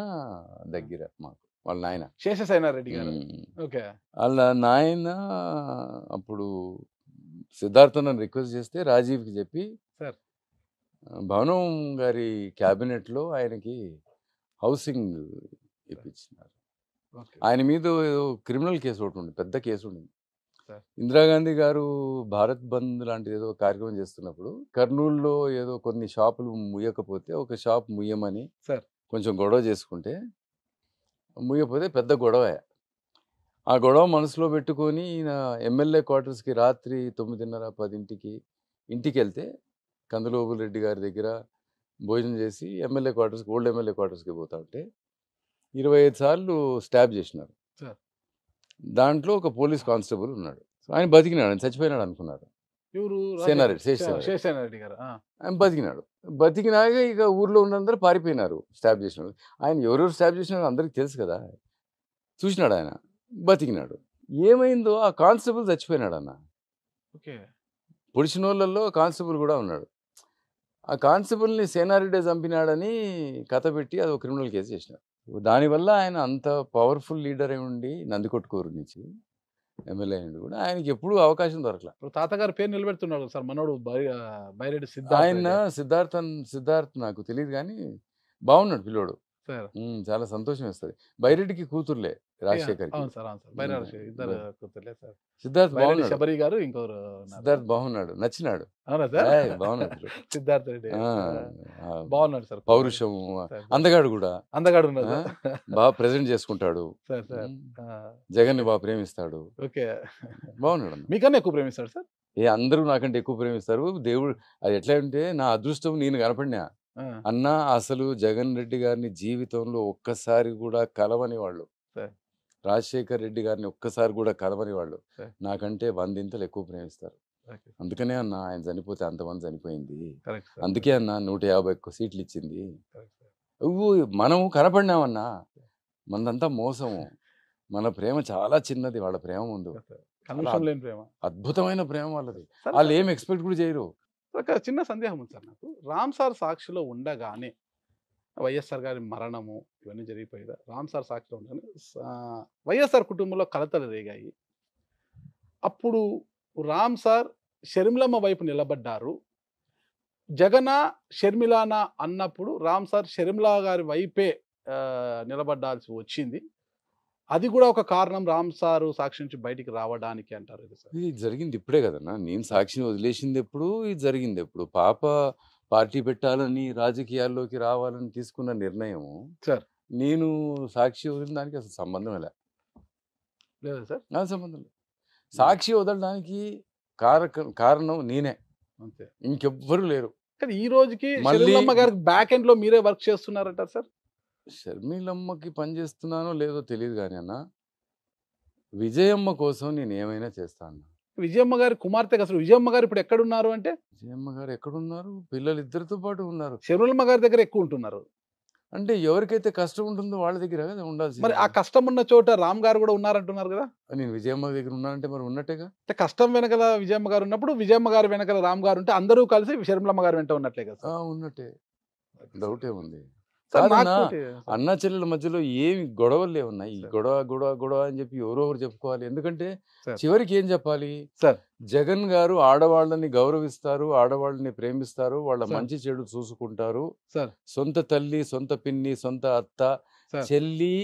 దగ్గర మాకు, వాళ్ళ నాయన శేషసేనారెడ్డి గారు. ఓకే. వాళ్ళ నాయన అప్పుడు సిద్ధార్థ నన్ను రిక్వెస్ట్ చేస్తే రాజీవ్కి చెప్పి సార్ భవనం గారి క్యాబినెట్లో ఆయనకి హౌసింగ్ ఇప్పించినారు. ఆయన మీద క్రిమినల్ కేసు ఒకటి ఉంది, పెద్ద కేసు ఉండింది. ఇందిరాగాంధీ గారు భారత్ బంద్ లాంటిది ఏదో కార్యక్రమం చేస్తున్నప్పుడు కర్నూలులో ఏదో కొన్ని షాపులు ముయ్యకపోతే ఒక షాప్ ముయ్యమని కొంచెం గొడవ చేసుకుంటే, ముయ్యపోతే పెద్ద గొడవ. ఆ గొడవ మనసులో పెట్టుకొని ఈయన ఎమ్మెల్యే క్వార్టర్స్కి రాత్రి 9:30-10 ఇంటికి వెళ్తే కందులోబుల్ రెడ్డి గారి దగ్గర భోజనం చేసి ఓల్డ్ ఎమ్మెల్యే క్వార్టర్స్కి పోతా ఉంటే 25 సార్లు స్టాబ్ చేసినారు. దాంట్లో ఒక పోలీస్ కానిస్టేబుల్ ఉన్నాడు. ఆయన బతికినాడు, ఆయన చచ్చిపోయినాడు అనుకున్నారు. శేషసేనారెడ్డి గారు ఆయన బతికినాడు. బతికినాక ఇక ఊర్లో ఉన్నందరూ పారిపోయినారు స్టాబ్ చేసినాడు. ఆయన ఎవరెవరు స్టాబ్ చేసినాడు అందరికి తెలుసు కదా. చూసినాడు ఆయన, బతికినాడు. ఏమైందో ఆ కానిస్టేబుల్ చచ్చిపోయినాడు అన్న. పొడిచిన వాళ్ళల్లో కానిస్టేబుల్ కూడా ఉన్నాడు. ఆ కానిస్టేబుల్ని సేనారెడ్డి చంపినాడని కథ పెట్టి అది ఒక క్రిమినల్ కేసు చేసినాడు. దానివల్ల ఆయన అంత పవర్ఫుల్ లీడర్ అయి ఉండి నందికొట్కూరు నుంచి ఎమ్మెల్యే అయ్యిండు కూడా ఆయనకి ఎప్పుడు అవకాశం దొరకలే. తాతగారు పేరు నిలబెడుతున్నాడు సార్ మనోడు బైరెడ్డి సిద్ధార్థ్ నాకు తెలియదు కానీ బాగున్నాడు పిల్లోడు. చాలా సంతోషం వేస్తుంది. బైరెడ్డికి కూతుర్లే రాజశేఖర్. సిద్ధార్థ్ బాగున్నాడు. శబరి గారు ఇంకోరు సిద్ధార్థ్ బాగున్నాడు, నచ్చినాడు. బాగున్నాడు సిద్ధార్థ్ రెడ్డి బాగున్నాడు సార్. పౌరుషం, అందగాడు కూడా. అందగాడు బాగా ప్రెజెంట్ చేసుకుంటాడు. జగన్ ని బాగా ప్రేమిస్తాడు. ఓకే, బాగున్నాడు. మీకన్నా ఎక్కువ ప్రేమిస్తాడు సార్. అందరూ నాకంటే ఎక్కువ ప్రేమిస్తారు. దేవుడు అది ఎట్లా అంటే నా అదృష్టం నేను కనపడినా అన్న. అసలు జగన్ రెడ్డి గారిని జీవితంలో ఒక్కసారి కూడా కలవని వాళ్ళు, రాజశేఖర్ రెడ్డి గారిని ఒక్కసారి కూడా కలవని వాళ్ళు నాకంటే 100 ఎక్కువ ప్రేమిస్తారు. అందుకనే అన్న ఆయన చనిపోతే అంతమంది చనిపోయింది. అందుకే అన్న 150 సీట్లు ఇచ్చింది. మనం కనపడినామన్నా, మనదంతా మోసము. మన ప్రేమ చాలా చిన్నది వాళ్ళ ప్రేమ ముందు. అద్భుతమైన ప్రేమ వాళ్ళది. వాళ్ళు ఏం ఎక్స్పెక్ట్ కూడా చేయరు. ఒక చిన్న సందేహం ఉంది సార్ నాకు. రామ్ సార్ సాక్షిలో ఉండగానే వైఎస్ఆర్ గారి మరణము ఇవన్నీ జరిగిపోయాయి. రామ్ సార్ సాక్షిలో ఉండగానే వైఎస్ఆర్ కుటుంబంలో కలతలు రేగాయి. అప్పుడు రామ్ సార్ షర్మిలమ్మ వైపు నిలబడ్డారు. జగన షర్మిలానా అన్నప్పుడు రామ్ సార్ షర్మిలా గారి వైపే నిలబడాల్సి వచ్చింది. అది కూడా ఒక కారణం రామ్ సారు సాక్షి నుంచి బయటికి రావడానికి అంటారు. ఇది జరిగింది ఇప్పుడే కదన్నా. నేను సాక్షిని వదిలేసింది ఎప్పుడు, ఇది జరిగింది ఎప్పుడు. పాప పార్టీ పెట్టాలని రాజకీయాల్లోకి రావాలని తీసుకున్న నిర్ణయం సార్. నేను సాక్షి వదిలిన దానికి అసలు సంబంధం లే. లేదా సార్? నా సంబంధం లేదు. సాక్షి వదలడానికి కారణం నేనే, అంతే. ఇంకెవ్వరూ లేరు. కానీ ఈ రోజుకి మళ్ళీ షర్మిలమ్మ గారికి బ్యాక్ ఎండ్ లో మీరే వర్క్ చేస్తున్నారంటారు సార్? షర్మిలమ్మకి పని చేస్తున్నానో లేదో తెలియదు కానీ అన్న, విజయమ్మ కోసం నేను ఏమైనా చేస్తాను. విజయమ్మ గారి కుమార్తె అసలు విజయమ్మ గారు ఇప్పుడు ఎక్కడున్నారు అంటే విజయమ్మ గారు ఎక్కడున్నారు? పిల్లలు ఇద్దరితో పాటు ఉన్నారు. షర్మిలమ్మ గారి దగ్గర ఎక్కువ ఉంటున్నారు. అంటే ఎవరికైతే కష్టం ఉంటుందో వాళ్ళ దగ్గర కదా ఉండాల్సింది. మరి ఆ కష్టం ఉన్న చోట రామ్ గారు కూడా ఉన్నారంటున్నారు కదా? నేను విజయమ్మ దగ్గర ఉన్నానంటే మరి ఉన్నట్టేగా. అంటే కష్టం వెనకల విజయమ్మ గారు ఉన్నప్పుడు విజయమ్మ గారు వెనకల రామ్ గారు ఉంటే అందరూ కలిసి షర్మిలమ్మ గారు వెంట ఉన్నట్లే కదా సార్? ఉన్నట్టే, డౌట్ ఏముంది. సార్, కాదన్నా, నాకోటి అన్నా చెల్లెల మధ్యలో ఏమి గొడవలు లేవున్నాయి. ఈ సార్. గొడవ గొడవ గొడవ అని చెప్పి ఎవరో ఒకరు చెప్పుకోవాలి. ఎందుకంటే సార్. చివరికి ఏం చెప్పాలి? సార్. జగన్ గారు ఆడవాళ్ళని గౌరవిస్తారు, ఆడవాళ్ళని ప్రేమిస్తారు, వాళ్ళ సార్. మంచి చెడు చూసుకుంటారు. సార్. సొంత తల్లి, సొంత పిన్ని, సొంత అత్త, సార్. చెల్లి,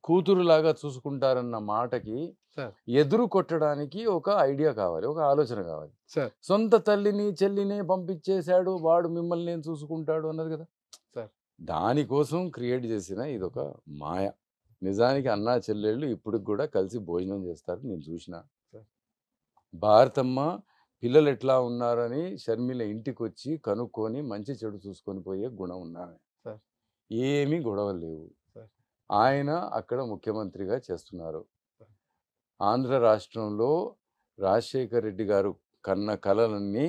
కూతురులాగా చూసుకుంటారన్న మాటకి సార్. ఎదురు కొట్టడానికి ఒక ఐడియా కావాలి, ఒక ఆలోచన కావాలి. సార్. సొంత తల్లిని చెల్లిని పంపించేశాడు, వాడు మిమ్మల్ని నేను చూసుకుంటాడు అన్నది కదా. సార్. దానికోసం క్రియేట్ చేసిన ఇదొక మాయ. నిజానికి అన్నా చెల్లెళ్ళు ఇప్పటికి కూడా కలిసి భోజనం చేస్తారు, నేను చూసిన. సార్. భారతమ్మ పిల్లలు ఎట్లా ఉన్నారని షర్మిల ఇంటికి వచ్చి కనుక్కొని మంచి చెడు చూసుకొని పోయే గుణం ఉన్నామే. సార్. ఏమీ గొడవలు లేవు. సార్. ఆయన అక్కడ ముఖ్యమంత్రిగా చేస్తున్నారు. ఆంధ్ర రాష్ట్రంలో రాజశేఖర్ రెడ్డి గారు కన్న కలలన్నీ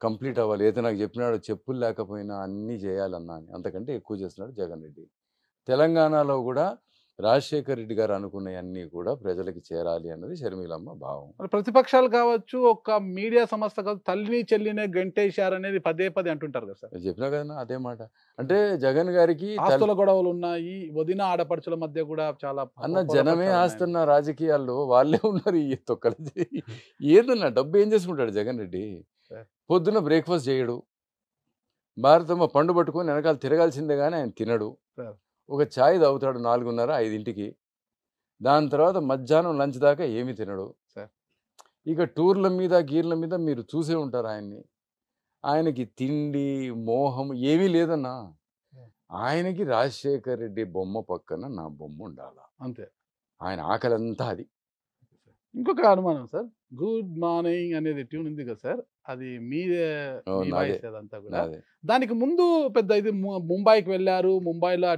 కంప్లీట్ అవ్వాలి. అయితే నాకు చెప్పినాడు, చెప్పులు లేకపోయినా అన్నీ చేయాలన్నా అని. అంతకంటే ఎక్కువ చేస్తున్నాడు జగన్ రెడ్డి. తెలంగాణలో కూడా రాజశేఖర్ రెడ్డి గారు అనుకున్నవన్నీ కూడా ప్రజలకి చేరాలి అన్నది షర్మిలమ్మ భావం. మరి ప్రతిపక్షాలు కావచ్చు, ఒక మీడియా సంస్థ కావచ్చు, తల్లిని చెల్లినే గంటేశారనేది పదే పదే అంటుంటారు కదా సార్? చెప్పినా కదా అదే మాట. అంటే జగన్ గారికి ఆస్తుల గొడవలు ఉన్నాయి, వదిన ఆడపడుచుల మధ్య కూడా చాలా అన్న జనమే ఆస్తున్న రాజకీయాల్లో వాళ్ళే ఉన్నారు. ఈ తొక్కలు ఏదన్నా డబ్బు ఏం చేసుకుంటాడు జగన్ రెడ్డి? పొద్దున్న బ్రేక్ఫాస్ట్ చేయడు, భారతమ్మ పండు పట్టుకొని వెనకాల తిరగాల్సిందే కానీ ఆయన తినడు. ఒక ఛాయ్ తాగుతాడు 4:30, 5ంటికి. దాని తర్వాత మధ్యాహ్నం లంచ్ దాకా ఏమీ తినడు. ఇక టూర్ల మీద గీర్ల మీద మీరు చూసే ఉంటారు ఆయన్ని. ఆయనకి తిండి మోహం ఏమీ లేదన్నా. ఆయనకి రాజశేఖర్ రెడ్డి బొమ్మ పక్కన నా బొమ్మ ఉండాలా అంతే. ఆయన ఆకలంతా అది. ఇంకొక అనుమానం సార్, గుడ్ మార్నింగ్ అనేది ట్యూన్ ఉంది కదా సార్, అది మీదే అదంతా కూడా. దానికి ముందు పెద్ద ఇది ముంబైకి వెళ్ళారు, ముంబైలో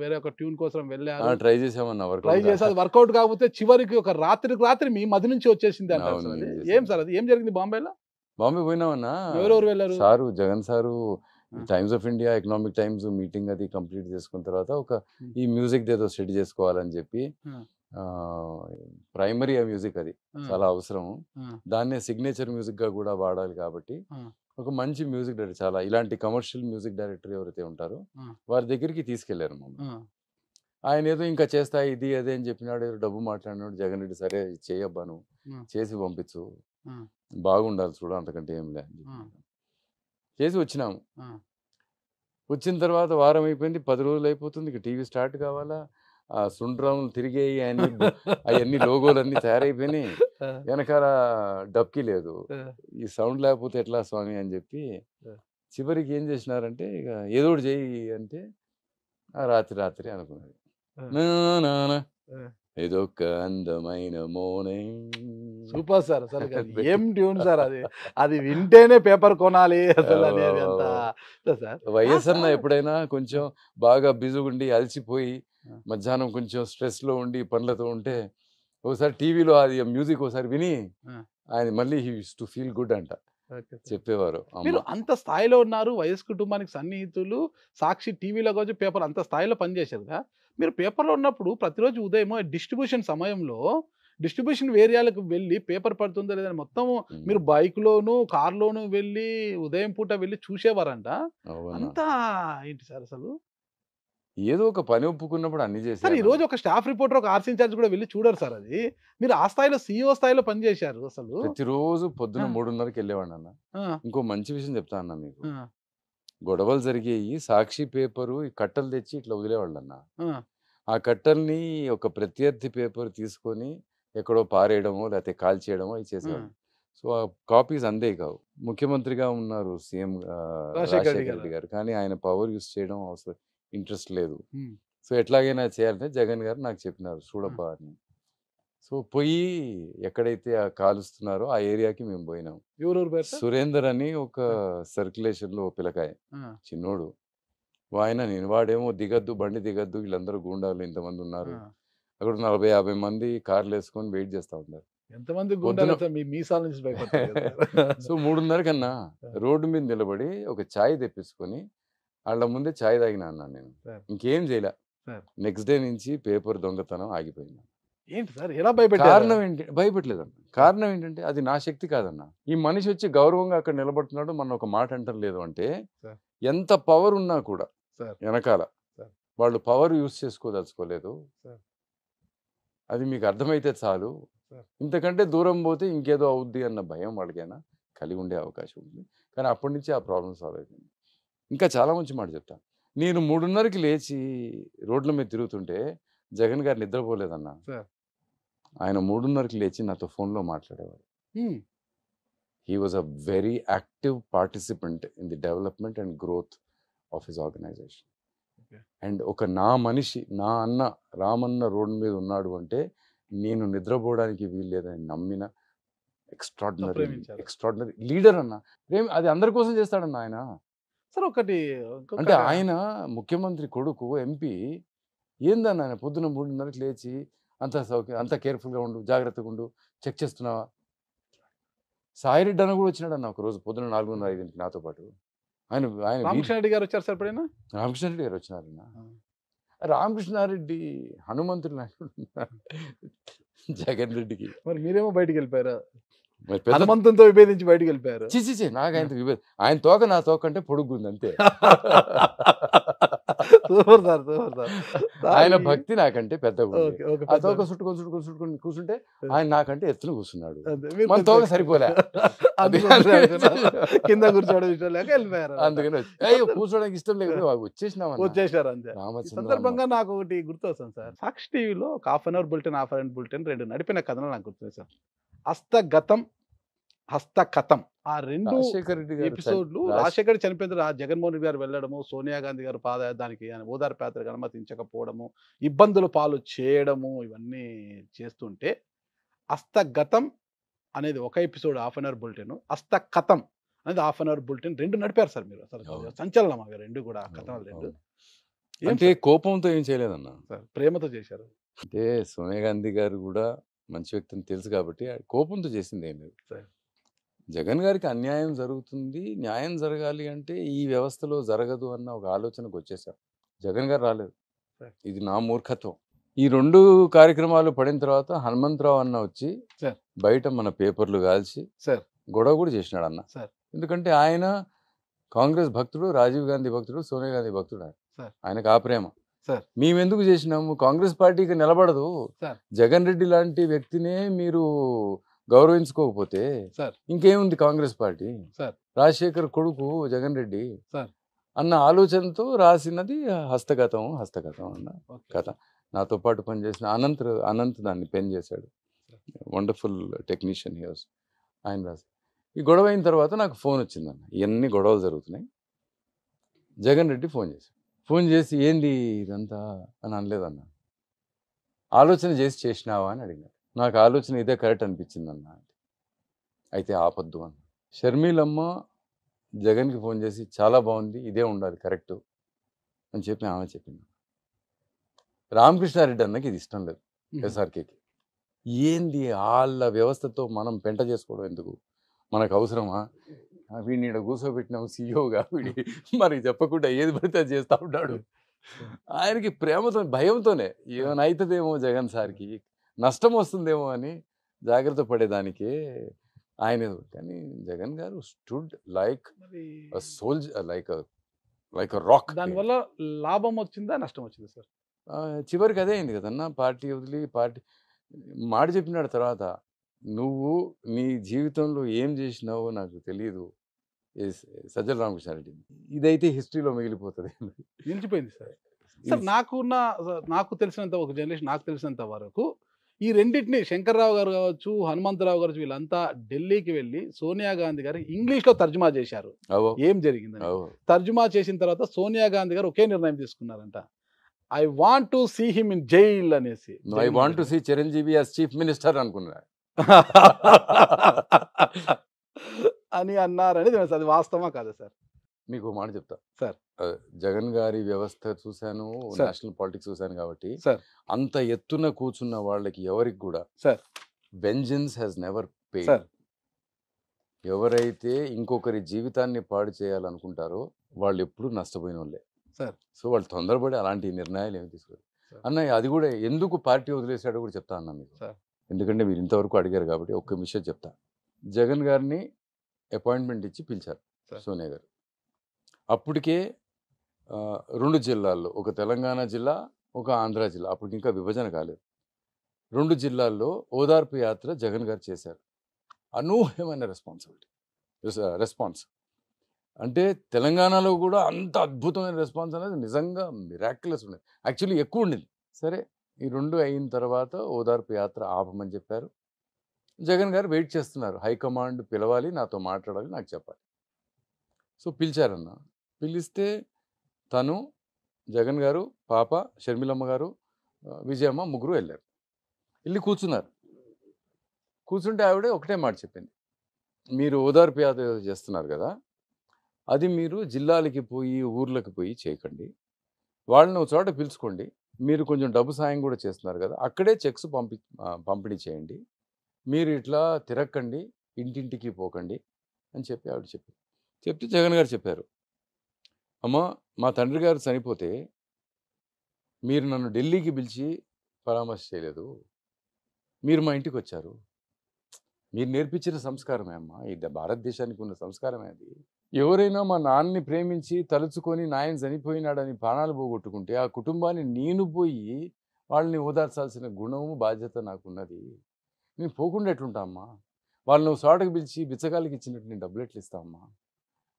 వేరే ఒక ట్యూన్ కోసం వెళ్ళారు, ట్రై చేసామన్నా, ట్రై చేసి వర్కౌట్ కాకపోతే చివరికి ఒక రాత్రి మీ మధ్య నుంచి వచ్చేసింది అంటారు. ఏం సార్ అది ఏం జరిగింది బాంబేలో? బాంబే పోయినామన్నా. ఎవరెవరు వెళ్ళారు? Sir Jagan sir times of India economic times meeting అది కంప్లీట్ చేసుకున్న తర్వాత ఒక ఈ మ్యూజిక్ ఏదో సెట్ చేసుకోవాలని చెప్పి, ప్రైమరీ మ్యూజిక్ అది చాలా అవసరం, దాన్నే సిగ్నేచర్ మ్యూజిక్ గా కూడా వాడాలి కాబట్టి ఒక మంచి మ్యూజిక్ డైరెక్టర్, చాలా ఇలాంటి కమర్షియల్ మ్యూజిక్ డైరెక్టర్ ఎవరైతే ఉంటారో వారి దగ్గరికి తీసుకెళ్లారు మమ్మల్ని. ఆయన ఏదో ఇంకా చేస్తా ఇది అదే అని చెప్పినాడు, ఏదో డబ్బు మాట్లాడినాడు. జగన్ రెడ్డి సరే చేయబ్బా, నువ్వు చేసి పంపించు, బాగుండాలి చూడ, అంతకంటే ఏం లే అని చేసి వచ్చినాము. వచ్చిన తర్వాత వారం అయిపోయింది, 10 రోజులు అయిపోతుంది, ఇక టీవీ స్టార్ట్ కావాలా, ఆ సుండ్రాములు తిరిగేయి అవన్నీ లోగోలన్నీ తయారైపోయినాయి, వెనకాల డబ్కి లేదు, ఈ సౌండ్ లేకపోతే ఎట్లా స్వామి అని చెప్పి చివరికి ఏం చేసినారంటే ఇక ఏదో ఒకటి చేయి అంటే రాత్రి అనుకున్నది. ఇదొక అందమైన మార్నింగ్. సూపర్ సార్, అసలు ఏం ట్యూన్ సార్ అది, అది వింటేనే పేపర్ కొనాలి అసలు అనేది అంత సార్. వైఎస్ఆర్ ఎప్పుడైనా కొంచెం బాగా బిజీగా ఉండి అలసిపోయి మధ్యాహ్నం కొంచెం స్ట్రెస్ లో ఉండి పనులతో ఉంటే ఒకసారి టీవీలో అది మ్యూజిక్ ఒకసారి విని ఆయన మళ్ళీ he use to feel good అంట చెప్పేవారు. మీరు అంత స్థాయిలో ఉన్నారు, వైఎస్ కుటుంబానికి సన్నిహితులు, సాక్షి టీవీలో కావచ్చు పేపర్ అంత స్థాయిలో పనిచేశారు కదా. మీరు పేపర్లో ఉన్నప్పుడు ప్రతిరోజు ఉదయం డిస్ట్రిబ్యూషన్ సమయంలో డిస్ట్రిబ్యూషన్ ఏరియాలకు వెళ్ళి పేపర్ పడుతుందో లేదని మొత్తం మీరు బైక్లోను కార్లోను వెళ్ళి ఉదయం పూట వెళ్ళి చూసేవారంట. అంతా ఏంటి సార్ అసలు? ఏదో ఒక పని ఒప్పుకున్నప్పుడు అన్ని చేశారు. సార్ ఈ రోజు ఒక స్టాఫ్ రిపోర్టర్, ఒక ఆర్సీ ఇన్ఛార్జ్ కూడా వెళ్ళి చూడరు సార్. అది మీరు ఆ స్థాయిలో CEO స్థాయిలో పనిచేశారు. అసలు ప్రతిరోజు పొద్దున 3:30కి వెళ్ళేవాడి అన్న. ఇంకో మంచి విషయం చెప్తా అన్న మీకు, గొడవలు జరిగేవి సాక్షి పేపరు కట్టలు తెచ్చి ఇట్లా వదిలేవాళ్ళు అన్న. ఆ కట్టల్ని ఒక ప్రత్యర్థి పేపర్ తీసుకొని ఎక్కడో పారేయడమో లేకపోతే కాల్ చేయడమో అవి చేసేవాళ్ళు. సో ఆ కాపీస్ అందే కావు. ముఖ్యమంత్రిగా ఉన్నారు సీఎం రాజశేఖర రెడ్డి గారు, కానీ ఆయన పవర్ యూస్ చేయడం అవసరం ఇంట్రెస్ట్ లేదు. సో ఎట్లాగైనా చేయాలంటే జగన్ గారు నాకు చెప్పినారు, చూడబ్బా అని సో పోయి ఎక్కడైతే కాలుస్తున్నారో ఆ ఏరియాకి మేము పోయినాం. ఎవరెవరు పేరు సార్? సురేందర్ అని ఒక సర్క్యులేషన్లో పిల్లకాయ చిన్నోడు, ఆయన నేను వాడేమో దిగద్దు, బండి దిగద్దు, వీళ్ళందరూ గూండాలు ఇంతమంది ఉన్నారు, అక్కడ 40-50 మంది కార్లు వేసుకొని వెయిట్ చేస్తూ ఉంటారు. ఎంతమంది గుండాలు సార్? మీ మీసాల నుంచి భయపడతారు కదా. సో 3:30 కన్నా రోడ్డు మీద నిలబడి ఒక ఛాయ్ తెప్పించుకొని వాళ్ళ ముందే ఛాయ్ తాగినా అన్నాను నేను. ఇంకేం చేయలే. నెక్స్ట్ డే నుంచి పేపర్ దొంగతనం ఆగిపోయింది. ఏంటి సార్ ఎలా భయపెట్టారు? కారణం ఏంటి? భయపెట్టలేదన్న. కారణం ఏంటంటే అది నా శక్తి కాదన్న. ఈ మనిషి వచ్చి గౌరవంగా అక్కడ నిలబడుతున్నాడు, మన ఒక మాట అంటలేదు అంటే ఎంత పవర్ ఉన్నా కూడా వెనకాల వాళ్ళు పవర్ యూజ్ చేసుకోదలుచుకోలేదు. అది మీకు అర్థమైతే చాలు. ఇంతకంటే దూరం పోతే ఇంకేదో అవుద్ది అన్న భయం వాళ్ళకైనా కలిగి ఉండే అవకాశం ఉంది. కానీ అప్పటి నుంచి ఆ ప్రాబ్లం సాల్వ్ అయిపోయింది. ఇంకా చాలా మంచి మాట చెప్తాను. నేను 3:30కి లేచి రోడ్ల మీద తిరుగుతుంటే జగన్ గారు నిద్రపోలేదన్న. ఆయన 3:30కి లేచి నాతో ఫోన్లో మాట్లాడేవాడు. He was a very active participant in the development and growth of his organization. అండ్ ఒక నా మనిషి, నా అన్న రామన్న రోడ్డు మీద ఉన్నాడు అంటే నేను నిద్రపోవడానికి వీలు లేదని నమ్మిన ఎక్స్ట్రాడినరీ లీడర్ అన్న. అది అందరి కోసం చేస్తాడన్న ఆయన. సార్ ఒకటి అంటే ఆయన ముఖ్యమంత్రి కొడుకు ఎంపీ ఏందన్న, ఆయన పొద్దున 3:30కి లేచి అంత కేర్ఫుల్గా ఉండు, జాగ్రత్తగా ఉండు, చెక్ చేస్తున్నావా. సాయిరెడ్డి అన్న కూడా వచ్చినాడన్న ఒక రోజు పొద్దున 4:30-5కి నాతో పాటు. రామకృష్ణారెడ్డి గారు వచ్చారు సార్ ఎప్పుడైనా? రామకృష్ణారెడ్డి గారు వచ్చినారన్న. రామకృష్ణారెడ్డి హనుమంతుడు జగన్ రెడ్డికి. మరి మీరేమో బయటికి వెళ్ళిపోయారా? హనుమంతునితో విభేదించి బయటికి వెళ్ళిపోయారు. చిచి నాకు ఆయన విభేదం. ఆయన తోక నా తోక అంటే పొడుగుంది అంతే. ఆయన భక్తి నాకంటే పెద్దగా. ఆ తోక చుట్టుకొని కూర్చుంటే ఆయన నాకంటే ఎత్తున కూర్చున్నాడు. మన తోక సరిపోలే, కింద కూర్చోవడం ఇష్టం లేక వెళ్ళిపోయారు. అందుకని కూర్చోడానికి ఇష్టం లేకపోతే వచ్చేసారు అంతే. సందర్భంగా నాకు ఒకటి గుర్తొస్తుంది సార్. సాక్షి టీవీలో ఒక half an hour bulletin, half an hour bulletin 2 నడిపిన కథలు నాకు గుర్తుంది సార్. హస్తగతం, హస్తకథం, ఆ 2 ఎపిసోడ్లు రాజశేఖర్ చనిపోయిన తర్వాత జగన్మోహన్ రెడ్డి గారు వెళ్ళడము, సోనియా గాంధీ గారు దానికి ఓదార్పు యాత్రకు అనుమతించకపోవడము, ఇబ్బందుల పాలు చేయడము, ఇవన్నీ చేస్తుంటే హస్తగతం అనేది ఒక episode half an hour bulletin, హస్తకథం అనేది హాఫ్ అన్ అవర్ బులెటిన్ 2 నడిపారు సార్ మీరు. అసలు సంచలనం అవి 2 కూడా, కథనాలు 2. అంటే కోపంతో ఏం చేయలేదన్న సార్, ప్రేమతో చేశారు. అంటే సోనియా గాంధీ గారు కూడా మంచి వ్యక్తిని తెలుసు కాబట్టి కోపంతో చేసింది ఏం లేదు. జగన్ గారికి అన్యాయం జరుగుతుంది, న్యాయం జరగాలి అంటే ఈ వ్యవస్థలో జరగదు అన్న ఒక ఆలోచనకు వచ్చేసారు. జగన్ గారు రాలేదు. ఇది నా మూర్ఖత్వం. ఈ 2 కార్యక్రమాలు పడిన తర్వాత హనుమంతరావు అన్న వచ్చి బయట మన పేపర్లు కాల్చి గొడవ కూడా చేసినాడు అన్న. ఎందుకంటే ఆయన కాంగ్రెస్ భక్తుడు, రాజీవ్ గాంధీ భక్తుడు, సోనియా గాంధీ భక్తుడు. ఆయనకు ఆ ప్రేమ. మేమెందుకు చేసినాము? కాంగ్రెస్ పార్టీకి నిలబడదు. జగన్ రెడ్డి లాంటి వ్యక్తినే మీరు గౌరవించుకోకపోతే ఇంకేముంది కాంగ్రెస్ పార్టీ? రాజశేఖర్ కొడుకు జగన్ రెడ్డి అన్న ఆలోచనతో రాసినది హస్తగతం అన్న కథ. నాతో పాటు పనిచేసిన అనంత్ దాన్ని పెన్ చేశాడు. Wonderful technician he was. ఆయన రాసి ఈ గొడవ అయిన తర్వాత నాకు ఫోన్ వచ్చిందన్న. ఇవన్నీ గొడవలు జరుగుతున్నాయి. జగన్ రెడ్డి ఫోన్ చేసి ఏంది ఇదంతా అని అనలేదన్న. ఆలోచన చేసినావా అని అడిగినాడు. నాకు ఆలోచన ఇదే కరెక్ట్ అనిపించింది అన్న. అయితే ఆపద్దు అన్న. షర్మిలమ్మ జగన్కి ఫోన్ చేసి చాలా బాగుంది, ఇదే ఉండాలి కరెక్ట్ అని చెప్పి ఆమె చెప్పింది. రామకృష్ణారెడ్డి అన్నకి ఇది ఇష్టం లేదు. ఎస్ఆర్కేకి ఏంది వాళ్ళ వ్యవస్థతో మనం పెంట చేసుకోవడం ఎందుకు, మనకు అవసరమా? వీడిని ఇక్కడ కూర్చోబెట్టినాము సీఈఓగా, వీడి మరి చెప్పకుండా ఏది పడితే అది చేస్తూ ఉంటాడు. ఆయనకి ప్రేమతో భయంతోనే ఏమైనా అవుతుందేమో జగన్ సార్కి, నష్టం వస్తుందేమో అని జాగ్రత్త పడేదానికే ఆయన. కానీ జగన్ గారు stood like soldier, like rock. దానివల్ల లాభం వచ్చిందా నష్టం వచ్చింది సార్? చివరికి అదే అయింది కదన్న. పార్టీ వదిలి మాట చెప్పినాడు తర్వాత, నువ్వు నీ జీవితంలో ఏం చేసినావో నాకు తెలియదు సజ్జల రామకృష్ణారెడ్డి. ఇదైతే హిస్టరీలో మిగిలిపోతుంది, నిలిచిపోయింది సార్. సార్ నాకు తెలిసినంత, ఒక జర్నలిస్ట్ నాకు తెలిసినంత వరకు ఈ రెండింటిని శంకర్రావు గారు కావచ్చు, హనుమంతరావు గారు, వీళ్ళంతా ఢిల్లీకి వెళ్ళి సోనియా గాంధీ గారు ఇంగ్లీష్లో తర్జుమా చేశారు ఏం జరిగిందని. తర్జుమా చేసిన తర్వాత సోనియా గాంధీ గారు ఒకే నిర్ణయం తీసుకున్నారంట, I want to see him in jail అనేసి. I want to see Chiranjeevi as chief minister అనుకున్నా అని అన్నారని తెలుసు. అది వాస్తవమా కాదా సార్? మీకు మాట చెప్తా సార్. జగన్ గారి వ్యవస్థ చూశాను, సార్. నేషనల్ పాలిటిక్స్ చూశాను కాబట్టి సార్. అంత ఎత్తున కూర్చున్న వాళ్ళకి ఎవరికి కూడా sir. Vengeance has never paid. Sir. ఎవరైతే ఇంకొకరి జీవితాన్ని పాడు చేయాలనుకుంటారో వాళ్ళు ఎప్పుడు నష్టపోయిన వాళ్ళే సార్. సో వాళ్ళు తొందరపడి అలాంటి నిర్ణయాలు ఏమి తీసుకోరు. సార్. అన్న అది కూడా ఎందుకు పార్టీ వదిలేసాడో కూడా చెప్తా అన్న మీకు. సార్. ఎందుకంటే మీరు ఇంతవరకు అడిగారు కాబట్టి ఒక్క విషయం చెప్తా. జగన్ గారిని అపాయింట్మెంట్ ఇచ్చి పిలిచారు సార్. సోనియా గారు. అప్పటికే 2 జిల్లాల్లో, ఒక తెలంగాణ జిల్లా, ఒక ఆంధ్ర జిల్లా, అప్పటికి ఇంకా విభజన కాలేదు. 2 జిల్లాల్లో ఓదార్పు యాత్ర జగన్ గారు చేశారు. అనూహ్యమైన రెస్పాన్స్ అంటే తెలంగాణలో కూడా అంత అద్భుతమైన రెస్పాన్స్ అనేది నిజంగా మిరాక్యులస్ ఉండేది. యాక్చువల్లీ ఎక్కువ ఉండింది. సరే, ఈ 2 అయిన తర్వాత ఓదార్పు యాత్ర ఆపమని చెప్పారు. జగన్ గారు వెయిట్ చేస్తున్నారు. హైకమాండ్ పిలవాలి, నాతో మాట్లాడాలి, నాకు చెప్పాలి. సో పిలిచారన్న. పిలిస్తే తను, జగన్ గారు, పాప షర్మిలమ్మ గారు, విజయమ్మ ముగ్గురు వెళ్ళారు. వెళ్ళి కూర్చున్నారు. కూర్చుంటే ఆవిడ ఒకటే మాట చెప్పింది, మీరు ఓదార్పు యాత్ర చేస్తున్నారు కదా, అది మీరు జిల్లాలకి పోయి ఊర్లకు పోయి చేయకండి, వాళ్ళని ఒక చోట పిలుచుకోండి, మీరు కొంచెం డబ్బు సాయం కూడా చేస్తున్నారు కదా, అక్కడే చెక్స్ పంపిణీ చేయండి, మీరు ఇట్లా తిరక్కండి, ఇంటింటికి పోకండి అని చెప్పి ఆవిడ చెప్తే జగన్ గారు చెప్పారు, అమ్మ మా తండ్రి గారు చనిపోతే మీరు నన్ను ఢిల్లీకి పిలిచి పరామర్శ చేయలేదు, మీరు మా ఇంటికి వచ్చారు, మీరు నేర్పించిన సంస్కారమే అమ్మ, ఇది భారతదేశానికి ఉన్న సంస్కారమే. అది ఎవరైనా మా నాన్నని ప్రేమించి తలుచుకొని నాయన చనిపోయినాడని ప్రాణాలు పోగొట్టుకుంటే ఆ కుటుంబాన్ని నేను పోయి వాళ్ళని ఓదార్చాల్సిన గుణము బాధ్యత నాకున్నది, నేను పోకుండా ఎట్లుంటా అమ్మా, వాళ్ళని చోటకి పిలిచి బిచ్చగాళ్ళకి ఇచ్చినట్టు నేను డబ్బులు ఎట్లు ఇస్తా అమ్మా,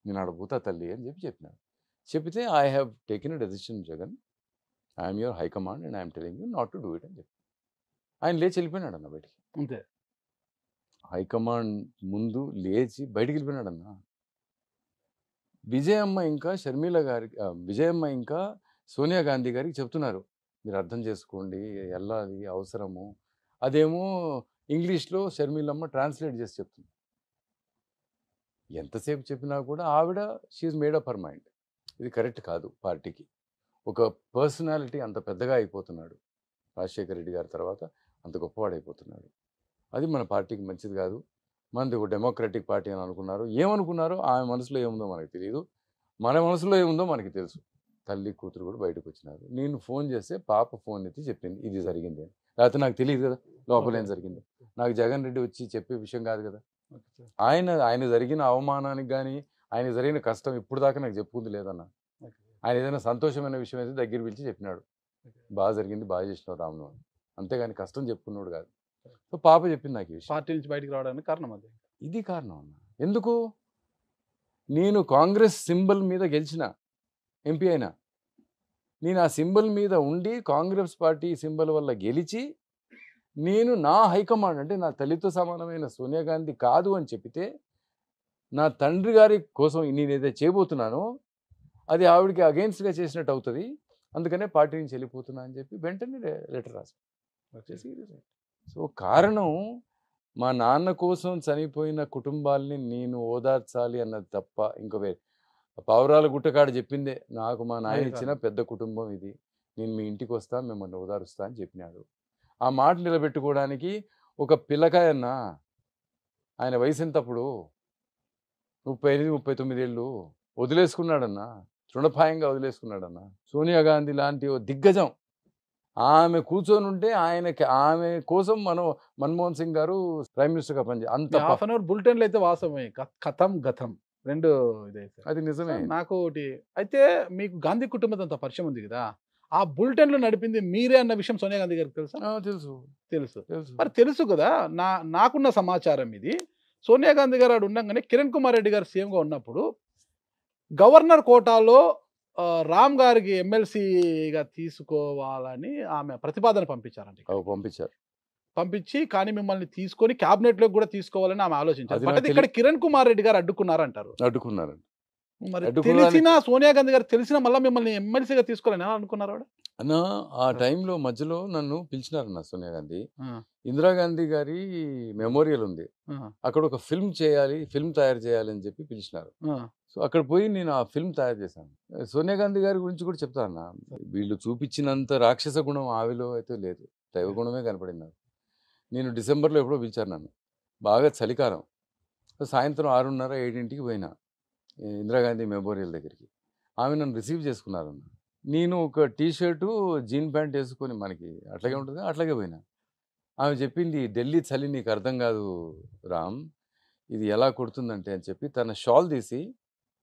నేను ఆడ పోతా తల్లి అని చెప్పినాడు. చెప్తే I have taken a decision Jagan, I'm your high command and I'm telling you not to do it అని చెప్పి ఆయన లేచి వెళ్ళిపోయినాడు అన్న బయటికి. అంతే, హైకమాండ్ ముందు లేచి బయటికి వెళ్ళిపోయినాడు అన్న. విజయమ్మ ఇంకా విజయమ్మ ఇంకా సోనియా గాంధీ గారికి చెప్తున్నారు, మీరు అర్థం చేసుకోండి, వెళ్ళాలి అవసరము. అదేమో ఇంగ్లీష్లో షర్మిలమ్మ ట్రాన్స్లేట్ చేసి చెప్తుంది. ఎంతసేపు చెప్పినా కూడా ఆవిడ she made up her mind, ఇది కరెక్ట్ కాదు పార్టీకి. ఒక పర్సనాలిటీ అంత పెద్దగా అయిపోతున్నాడు రాజశేఖర రెడ్డి గారి తర్వాత, అంత గొప్పవాడైపోతున్నాడు, అది మన పార్టీకి మంచిది కాదు. మనది ఒక డెమోక్రటిక్ పార్టీ అని అనుకున్నారు, ఏమనుకున్నారో ఆమె మనసులో ఏముందో మనకు తెలియదు, మన మనసులో ఏముందో మనకి తెలుసు. తల్లి కూతురు కూడా బయటకు వచ్చినారు. నేను ఫోన్ చేస్తే పాప ఫోన్ ఎత్తి చెప్పింది ఇది జరిగింది అని, లేకపోతే నాకు తెలియదు కదా లోపల ఏం జరిగింది. నాకు జగన్ రెడ్డి వచ్చి చెప్పే విషయం కాదు కదా. ఆయన జరిగిన అవమానానికి కానీ ఆయన జరిగిన కష్టం ఇప్పుడు దాకా నాకు చెప్పుకుంది లేదన్న. ఆయన ఏదైనా సంతోషమైన విషయం అయితే దగ్గర పిలిచి చెప్పినాడు, బాగా జరిగింది, బాగా చేసినావు రామును అని, అంతేగాని కష్టం చెప్పుకున్నాడు కాదు. సో పాప చెప్పింది నాకు ఈ విషయం. పార్టీ నుంచి బయటికి రావడానికి కారణం అది. ఇది కారణం అన్న. ఎందుకు? నేను కాంగ్రెస్ సింబల్ మీద గెలిచిన ఎంపీ అయినా, నేను ఆ సింబల్ మీద ఉండి కాంగ్రెస్ పార్టీ సింబల్ వల్ల గెలిచి నేను నా హైకమాండ్ అంటే నా తల్లితో సమానమైన సోనియా గాంధీ కాదు అని చెప్పితే నా తండ్రి గారి కోసం నేను ఏదైతే చేయబోతున్నానో అది ఆవిడకి అగెయిన్స్ట్గా చేసినట్టు అవుతుంది, అందుకనే పార్టీ నుంచి వెళ్ళిపోతున్నా అని చెప్పి వెంటనే లెటర్ రాశాను. సో కారణం మా నాన్న కోసం చనిపోయిన కుటుంబాలని నేను ఓదార్చాలి అన్నది తప్ప ఇంకో వేరే. పావురాల గుట్టకాడ చెప్పిందే, నాకు మా నాయన ఇచ్చిన పెద్ద కుటుంబం ఇది, నేను మీ ఇంటికి వస్తా, మిమ్మల్ని ఓదారుస్తా అని చెప్పినాడు. ఆ మాట నిలబెట్టుకోవడానికి ఒక పిల్లకాయన్నా, ఆయన వయసు ఎంతప్పుడు 38-39 ఏళ్ళు, వదిలేసుకున్నాడన్నా, తృణపాయంగా వదిలేసుకున్నాడన్నా. సోనియా గాంధీ లాంటి ఓ దిగ్గజం ఆమె కూర్చొని ఉంటే ఆమె కోసం మన్మోహన్ సింగ్ గారు ప్రైమ్ మినిస్టర్గా పనిచేయాలి. అంత హాఫ్ అన్ అవర్ బులెటిన్లు అయితే వాస్తవమే, కథం గతం రెండు ఇదైతే అది నిజమే. నాకు ఒకటి అయితే, మీకు గాంధీ కుటుంబంతో అంత పరిచయం ఉంది కదా, ఆ బులెటిన్లు నడిపింది మీరే అన్న విషయం సోనియా గాంధీ గారికి తెలుసా? తెలుసు. మరి తెలుసు కదా, నాకున్న సమాచారం ఇది. సోనియా గాంధీ గారు ఆడు ఉండగానే కిరణ్ కుమార్ రెడ్డి గారు సీఎంగా ఉన్నప్పుడు గవర్నర్ కోటాలో రామ్ గారికి ఎమ్మెల్సీగా తీసుకోవాలని ఆమె ప్రతిపాదన పంపించారండి. పంపించి కానీ మిమ్మల్ని తీసుకొని క్యాబినెట్ లోకి కూడా తీసుకోవాలని ఆమె ఆలోచించారు. బట్ ఇక్కడ కిరణ్ కుమార్ రెడ్డి గారు అడ్డుకున్నారంటారు. అడ్డుకున్నారు. మరి తెలిసిన సోనియా గాంధీ గారు తెలిసిన మళ్ళీ మిమ్మల్ని ఎమ్మెల్సీగా తీసుకోవాలని ఎలా అనుకున్నారు? అన్న ఆ టైంలో మధ్యలో నన్ను పిలిచినారన్న సోనియా గాంధీ. ఆ, ఇందిరాగాంధీ గారి మెమోరియల్ ఉంది. ఆ, అక్కడ ఒక ఫిల్మ్ చేయాలి, ఫిల్మ్ తయారు చేయాలి అని చెప్పి పిలిచినారు. ఆ, సో అక్కడ పోయి నేను ఆ ఫిల్మ్ తయారు చేశాను. సోనియా గాంధీ గారి గురించి కూడా చెప్తాను. వీళ్ళు చూపించినంత రాక్షస గుణం ఆవిలో అయితే లేదు. దైవ గుణమే కనపడింది నాకు. నేను డిసెంబర్లో ఎప్పుడో పిలిచారు నన్ను. బాగా చలికాలం. సాయంత్రం 6:30, 7కి పోయినా ఇందిరాగాంధీ మెమోరియల్ దగ్గరికి. ఆమె నన్ను రిసీవ్ చేసుకున్నారన్న. నేను ఒక టీ షర్టు, జీన్ ప్యాంట్ వేసుకొని మనకి అట్లాగే ఉంటుంది అట్లాగే పోయినా. ఆమె చెప్పింది, ఢిల్లీ చలి నీకు అర్థం కాదు రామ్, ఇది ఎలా కొడుతుందంటే అని చెప్పి తన షాల్ తీసి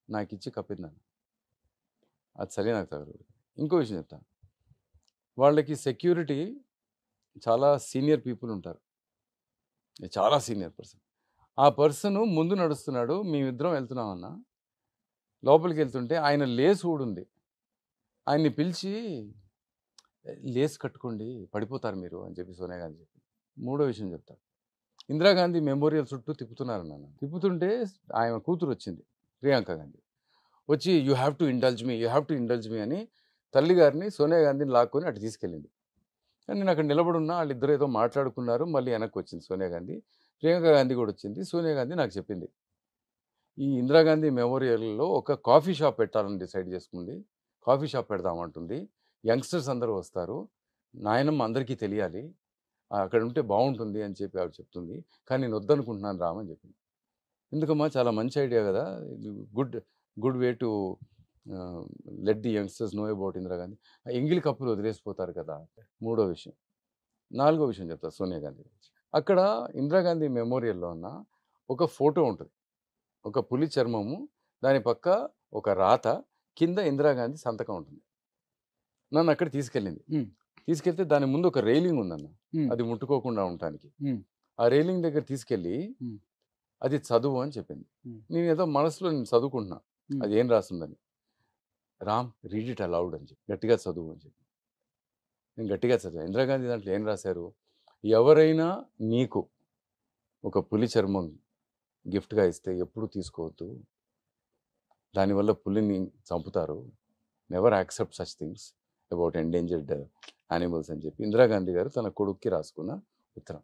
నాకు ఇచ్చి కప్పిందాను. అది చలి నాకు తగలదు. ఇంకో విషయం చెప్తాను. వాళ్ళకి సెక్యూరిటీ చాలా సీనియర్ పీపుల్ ఉంటారు, చాలా సీనియర్ పర్సన్. ఆ పర్సన్ ముందు నడుస్తున్నాడు, మేమిద్దరం వెళ్తున్నామన్నా. లోపలికి వెళ్తుంటే ఆయన లేస్ ఊడుంది. ఆయన్ని పిలిచి లేస్ కట్టుకోండి పడిపోతారు మీరు అని చెప్పి సోనియా గాంధీ చెప్పి. మూడో విషయం చెప్తా. ఇందిరాగాంధీ మెమోరియల్ చుట్టూ తిప్పుతున్నారు నన్ను. తిప్పుతుంటే ఆయన కూతురు వచ్చింది, ప్రియాంక గాంధీ. వచ్చి యూ హ్యావ్ టు ఇండల్జ్ మీ అని తల్లి గారిని, సోనియా గాంధీని లాక్కొని అటు తీసుకెళ్ళింది. కానీ నేను అక్కడ నిలబడున్నా, వాళ్ళిద్దరు ఏదో మాట్లాడుకున్నారు. మళ్ళీ వెనక్కి వచ్చింది సోనియా గాంధీ. ప్రియాంక గాంధీ కూడా వచ్చింది. సోనియా గాంధీ నాకు చెప్పింది, ఈ ఇందిరాగాంధీ మెమోరియల్లో ఒక కాఫీ షాప్ పెట్టాలని డిసైడ్ చేసుకుంది. Coffee shop పెడదామంటుంది. యంగ్స్టర్స్ అందరూ వస్తారు, నాయనమ్మ అందరికీ తెలియాలి, అక్కడ ఉంటే బాగుంటుంది అని చెప్పి ఆవిడ చెప్తుంది. కానీ నేను వద్దనుకుంటున్నాను రామని చెప్పింది. ఎందుకమ్మా, చాలా మంచి ఐడియా కదా, good way to let the youngsters know about Indira Gandhi. ఎంగిలి కప్పులు వదిలేసిపోతారు కదా. మూడో విషయం. నాలుగో విషయం చెప్తా సోనియా గాంధీ గురించి. అక్కడ ఇందిరాగాంధీ మెమోరియల్లో ఉన్న ఒక ఫోటో ఉంటుంది, ఒక పులి చర్మము, దాని పక్క ఒక రాత, కింద ఇందిరాగాంధీ సంతకం ఉంటుంది. నన్ను అక్కడ తీసుకెళ్ళింది. తీసుకెళ్తే దాని ముందు ఒక రైలింగ్ ఉందన్న, అది ముట్టుకోకుండా ఉండటానికి. ఆ రైలింగ్ దగ్గర తీసుకెళ్ళి అది చదువు అని చెప్పింది. నేను ఏదో మనసులో నేను చదువుకుంటున్నా అది ఏం రాస్తుందని. రామ్ రీడ్ ఇట్ అలౌడ్ అని చెప్పి, గట్టిగా చదువు అని చెప్పి. నేను గట్టిగా చదివాను. ఇందిరాగాంధీ దాంట్లో ఏం రాశారు, ఎవరైనా నీకు ఒక పులి చర్మం గిఫ్ట్గా ఇస్తే ఎప్పుడు తీసుకోవద్దు, దానివల్ల పులిని చంపుతారు, never accept such things about endangered animals అని చెప్పి ఇందిరాగాంధీ గారు తన కొడుక్కి రాసుకున్న ఉత్తరం.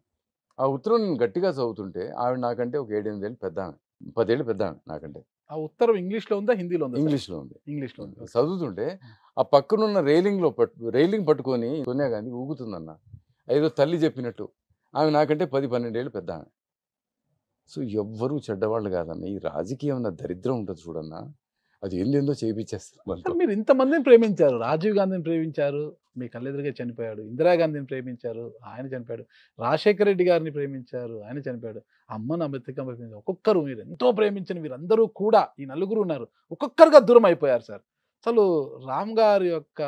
ఆ ఉత్తరం నేను గట్టిగా చదువుతుంటే, ఆవిడ నాకంటే ఒక 7-8 ఏళ్ళు పెద్ద ఆమె, 10 ఏళ్ళు పెద్ద ఆమె నాకంటే. ఆ ఉత్తరం ఇంగ్లీష్లో ఉందా, హిందీలో ఉందా? ఇంగ్లీష్లో ఉంది. ఇంగ్లీష్లో ఉంది. చదువుతుంటే ఆ పక్కనున్న రైలింగ్ పట్టుకొని సోనియా గాంధీ ఊగుతుందన్న, ఏదో తల్లి చెప్పినట్టు. ఆమె నాకంటే 10-12 ఏళ్ళు పెద్ద ఆమె. సో ఎవ్వరూ చెడ్డవాళ్ళు కాదన్న. ఈ రాజకీయం అన్న దరిద్రం ఉంటుంది చూడన్నా, అది ఏందేందో చేయించేస్తారు. మీరు ఇంతమందిని ప్రేమించారు, రాజీవ్ గాంధీని ప్రేమించారు, మీ కళ్ళెదురుగా చనిపోయాడు. ఇందిరాగాంధీని ప్రేమించారు, ఆయన చనిపోయాడు. రాజశేఖర రెడ్డి గారిని ప్రేమించారు, ఆయన చనిపోయాడు. అమ్మను అంబేద్కర్ ప్రేమించారు. ఒక్కొక్కరు మీరు ఎంతో ప్రేమించిన వీరందరూ కూడా, ఈ నలుగురు ఉన్నారు, ఒక్కొక్కరుగా దూరం అయిపోయారు సార్. అసలు రామ్ గారి యొక్క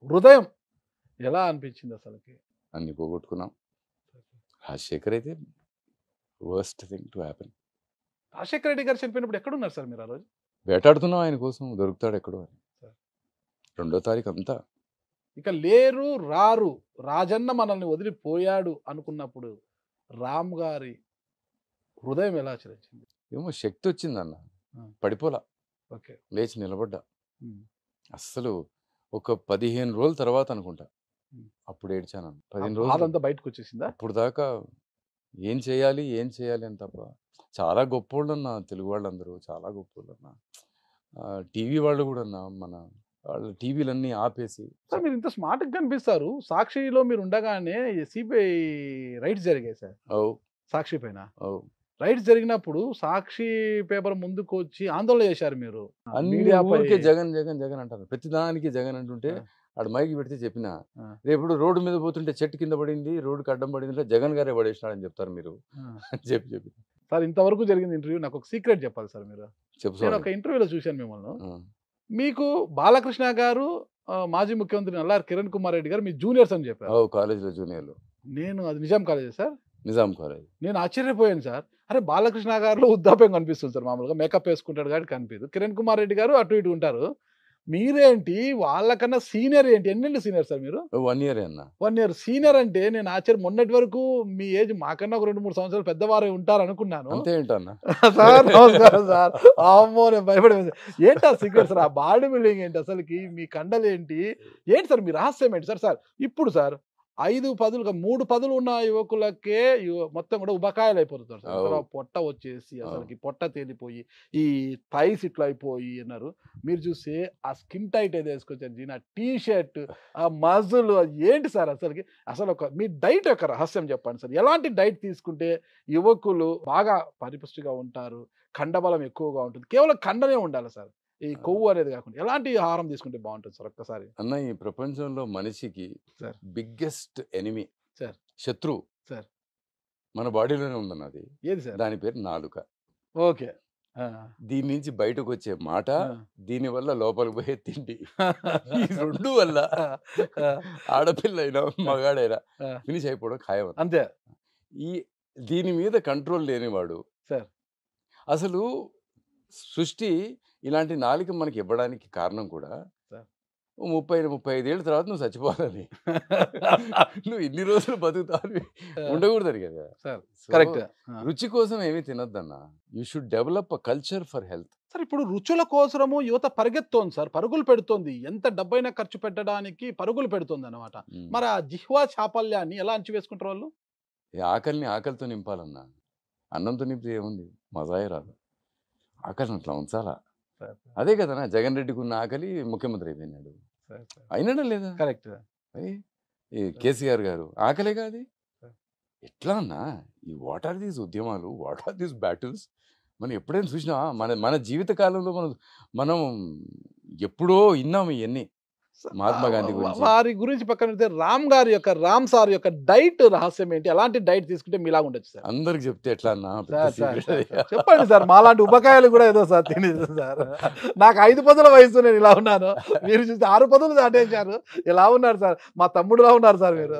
హృదయం ఎలా అనిపించింది అసలుకి? అన్ని పోగొట్టుకున్నాం. రాజశేఖర్ అయితే worst thing to happen. Rajasekhara Reddy గారు చనిపోయినప్పుడు ఎక్కడున్నారు సార్ మీరు ఆ రోజు? వేటాడుతున్నాం ఆయన కోసం, దొరుకుతాడు ఎక్కడో అని. 2వ తారీఖు అంతా ఇక లేరు రారు, రాజన్న మనల్ని వదిలిపోయాడు అనుకున్నప్పుడు రామ్ గారి హృదయం ఎలా చలించింది? ఏమో శక్తి వచ్చిందన్న, ఆ. పడిపోలా, ఓకే. లేచి నిలబడ్డా. అస్సలు ఒక 15 రోజుల తర్వాత అనుకుంటా అప్పుడు ఏడ్చాను. 15 రోజులు అదంతా బయటకు వచ్చేసిందా? అప్పుడు దాకా ఏం చేయాలి అని తప్ప. చాలా గొప్పోళ్ళు అన్న, తెలుగు వాళ్ళందరూ చాలా గొప్పోళ్ళు అన్న. టీవీ వాళ్ళు కూడా అన్న, మన వాళ్ళు టీవీలన్నీ ఆపేసి. సార్ మీరు ఇంత స్మార్ట్గా కనిపిస్తారు. సాక్షిలో మీరు ఉండగానే సిబిఐ రైట్స్ జరిగాయి సార్, సాక్షి పైన. రైట్స్ జరిగినప్పుడు సాక్షి పేపర్ ముందుకు వచ్చి ఆందోళన చేశారు మీరు. అన్ని ఊరికే జగన్ జగన్ జగన్ అంటారు, ప్రతి దానికి జగన్ అంటుంటే ఆడు మైకి పెడితే చెప్పిన, రేపు రోడ్డు మీద పోతుంటే చెట్టు కింద పడింది, రోడ్డుకి అడ్డం పడింది అంటే జగన్ గారే పడేసినాడని చెప్తారు మీరు అని చెప్పి. సార్ ఇంతవరకు జరిగింది ఇంటర్వ్యూ, నాకు ఒక సీక్రెట్ చెప్పాలి సార్ మీరు. నేను ఒక ఇంటర్వ్యూలో చూశాను మిమ్మల్ని. మీకు బాలకృష్ణ గారు, మాజీ ముఖ్యమంత్రి నల్లారి కిరణ్ కుమార్ రెడ్డి గారు మీ జూనియర్స్ అని చెప్పారు. కాలేజీలో జూనియర్లు. నేను అది Nizam college sir, Nizam college. నేను ఆశ్చర్యపోయాను సార్. అరే బాలకృష్ణ గారిలో వృద్ధాప్యం కనిపిస్తుంది సార్, మామూలుగా మేకప్ వేసుకుంటాడు కాబట్టి కనిపించదు. కిరణ్ కుమార్ రెడ్డి గారు అటు ఇటు ఉంటారు, మీరేంటి వాళ్ళకన్నా సీనియర్ ఏంటి? ఎన్నేళ్ళు సీనియర్ సార్ మీరు? 1 ఇయర్ అన్న. 1 ఇయర్ సీనియర్ అంటే నేను ఆశ్చర్యం. మొన్నటి వరకు మీ ఏజ్ మాకన్నా ఒక 2-3 సంవత్సరాలు పెద్దవారే ఉంటారు అనుకున్నాను. అంతే ఏంటన్నా? సార్ నమస్కారం సార్. అమ్మో నేను భయపడి ఏంటి ఆ సీక్రెట్ సార్? ఆ బాడీ బిల్డింగ్ ఏంటి అసలుకి? మీ కండలు ఏంటి? ఏంటి సార్ మీ రహస్యం ఏంటి సార్? సార్ ఇప్పుడు సార్ 5 పదులుగా 3 పదులు ఉన్న యువకులకే మొత్తం కూడా ఉబకాయలు అయిపోతున్నారు సార్. అసలు పొట్ట వచ్చేసి అసలుకి పొట్ట తేలిపోయి ఈ థైస్ ఇట్లా అయిపోయి అన్నారు. మీరు చూస్తే ఆ స్కిన్ టైట్ ఏదో వేసుకొచ్చారు జీన్, ఆ టీ షర్ట్, ఆ మజులు ఏంటి సార్ అసలుకి? అసలు మీ డైట్ యొక్క రహస్యం చెప్పండి సార్. ఎలాంటి డైట్ తీసుకుంటే యువకులు బాగా పరిపుష్టిగా ఉంటారు, కండబలం ఎక్కువగా ఉంటుంది? కేవలం కండనే ఉండాలి సార్, ఈ కొవ్వు అనేది కాకుండా. ఎలాంటి ఆహారం తీసుకుంటే బాగుంటుంది సార్ ఒక్కసారి? అన్న, ఈ ప్రపంచంలో మనిషికి సార్ బిగ్గెస్ట్ ఎనిమి, సార్ శత్రువు సార్ మన బాడీలోనే ఉందన్న. అది ఏది సార్? దాని పేరు నాలుక. ఓకే. దీని నుంచి బయటకు వచ్చే మాట, దీని వల్ల లోపలికి పోయే తిండి, ఈ రెండు వల్ల ఆడపిల్ల అయినా మగాడైనా ఫినిష్ అయిపోవడం ఖాయం అంతే. ఈ దీని మీద కంట్రోల్ లేనివాడు సార్ అసలు సృష్టి ఇలాంటి నాలుక మనకి ఇవ్వడానికి కారణం కూడా 30-35 ఏళ్ళ తర్వాత నువ్వు చచ్చిపోవాలని. నువ్వు ఇన్ని రోజులు బతుకుతావు ఉండకూడదు కదా సార్. కరెక్ట్. రుచి కోసం ఏమీ తినొద్దన్న. You should develop a culture for health. Sir ఇప్పుడు రుచుల కోసము యువత పరిగెత్తోంది సార్, పరుగులు పెడుతోంది. ఎంత డబ్బైనా ఖర్చు పెట్టడానికి పరుగులు పెడుతుంది అనమాట. మరి ఆ జిహ్వా చాపల్యాన్ని ఎలా అంచివేసుకుంటారు వాళ్ళు? ఆకలిని ఆకలితో నింపాలన్నా. అన్నంతో నింపితే ఏముంది, మజాయే రాదు. ఆకలిని అట్లా ఉంచాలా. అదే కదనా జగన్ రెడ్డికి ఉన్న ఆకలి ముఖ్యమంత్రి అయిపోయినాడు. అయినాడా లేదా? కరెక్ట్. ఈ కేసీఆర్ గారు ఆకలే కాదు. ఎట్లా అన్నా, ఈ వాట్ ఆర్ దీస్ ఉద్యమాలు, వాట్ ఆర్ దీస్ బ్యాటిల్స్ మనం ఎప్పుడైనా చూసినా? మన జీవిత కాలంలో మనం ఎప్పుడో విన్నాము ఇవన్నీ. మహాత్మా గాంధీ గురించి, వారి గురించి పక్కన పెడితే రామ్ సార్ యొక్క డైట్ రహస్యం ఏంటి? ఎలాంటి డైట్ తీసుకుంటే మీలాగా ఉండొచ్చు సార్? అందరికి చెప్తే ఎట్లా అన్నా? చెప్పండి సార్. మాలాంటి ఉపకాయాలు కూడా ఏదో సార్ తినేది సార్. నాకు 5 పదుల వయసు, నేను ఇలా ఉన్నాను. మీరు చూస్తే 6 పదులు దాటేశారు. ఎలా ఉన్నారు సార్? మా తమ్ముడులా ఉన్నారు సార్ మీరు.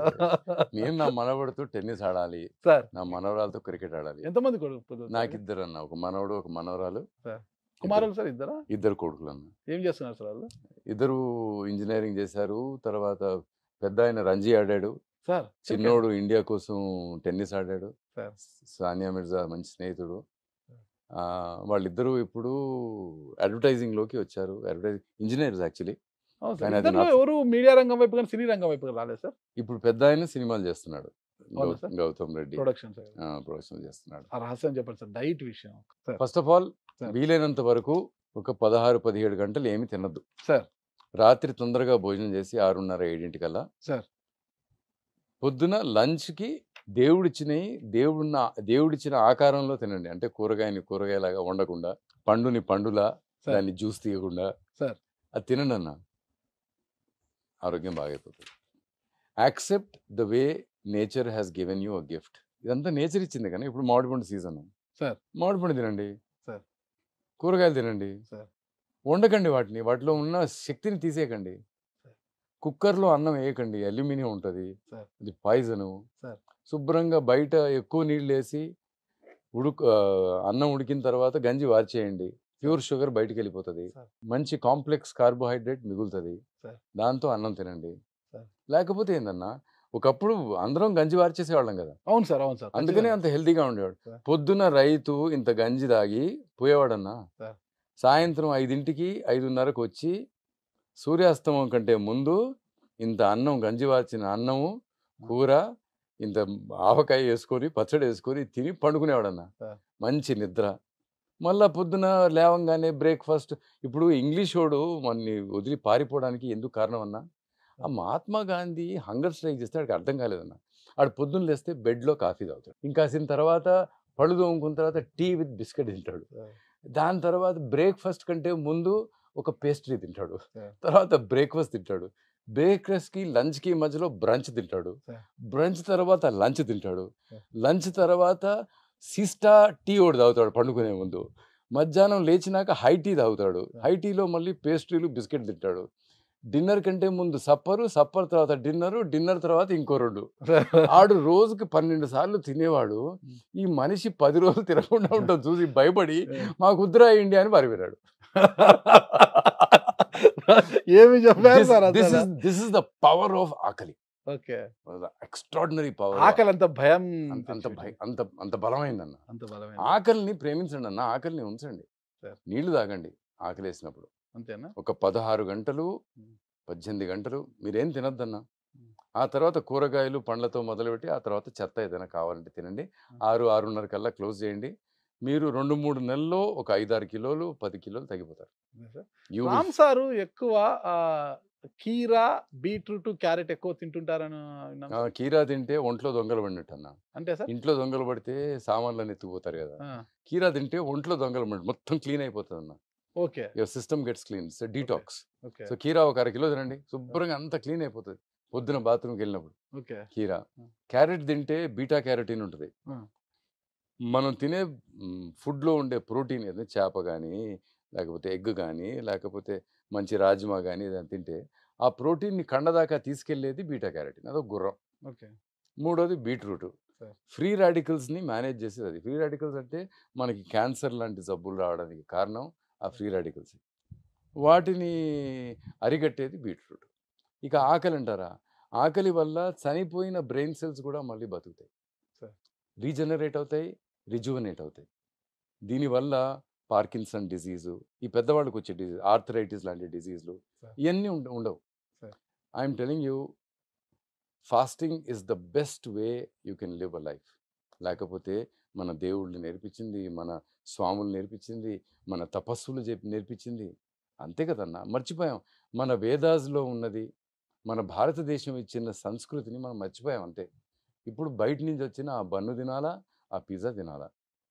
నేను నా మనవడితో టెన్నిస్ ఆడాలి సార్, నా మనవరాలతో క్రికెట్ ఆడాలి. ఎంతమంది కొడుకు? నాకు 2 అన్న, ఒక మనవడు ఒక మనవరాలు. కుమారులు సార్? 2 కొడుకులు అన్న. ఏం చేస్తున్నారు సార్ వాళ్ళు? 2 ఇంజనీరింగ్ చేశారు. తర్వాత పెద్ద ఆయన రంజీ ఆడాడు సార్, చిన్నోడు ఇండియా కోసం టెన్నిస్ ఆడాడు. సార్ సానియా మిర్జా మంచి స్నేహితుడు. వాళ్ళిద్దరూ ఇప్పుడు అడ్వర్టైజింగ్ లోకి వచ్చారు. Engineers actually. ఎవరు మీడియా రంగం వైపు కానీ సినీ రంగం వైపు రాలేదు సార్. ఇప్పుడు పెద్ద ఆయన సినిమాలు చేస్తున్నాడు, గౌతమ్ రెడ్డి ప్రొడక్షన్ చేస్తున్నాడు. ఆ రహస్యం చెప్పండి సార్, డైట్ విషయం. ఫస్ట్ ఆఫ్ ఆల్ వీలైనంత వరకు ఒక 16-17 గంటలు ఏమి తినద్దు సార్. రాత్రి తొందరగా భోజనం చేసి 6:30-7 కల్లా సార్. పొద్దున లంచ్కి దేవుడిచ్చిన ఆకారంలో తినండి. అంటే కూరగాయలాగా వండకుండా, పండులా దాన్ని జ్యూస్ తీయకుండా సార్ అది తినండి అన్న. ఆరోగ్యం బాగైపోతుంది. Accept the way nature has given you a gift. ఇదంతా నేచర్ ఇచ్చింది. కానీ ఇప్పుడు మామిడిపండు సీజన్ సార్. మామిడిపండు తినండి సార్. కూరగాయలు తినండి సార్. వండకండి వాటిలో ఉన్న శక్తిని తీసేయకండి. కుక్కర్లో అన్నం వేయకండి, అల్యూమినియం ఉంటుంది, అది పాయిజను. శుభ్రంగా బయట ఎక్కువ నీళ్ళు వేసి అన్నం ఉడికిన తర్వాత గంజి వార్చేయండి. ప్యూర్ షుగర్ బయటికి వెళ్ళిపోతుంది, మంచి కాంప్లెక్స్ కార్బోహైడ్రేట్ మిగులుతుంది. దాంతో అన్నం తినండి. లేకపోతే ఏందన్నా, ఒకప్పుడు అందరం గంజి వార్చేసేవాళ్ళం కదా. అవును సార్, అవును సార్. అందుకనే అంత హెల్తీగా ఉండేవాడు. పొద్దున్న రైతు ఇంత గంజి తాగి పోయేవాడన్నా. సాయంత్రం 5ంటికి 5:30కు వచ్చి సూర్యాస్తమం కంటే ముందు ఇంత అన్నం, గంజి వార్చిన అన్నము, కూర, ఇంత ఆవకాయ వేసుకొని పచ్చడి వేసుకొని తిని పండుకునేవాడన్నా. మంచి నిద్ర. మళ్ళా పొద్దున లేవంగానే బ్రేక్ఫాస్ట్. ఇప్పుడు ఇంగ్లీష్ వాడు మనని వదిలి పారిపోవడానికి ఎందుకు కారణం అన్నా, ఆ మహాత్మా గాంధీ హంగర్ స్ట్రైక్ చేస్తే వాడికి అర్థం కాలేదన్న. వాడు పొద్దున్న లేస్తే బెడ్లో కాఫీ తాగుతాడు, ఇంకాసిన తర్వాత పళ్ళు తోముకున్న తర్వాత టీ విత్ బిస్కెట్ తింటాడు, దాని తర్వాత బ్రేక్ఫాస్ట్ కంటే ముందు ఒక పేస్ట్రీ తింటాడు, తర్వాత బ్రేక్ఫాస్ట్ తింటాడు, బ్రేక్ఫాస్ట్కి లంచ్కి మధ్యలో బ్రంచ్ తింటాడు, బ్రంచ్ తర్వాత లంచ్ తింటాడు, లంచ్ తర్వాత సిస్టా టీ ఒకటి తాగుతాడు పండుకునే ముందు, మధ్యాహ్నం లేచినాక హై టీ తాగుతాడు, హై టీలో మళ్ళీ పేస్ట్రీలు బిస్కెట్ తింటాడు, డిన్నర్ కంటే ముందు సప్పర్ తర్వాత డిన్నర్ తర్వాత ఇంకో 2. ఆడు రోజుకి 12 సార్లు తినేవాడు. ఈ మనిషి 10 రోజులు తినకుండా ఉంటాం చూసి భయపడి మాకు ఉద్రా ఇండియా అని పారిపోయాడు. ఏమి చెప్పారు సార్ అసలు? This is the power of ఆకలి. ఓకే. Extraordinary power. ఆకలి అంత భయం, అంత బలమైందన్న. అంత బలమైన ఆకలిని ప్రేమించండి అన్న, ఆకలిని ఉంచండి. సార్. నీళ్లు తాగండి ఆకలి వేసినప్పుడు. అంతేనా? ఒక 16 గంటలు 18 గంటలు మీరేం తినొద్దన్న. ఆ తర్వాత కూరగాయలు పండ్లతో మొదలుపెట్టి ఆ తర్వాత చెత్త ఏదైనా కావాలంటే తినండి. 6-6:30 కల్లా క్లోజ్ చేయండి. మీరు 2-3 నెలల్లో ఒక 5-6 కిలోలు 10 కిలోలు తగ్గిపోతారు. You will- రామ్ సారు ఎక్కువ కీరా, బీట్రూట్, క్యారెట్ ఎక్కువ తింటుంటారని విన్నాను. కీరా తింటే ఒంట్లో దొంగలు పడినట్టు అన్న. అంటే సార్ ఇంట్లో దొంగలు పడితే సామాన్లన్నీ ఎత్తుకుపోతారు కదా. కీరా తింటే ఒంట్లో దొంగలు పడి మొత్తం క్లీన్ అయిపోతుంది అన్న. Okay. Your system gets clean. It's detox. Okay. So కీరా ఒక 1/2 కిలో తినండి, శుభ్రంగా అంతా క్లీన్ అయిపోతుంది పొద్దున బాత్రూమ్కి వెళ్ళినప్పుడు. ఓకే. కీరా. క్యారెట్ తింటే బీటా క్యారోటీన్ ఉంటుంది. మనం తినే ఫుడ్లో ఉండే ప్రోటీన్ ఏదో చేప కానీ లేకపోతే ఎగ్ కానీ లేకపోతే మంచి రాజ్మా కానీ ఏదైనా తింటే ఆ ప్రోటీన్ని కండదాకా తీసుకెళ్లేది బీటా క్యారోటీన్. అదొక గుర్రం. ఓకే. మూడోది బీట్రూట్. ఫ్రీ రాడికల్స్ని మేనేజ్ చేసేది అది. ఫ్రీ రాడికల్స్ అంటే మనకి క్యాన్సర్ లాంటి జబ్బులు రావడానికి కారణం ఆ ఫ్రీ రాడికల్స్. వాటిని అరికట్టేది బీట్రూట్. ఇక ఆకలి అంటారా, ఆకలి వల్ల చనిపోయిన బ్రెయిన్ సెల్స్ కూడా మళ్ళీ బతుకుతాయి, రీజనరేట్ అవుతాయి, రిజువనేట్ అవుతాయి. దీనివల్ల పార్కిన్సన్ డిజీజు, ఈ పెద్దవాళ్ళకి వచ్చే డిజీజ్, ఆర్థరైటిస్ లాంటి డిజీజులు ఇవన్నీ ఉండవు. I'm telling you, fasting is the best way you can live a life. లేకపోతే మన దేవుళ్ళు నేర్పించింది, మన స్వాములు నేర్పించింది, మన తపస్సులు నేర్పించింది. అంతే కదన్నా, మర్చిపోయాం. మన వేదాస్లో ఉన్నది, మన భారతదేశం ఇచ్చిన సంస్కృతిని మనం మర్చిపోయాం అంతే. ఇప్పుడు బయట నుంచి వచ్చిన ఆ బన్ను తినాలా, ఆ పిజ్జా తినాలా?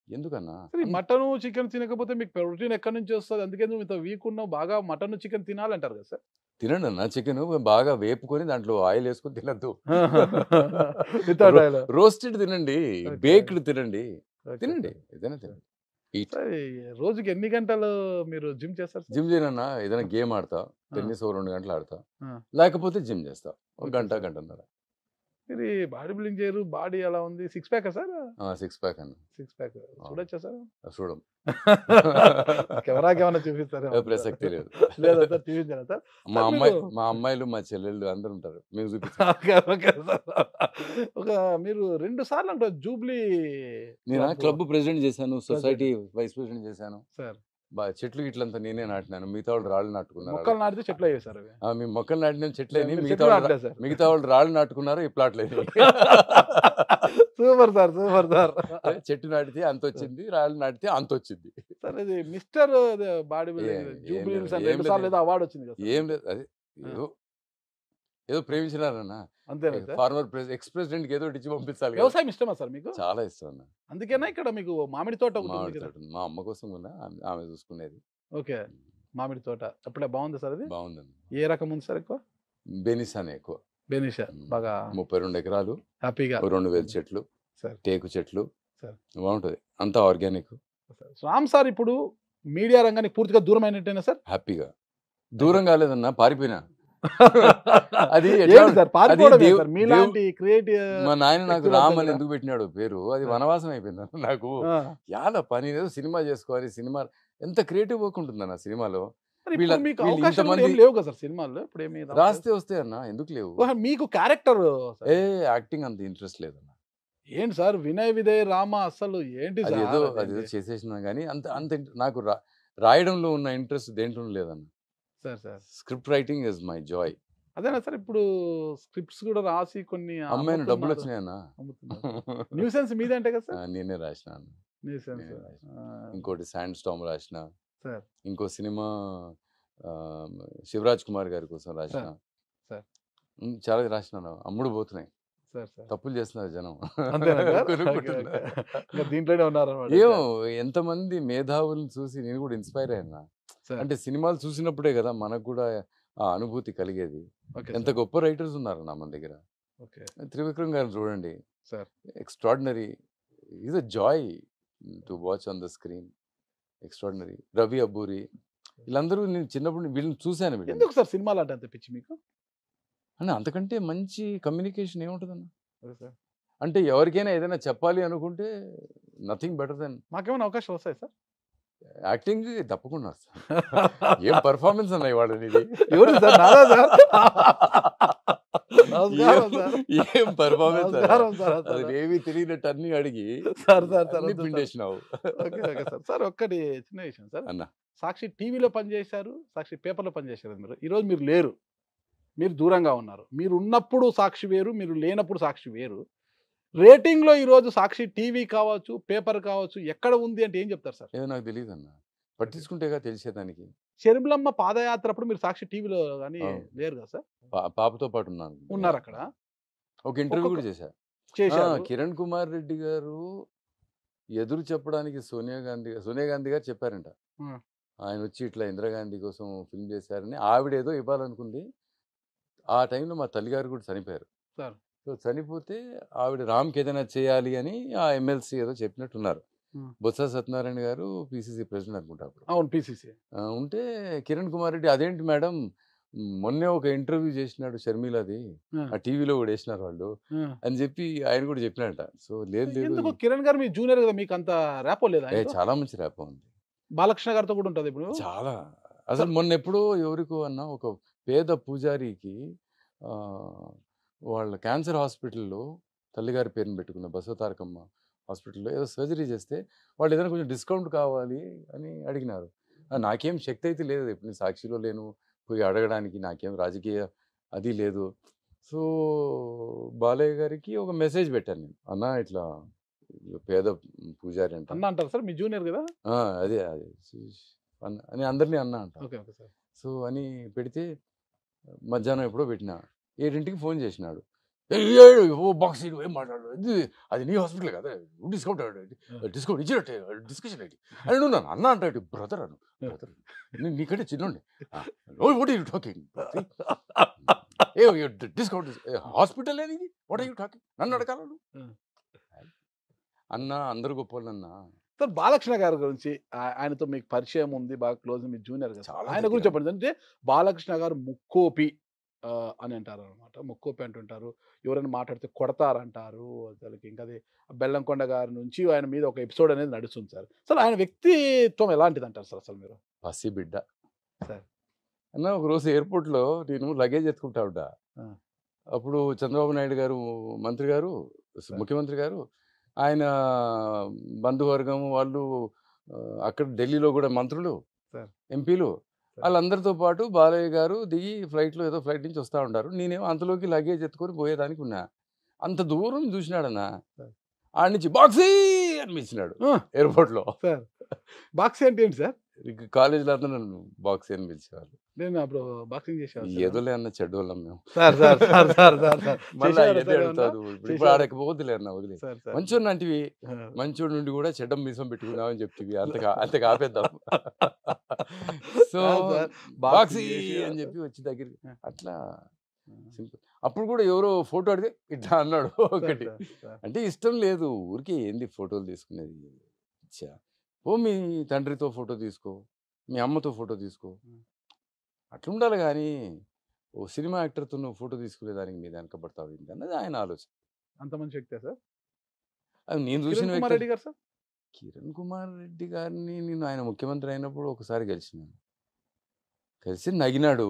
ఎందుకన్నా? మటన్ చికెన్ తినకపోతే మీకు ప్రోటీన్ ఎక్కడి నుంచి వస్తుంది? అందుకే నువ్వు ఇంత వీక్ ఉన్నావు, బాగా మటన్ చికెన్ తినాలంటారు కదా సార్. తినండి అన్న, చికెన్ బాగా వేపుకొని దాంట్లో ఆయిల్ వేసుకొని తినద్దు. రోస్టెడ్ తినండి, బేక్డ్ తినండి, తినండి, ఏదైనా తినండి. రోజుకి ఎన్ని గంటలు మీరు జిమ్ చేస్తారు? జిమ్ చేయనన్నా, ఏదైనా గేమ్ ఆడతా, టెన్నిస్ 2 గంటలు ఆడతా, లేకపోతే జిమ్ చేస్తా 1 గంట గంటన్నర. మీరు బాడీ బిల్డింగ్ చేయరు, బాడీ ఎలా ఉంది? 6 ప్యాక్ సార్? 6 ప్యాక్ అన్న. 6 ప్యాక్ చూడొచ్చా సార్? చూడం. కెమెరాకి ఏమైనా చూపిస్తారా? ప్రసక్తి లేదు. లేదా సార్, చూపించారా సార్? మా అమ్మాయిలు మా చెల్లెళ్ళు అందరూ ఉంటారు, మేము ఒక మీరు 2 సార్లు అంటే జూబ్లీ. నేను క్లబ్ ప్రెసిడెంట్ చేశాను, సొసైటీ వైస్ ప్రెసిడెంట్ చేశాను సార్. చెట్లు ఇట్లంతా నేనే నాటినాను, మిగతా వాళ్ళు రాళ్ళు నాటుకున్నారు. మొక్కలు నాటితే చెట్లు అయ్యాయి సార్. మేము మొక్కలు నాటిన చెట్లు అయినాయి, మిగతా వాళ్ళు రాళ్ళు నాటుకున్నారు, ఈ ప్లాట్లు అయినాయి. Super sir, super sir. చెట్టు నాటితే అంత వచ్చింది, రాళ్ళు నాటితే అంత వచ్చింది సార్. ఇది మిస్టర్ బాడీ బిల్డింగ్ జూబ్లీ 2 సార్లు ఏదో అవార్డు వచ్చింది కదా? ఏం లేదు, అదే ఏదో ప్రేమించినారన్నా. అంతే. ఫార్మర్ ఎక్స్ ప్రెసిడెంట్ ఏదో ఇచ్చి పంపించాలి. వ్యవసాయం ఇష్టమా సార్ మీకు? చాలా ఇష్టం అన్న. అందుకేనా ఇక్కడ మీకు మామిడి తోట? మా అమ్మ కోసం కూడా ఆమె చూసుకునేది. ఓకే. మామిడి తోట అప్పుడే బాగుంది సార్? అది బాగుందండి. ఏ రకం ఉంది సార్? ఎక్కువ బెనిసానే ఎక్కువ. బెనిషా బాగా 32 ఎకరాలు, హ్యాపీగా 2000 చెట్లు, టేకు చెట్లు, బాగుంటది, అంతా ఆర్గానిక్. రామ్ సార్ ఇప్పుడు మీడియా రంగానికి పూర్తిగా దూరం అయినట్టేనా సార్? హ్యాపీగా దూరం కాలేదన్నా, పారిపోయినా. అది మా నాయన నాకు రామ్ అని ఎందుకు పెట్టినాడు పేరు, అది వనవాసం అయిపోయింది నాకు. యాల పని ఏదో సినిమా చేసుకోవాలి, సినిమా ఎంత క్రియేటివ్ వర్క్ ఉంటుందన్న సినిమాలో. రాస్తే వస్తాయి అన్న, ఎందుకు లేవు? మీకు క్యారెక్టర్ యాక్టింగ్ అంత ఇంట్రెస్ట్ లేదన్న. ఏంటి సార్ వినయ్ విజయ్ రామ అసలు ఏంటి? అది ఏదో చేసేసినా కానీ అంత నాకు రాయడంలో ఉన్న ఇంట్రెస్ట్ దేంట్లో లేదన్న. Script writing is my Joy. అదేనా సార్? ఇప్పుడు స్క్రిప్ట్స్ కూడా రాసి కొన్ని అమ్మాయిన డబ్బులు వచ్చినాయన్నా. న్యూసెన్స్ మీదే అంటే కదా సార్? నేనే రాసినాను. ఇంకోటి శాండ్ స్టామ్ రాసిన, ఇంకో సినిమా శివరాజ్ కుమార్ గారి కోసం రాసిన, చాలా రాసినాను. అమ్ముడు పోతున్నాయి, తప్పులు చేస్తున్నారు జనం. దీంట్లోనే ఉన్నారు. ఏమో ఎంతమంది మేధావులను చూసి నేను కూడా ఇన్స్పైర్ అయినా. అంటే సినిమాలు చూసినప్పుడే కదా మనకు కూడా ఆ అనుభూతి కలిగేది. ఎంత గొప్ప రైటర్స్ ఉన్నారు మన దగ్గర. త్రివిక్రమ్ గారు చూడండి, extraordinary. Is a Joy to watch on the screen. Extraordinary. Ravi Abburi, వీళ్ళందరూ నేను చిన్నప్పుడు వీళ్ళని చూశాను. ఎందుకు సార్ సినిమాలు అంటే అంత పిచ్చి మీకు? అన్న అంతకంటే మంచి కమ్యూనికేషన్ ఏముంటుందన్న. అంటే ఎవరికైనా ఏదైనా చెప్పాలి అనుకుంటే నథింగ్ బెటర్ దెన్. మాకేమైనా అవకాశం వస్తాయి సార్? యాక్టింగ్ తప్పకుండా వస్తాను. ఏం పర్ఫార్మెన్స్ అన్నాయి వాడు నీది. ఎవరు సార్? నాదా సార్? నమస్కారం సార్. ఏం పర్ఫార్మెన్స్ నమస్కారం సార్. అది ఏమీ తెలియనట్టు అన్ని అడిగి సార్ సార్ సార్ అన్ని వద్దు సార్. పిండేసినావు ఓకే ఓకే సార్. సార్ ఒక్కటి చిన్న విషయం సార్. అన్న. సాక్షి టీవీలో పనిచేశారు, సాక్షి పేపర్లో పనిచేశారు మీరు. ఈరోజు మీరు లేరు, మీరు దూరంగా ఉన్నారు. మీరు ఉన్నప్పుడు సాక్షి వేరు, మీరు లేనప్పుడు సాక్షి వేరు. రేటింగ్లో ఈరోజు సాక్షి టీవీ కావచ్చు, పేపర్ కావచ్చు, ఎక్కడ ఉంది అంటే ఏం చెప్తారు సార్? ఏదో నాకు తెలియదు అన్న, పట్టించుకుంటేగా తెలిసేదానికి. షర్మిలమ్మ పాదయాత్ర అప్పుడు మీరు సాక్షి టీవీలో కానీ అవును. లేరు కదా సార్? పాపతో పాటు ఉన్నాను. ఉన్నారు అక్కడ, ఒక ఇంటర్వ్యూ కూడా చేశా. చేశారు. కిరణ్ కుమార్ రెడ్డి గారు ఎదురు చెప్పడానికి సోనియా గాంధీ గారు చెప్పారంట. Hmm. ఆయన వచ్చి ఇట్లా ఇందిరాగాంధీ కోసం ఫిల్మ్ చేశారని. ఆవిడ ఏదో ఇవ్వాలనుకుంది. ఆ టైంలో మా తల్లిగారు కూడా చనిపోయారు. సార్. సో చనిపోతే ఆవిడ రామ్కి ఏదైనా చేయాలి అని ఆ ఎమ్మెల్సీ ఏదో చెప్పినట్టున్నారు. బొత్స సత్యనారాయణ గారు పిసిసి ప్రెసిడెంట్ అనుకుంటా అప్పుడు. అవును, పిసిసి. ఉంటే కిరణ్ కుమార్ రెడ్డి అదేంటి మేడం, మొన్నే ఒక ఇంటర్వ్యూ చేసినాడు షర్మిలది, ఆ టీవీలో కూడా వేసినారు వాళ్ళు అని చెప్పి ఆయన కూడా చెప్పినట్ట. సో లేదు ఎందుకు కిరణ్ గారు మీ జూనియర్ కదా, మీకు అంత ర్యాపో లేదా? చాలా మంచి ర్యాప్ ఉంది. బాలకృష్ణ గారితో కూడా ఉంటుంది ఇప్పుడు. చాలా. అసలు మొన్న ఎప్పుడో ఎవరికో అన్న ఒక పేద పూజారికి వాళ్ళ క్యాన్సర్ హాస్పిటల్లో తల్లిగారి పేరుని పెట్టుకున్న బసవతారకమ్మ హాస్పిటల్లో ఏదో సర్జరీ చేస్తే వాళ్ళు ఏదైనా కొంచెం డిస్కౌంట్ కావాలి అని అడిగినారు. నాకేం శక్తి అయితే లేదు, ఇప్పుడు నేను సాక్షిలో లేను పోయి అడగడానికి, నాకేం రాజకీయ అది లేదు. సో బాలయ్య గారికి ఒక మెసేజ్ పెట్టాను నేను, అన్న ఇట్లా పేద పూజారి అంట అన్న అంటారు సార్, మీ జూనియర్ కదా. అదే అదే అని అందరినీ అన్న అంట. Okay okay sir. సో అని పెడితే మధ్యాహ్నం ఎప్పుడో పెట్టిన 7ంటికి ఫోన్ చేసినాడు. బాక్స్ ఏం మాట్లాడు, అది నీ హాస్పిటల్ కదా, డిస్కౌంట్ ఇచ్చినట్టే డిస్కషన్ ఏంటి అని నువ్వు నన్ను అన్న అంటే బ్రదర్ అను, బ్రదర్ నీకంటే చిన్నండి what are you talking, discount hospital అనేది వాట్ ఆర్ యూ టాకింగ్, నన్ను అడగాలను అన్న. అందరు గొప్పవాళ్ళు అన్న. సార్ బాలకృష్ణ గారి గురించి ఆయనతో మీకు పరిచయం ఉంది, బాగా క్లోజ్, మీ జూనియర్ కదా, ఆయన గురించి చెప్పండి. అంటే బాలకృష్ణ గారు ముక్కోపి అని అంటారు అనమాట. ముక్కోపి అంటుంటారు, ఎవరైనా మాట్లాడితే కొడతారంటారు. అసలుకి ఇంకా అది బెల్లంకొండ గారి నుంచి ఆయన మీద ఒక ఎపిసోడ్ అనేది నడుస్తుంది సార్. సార్ ఆయన వ్యక్తిత్వం ఎలాంటిది అంటారు సార్ అసలు మీరు? పసి బిడ్డ సార్. అన్న ఒకరోజు ఎయిర్పోర్ట్లో నేను లగేజ్ ఎత్తుకుంటా ఉంటా. అప్పుడు చంద్రబాబు నాయుడు గారు మంత్రి గారు, ముఖ్యమంత్రి గారు, ఆయన బంధువర్గం వాళ్ళు, అక్కడ ఢిల్లీలో కూడా మంత్రులు, ఎంపీలు, వాళ్ళందరితో పాటు బాలయ్య గారు దిగి ఫ్లైట్లో ఏదో ఫ్లైట్ నుంచి వస్తూ ఉంటారు. నేనేమో అంతలోకి లగేజ్ ఎత్తుకొని పోయేదానికి ఉన్నా. అంత దూరం చూసినాడన్నా, ఆడ నుంచి బాక్సీ అనిపించినాడు ఎయిర్పోర్ట్లో. సార్ బాక్సీ అంటే ఏంటి సార్? కాలేజీలో అందరూ నన్ను బాక్సీ అని పిలిచేవాళ్ళు. నేను అప్పుడు బాక్సింగ్ చేసేవాళ్ళు. ఏదోలే అన్న చెడ్డోళ్ళం మేము. మళ్ళీ ఇప్పుడు ఆడకపోవద్దులే అన్న, వదిలే. మంచోడు లాంటివి, మంచోడు నుండి కూడా చెడ్డం మీసం పెట్టుకున్నామని చెప్తివి, అంతగా ఆపేద్దాం. సో బాక్సీ అని చెప్పి వచ్చి దగ్గరికి అట్లా సింపుల్. అప్పుడు కూడా ఎవరో ఫోటో అడిగితే ఇట్లా అన్నాడు ఒకటి. అంటే ఇష్టం లేదు ఊరికే ఏంది ఫోటోలు తీసుకునేది. ఓ మీ తండ్రితో ఫోటో తీసుకో, మీ అమ్మతో ఫోటో తీసుకో, అట్లా ఉండాలి. కానీ ఓ సినిమా యాక్టర్తో నువ్వు ఫోటో తీసుకునేదానికి మీద వెనకబడతావు ఏంటి అన్నది ఆయన ఆలోచన. అంత మంచి వ్యక్తే సార్. అది నేను చూసిన కిరణ్ కుమార్ రెడ్డి గారు సార్. కిరణ్ కుమార్ రెడ్డి గారిని నేను ఆయన ముఖ్యమంత్రి అయినప్పుడు ఒకసారి కలిసినాను. కలిసి నగినాడు.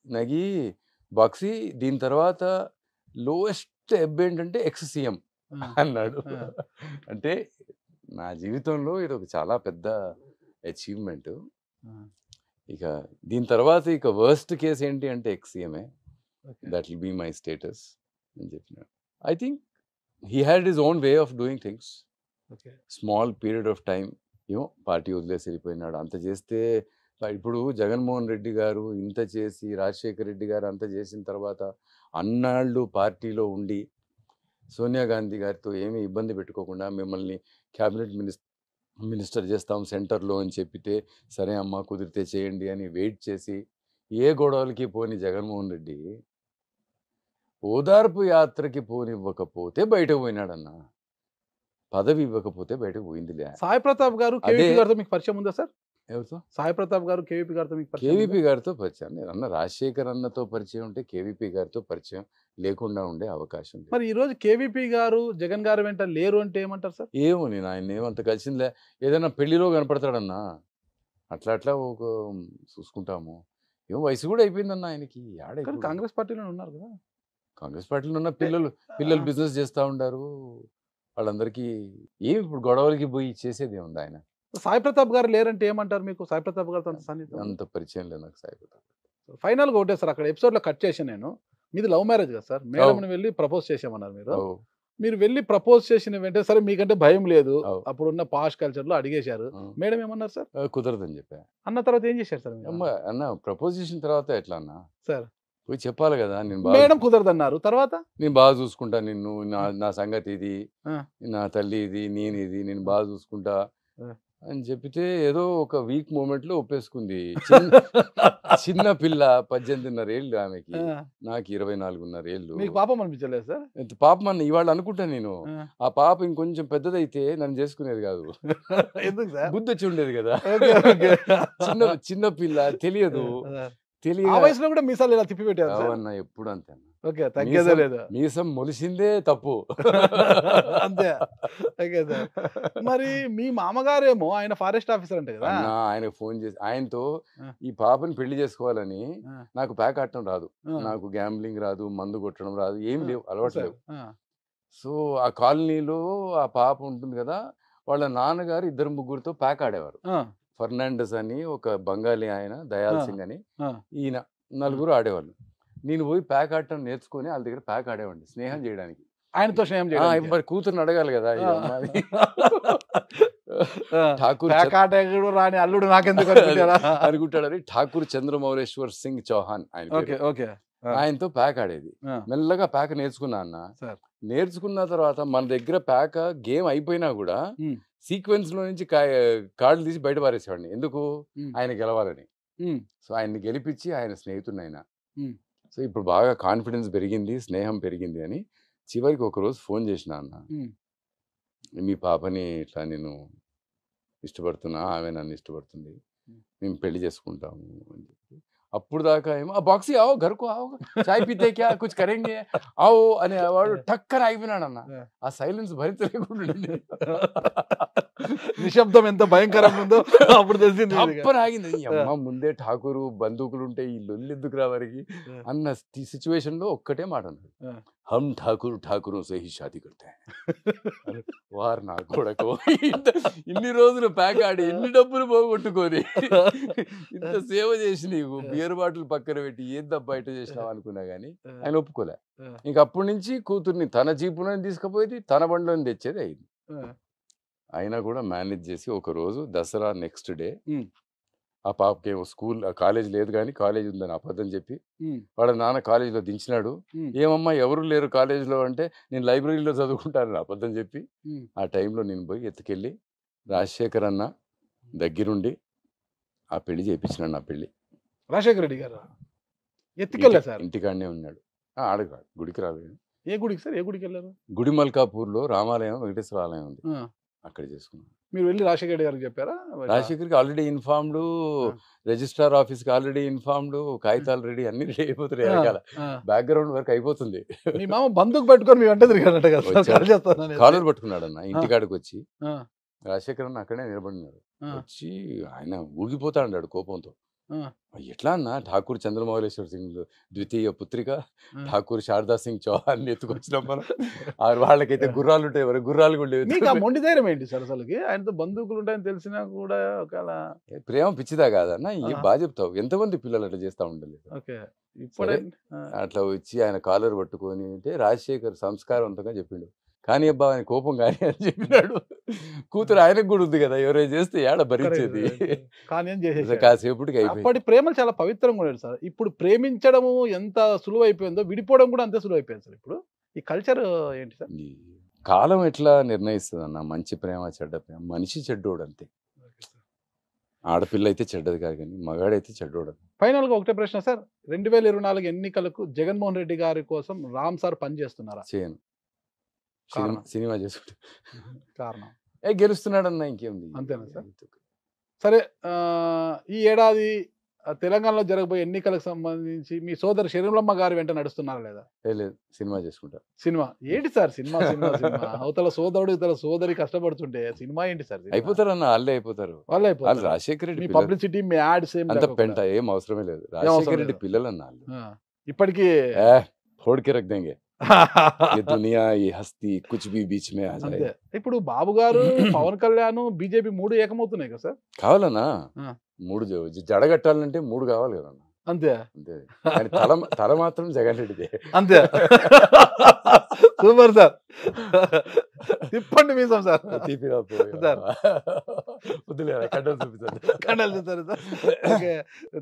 నగి బాక్సీ దీని తర్వాత లోయెస్ట్ ఎబ్ ఏంటంటే ఎక్స్ సీఎం అన్నాడు. అంటే నా జీవితంలో ఇది ఒక చాలా పెద్ద అచీవ్మెంట్. ఇక దీని తర్వాత ఇక వర్స్ట్ కేసు ఏంటి అంటే ex CM, that will be my status అని చెప్పినాడు. I think he had his own way of doing things. Small period of time ఏమో పార్టీ వదిలేసి వెళ్ళిపోయినాడు. అంత చేస్తే ఇప్పుడు జగన్మోహన్ రెడ్డి గారు ఇంత చేసి, రాజశేఖర రెడ్డి గారు అంత చేసిన తర్వాత అన్నాళ్ళు పార్టీలో ఉండి సోనియా గాంధీ గారితో ఏమీ ఇబ్బంది పెట్టుకోకుండా మిమ్మల్ని క్యాబినెట్ మినిస్టర్ చేస్తాం సెంటర్లో అని చెప్పితే, సరే అమ్మా కుదిరితే చేయండి అని వెయిట్ చేసి ఏ గొడవలకి పోని జగన్మోహన్ రెడ్డి ఓదార్పు యాత్రకి పోనివ్వకపోతే బయటకు పోయినాడన్న. పదవి ఇవ్వకపోతే బయటకు పోయిందిలే. సాయి ప్రతాప్ గారు కేవీపీ గారితో మీకు పరిచయం ఉందా సార్? ఎవరితో? సాయి ప్రతాప్ గారు కేవీపీ గారితో మీకు పరిచయం కేవీపీ గారితో పరిచయం. నేను అన్న రాజశేఖర్ అన్నతో పరిచయం ఉంటే కేవీపీ గారితో పరిచయం లేకుండా ఉండే అవకాశం లేదు. మరి ఈ రోజు కేవీపీ గారు జగన్ గారు వెంట లేరు అంటే ఏమంటారు సార్? ఏమో నేను ఆయన ఏమంత కలిసిందిలే. ఏదైనా పెళ్లిలో కనపడతాడన్నా అట్లా అట్లా ఒక చూసుకుంటాము. ఏమో వయసు కూడా అయిపోయిందన్న ఆయనకి. కానీ కాంగ్రెస్ పార్టీలో ఉన్నారు కదా. కాంగ్రెస్ పార్టీలో ఉన్న పిల్లలు బిజినెస్ చేస్తూ ఉంటారు. వాళ్ళందరికీ ఏమి ఇప్పుడు గొడవలకి పోయి చేసేది ఏముంది ఆయన. సాయి ప్రతాప్ గారు లేరంటే ఏమంటారు? మీకు సాయి ప్రతాప్ గారితో అంత సన్నిహితం? అంత పరిచయం లేదు నాకు సాయి ప్రతాప్. ఫైనల్గా ఒకటే సార్, అక్కడ ఎపిసోడ్లో కట్ చేశాను నేను. మీది లవ్ మ్యారేజ్ కదా సార్, మేడంని వెళ్ళి ప్రపోజ్ చేసామన్నారు మీరు. మీరు వెళ్ళి ప్రపోజ్ చేసిన వెంటనే సరే మీకంటే భయం లేదు, అప్పుడున్న పాష్ కల్చర్లో అడిగేశారు. మేడం ఏమన్నారు సార్? కుదరదని చెప్పా. అన్న తర్వాత ఏం చేశారు సార్? అన్న ప్రపోజ్ చేసిన తర్వాత ఎట్లా అన్న సార్ పోయి చెప్పాలి కదా. నేను మేడం కుదరదన్నారు. తర్వాత నేను బాగా చూసుకుంటా నిన్ను, నా సంగతి ఇది, నా తల్లి ఇది, నేను ఇది, నేను బాగా చూసుకుంటా అని చెప్పితే ఏదో ఒక వీక్ మూమెంట్ లో ఒప్పేసుకుంది. చిన్న పిల్ల 18.5 ఏళ్ళు ఆమెకి, నాకు 24.5 ఏళ్ళు. మీకు పాపం అనిపించలేదు సార్? పాపం అన్న ఇవాళ అనుకుంటా నేను. ఆ పాప ఇంకొంచెం పెద్దదైతే నన్ను చేసుకునేది కాదు. ఎందుకు సార్? బుద్ధి వచ్చి ఉండేది కదా. చిన్న పిల్ల తెలియదు. ఆ వయసులో కూడా మీసాలు ఇలా తిప్పి పెట్టారు అన్న ఎప్పుడు అంతే. ఓకే, తగ్గేదే లేదు. మీసం మొలిసిందే తప్పు అంతే. Okay sir. మరి మీ మామగారేమో ఆయన ఫారెస్ట్ ఆఫీసర్ అంటే కదా. ఆయనకు ఫోన్ చేసి ఆయనతో ఈ పాపని పెళ్లి చేసుకోవాలని, నాకు ప్యాక్ ఆడటం రాదు, నాకు గ్యాంబ్లింగ్ రాదు, మందు కొట్టడం రాదు, ఏం లేవు, అలవాటు లేవు. సో ఆ కాలనీలో ఆ పాప ఉంటుంది కదా, వాళ్ళ నాన్నగారు 2-3 ప్యాక్ ఆడేవారు. ఫర్నాండస్ అని ఒక బంగాలీ ఆయన, దయాల్ సింగ్ అని, ఈయన 4 ఆడేవాళ్ళు. నేను పోయి ప్యాక్ ఆడటం నేర్చుకుని వాళ్ళ దగ్గర ప్యాక్ ఆడేవాడిని, స్నేహం చేయడానికి. ఆయనతో స్నేహం చేయడానికి మరి కూతురుని అడగాలి కదా. ఠాకూర్ రాని అల్లుడు నాకెందుకు అనుకుంటాడని ఠాకూర్ చంద్రమౌళేశ్వర్ సింగ్ చౌహాన్ ఆయన. ఆయనతో ప్యాక్ ఆడేది. మెల్లగా ప్యాక్ నేర్చుకున్నా అన్న. నేర్చుకున్న తర్వాత మన దగ్గర ప్యాక్ గేమ్ అయిపోయినా కూడా సీక్వెన్స్ లో నుంచి కార్డులు తీసి బయట పారేసేవాడిని. ఎందుకు? ఆయన గెలవాలని. సో ఆయన్ని గెలిపించి ఆయన స్నేహితుడిని ఆయన. సో ఇప్పుడు బాగా కాన్ఫిడెన్స్ పెరిగింది, స్నేహం పెరిగింది అని చివరికి ఒకరోజు ఫోన్ చేసిన, అన్న మీ పాపని ఇట్లా నేను ఇష్టపడుతున్నా, ఆమె నన్ను ఇష్టపడుతుంది, మేము పెళ్లి చేసుకుంటాము అని చెప్పి. అప్పుడు దాకా ఏమో బాక్సీ ఆవో ఘర్కు ఆవో చాయ్ పీతే క్యా కుచ్ కరేంగే ఆవో అనే వాడు టక్కన అయిపోయినాడు అన్న. ఆ సైలెన్స్ భరించలేకుండా నిశ్శబ్దం ఎంత భయంకరంగా ఉందో అప్పుడు తెలిసింది. అప్పుడు ఆగింది. అమ్మ ముందే ఠాకూరు బందూకులు ఉంటే ఈ లొల్లి ఎందుకు రా వారికి అన్న సిచ్యువేషన్ లో ఒక్కటే మాట అన్నాడు, హమ్ ఠాకూరు సే హీ షాదీ కర్తే హై. వారు నా కొడుకు, ఇన్ని రోజులు ప్యాక్ ఆడి ఎన్ని డబ్బులు పోగొట్టుకొని ఇంత సేవ చేసి నీకు బియర్ బాటిల్ పక్కన పెట్టి ఏం తప్ప బయట చేసినావు అనుకున్నా గానీ ఆయన ఒప్పుకోలే. ఇంక అప్పటి నుంచి కూతుర్ని తన జీపులోని తీసుకుపోయేది, తన బండిలోని తెచ్చేది అయింది. అయినా కూడా మేనేజ్ చేసి ఒక రోజు దసరా నెక్స్ట్ డే ఆ పాపకి ఏమో స్కూల్ కాలేజ్ లేదు కానీ కాలేజ్ ఉందని అబద్ధం చెప్పి వాళ్ళ నాన్న కాలేజీలో దించినాడు. ఏమమ్మా ఎవరు లేరు కాలేజీలో అంటే నేను లైబ్రరీలో చదువుకుంటానని అబద్ధం చెప్పి ఆ టైంలో నేను పోయి ఎత్తుకెళ్ళి రాజశేఖర్ అన్న దగ్గరుండి ఆ పెళ్లి చేయించినాడు. నా పెళ్లి రాజశేఖర రెడ్డి గారు ఎత్తుకెళ్ళా సార్? ఇంటికాడనే ఉన్నాడు. ఆడగా గుడికి రాలేదు. ఏ గుడికి సార్? ఏ గుడికి వెళ్ళారు? గుడి మల్కాపూర్లో రామాలయం, వెంకటేశ్వర ఆలయం ఉంది, అక్కడ చేసుకున్నాను. మీరు వెళ్ళి రాజశేఖర రెడ్డి గారికి చెప్పారా? రాజశేఖర్కి ఆల్రెడీ ఇన్ఫార్మ్డ్, రిజిస్ట్రార్ ఆఫీస్కి ఆల్రెడీ ఇన్ఫార్మ్డ్, కాగితాలు రెడీ, అన్ని రెడీ అయిపోతున్నాయి, రకాల బ్యాక్గ్రౌండ్ వర్క్ అయిపోతుంది. మీ మామ బందుకు పట్టుకొని మీ వెంట తిరిగాడట కదా, కాలర్ పట్టుకున్నాడు అన్న. ఇంటికాడికి వచ్చి రాజశేఖర్ అన్న అక్కడే నిలబడినాడు. వచ్చి ఆయన ఊగిపోతా అన్నాడు కోపంతో. ఎట్లా అన్న, ఠాకూర్ చంద్రమౌళేశ్వర్ సింగ్ ద్వితీయ పుత్రిక ఠాకూర్ శారదా సింగ్ చౌహాన్ ఎత్తుకొచ్చినాం మనం. వాళ్ళకైతే గుర్రాలు ఉంటాయి, మరి గుర్రాలు కూడా లేవు. మొండి ధైర్యం ఏంటి సార్ అసలుకి? ఆయనతో బంధువులు ఉంటాయని తెలిసినా కూడా ఒకవేళ ప్రేమ పిచ్చిదా కాదన్న? ఏం బాగా చెప్తావు, ఎంతమంది పిల్లలు అట్లా చేస్తా ఉండలేదు. అట్లా వచ్చి ఆయన కాలర్ పట్టుకొని అంటే రాజశేఖర్ సంస్కారవంతంగా చెప్పిండు, కానీ అబ్బా ఆయన కోపం కానీ అని చెప్పినాడు. కూతురు ఆయనకు కూడా ఉంది కదా, ఎవరైనా చేస్తే ఏడ భరించేది. కాసేపటికి అప్పటి ప్రేమలు చాలా పవిత్రంగా ఉండేది సార్. ఇప్పుడు ప్రేమించడము ఎంత సులువైపోయిందో విడిపోవడం కూడా అంతే సులువైపోయింది సార్. ఇప్పుడు ఈ కల్చర్ ఏంటి సార్? కాలం ఎట్లా నిర్ణయిస్తుంది అన్న, మంచి ప్రేమ చెడ్డ ప్రేమ? మనిషి చెడ్డోడు అంతే. ఆడపిల్ల అయితే చెడ్డది కాదు కానీ మగాడైతే చెడ్డోడు. ఫైనల్ గా ఒకటే ప్రశ్న సార్, 2024 ఎన్నికలకు జగన్మోహన్ రెడ్డి గారి కోసం రామ్ సార్ పని చేస్తున్నారా? చేయను, సినిమా చేసుకుంటా. కారణం గెలుస్తున్నాడన్నా, ఇంకేముంది. అంతేనా సార్? సరే ఈ ఏడాది తెలంగాణలో జరగబోయే ఎన్నికలకు సంబంధించి మీ సోదరు శరీరంలమ్మ గారి వెంట నడుస్తున్నారా లేదా? లేదు, సినిమా చేసుకుంటా. సినిమా ఏంటి సార్? సినిమా సినిమా సినిమా అవతల సోదరుడు ఇతర సోదరి కష్టపడుతుంటే సినిమా ఏంటి సార్? అయిపోతారన్న, వాళ్ళే అయిపోతారు. వాళ్ళే వాళ్ళు అయిపోతారు. రాజశేఖర మీ రెడ్డి పిల్లలు. పబ్లిసిటీ మీ యాడ్స్ ఏం అంత లేకుండా. పెంట ఏం అవసరమే లేదు. రాజశేఖర రెడ్డి పిల్లలు అన్న వాళ్ళు. ఇప్పటికీ फोड़ के रख देंगे ये दुनिया ये हस्ती कुछ भी बीच में आ అంతే. जाएगा. ఇప్పుడు బాబు గారు పవన్ కళ్యాణ్ బీజేపీ 3 ఏకమవుతున్నాయి కదా సార్? కావాలన్నా ఆ. 3 జడగట్టాలంటే 3 కావాలి కదన్న. అంతే అంతే. కానీ తల మాత్రం జగన్ రెడ్డిదే. అంతే. Super sir. తిప్పండి మీసం సార్. తీపిరా సార్. వద్దులేరా, కండలు చూపిస్తాను. కండలు చూస్తారు sir. Okay,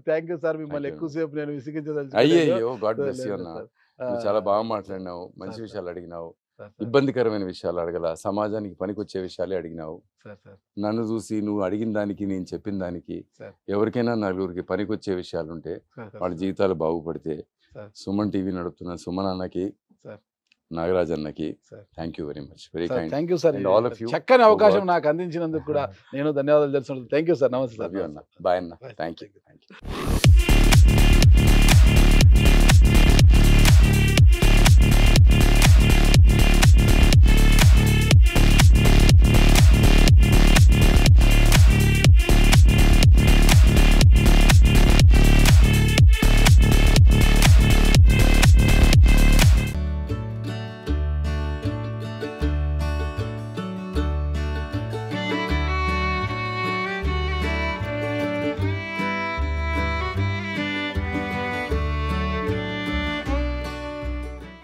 thank you sir. మిమ్మల్ని Thank you. ఎక్కువసేపు నేను విసిగించదలుచుకోలేదు. అయ్యయ్యో, గాడ్ బ్లెస్ యూ లేదు అన్న. సార్. నువ్వు చాలా బాగా మాట్లాడినావు, మంచి సార్, విషయాలు అడిగినావు, సార్, సార్, ఇబ్బందికరమైన విషయాలు అడగల, సమాజానికి పనికొచ్చే విషయాలే అడిగినావు. సార్, సార్, నన్ను చూసి నువ్వు అడిగిన దానికి నేను చెప్పిన దానికి సార్, ఎవరికైనా నలుగురికి పనికొచ్చే విషయాలుంటే సార్, సార్, వాళ్ళ జీవితాలు బాగుపడితే సార్. సుమన్ టీవీ నడుపుతున్న సుమన్ అన్నకి, సార్. నాగరాజ్ అన్నకి sir. Thank you very much. Very sir, kind. Thank you sir. And all of you చక్కని అవకాశం who నాకు అందించినందుకు కూడా నేను ధన్యవాదాలు తెలుసుకుంటాను. Thank you sir. నమస్తే లవ్ యూ సార్. అన్న. బాయ్ అన్న. Bye. Thank you. Thank you.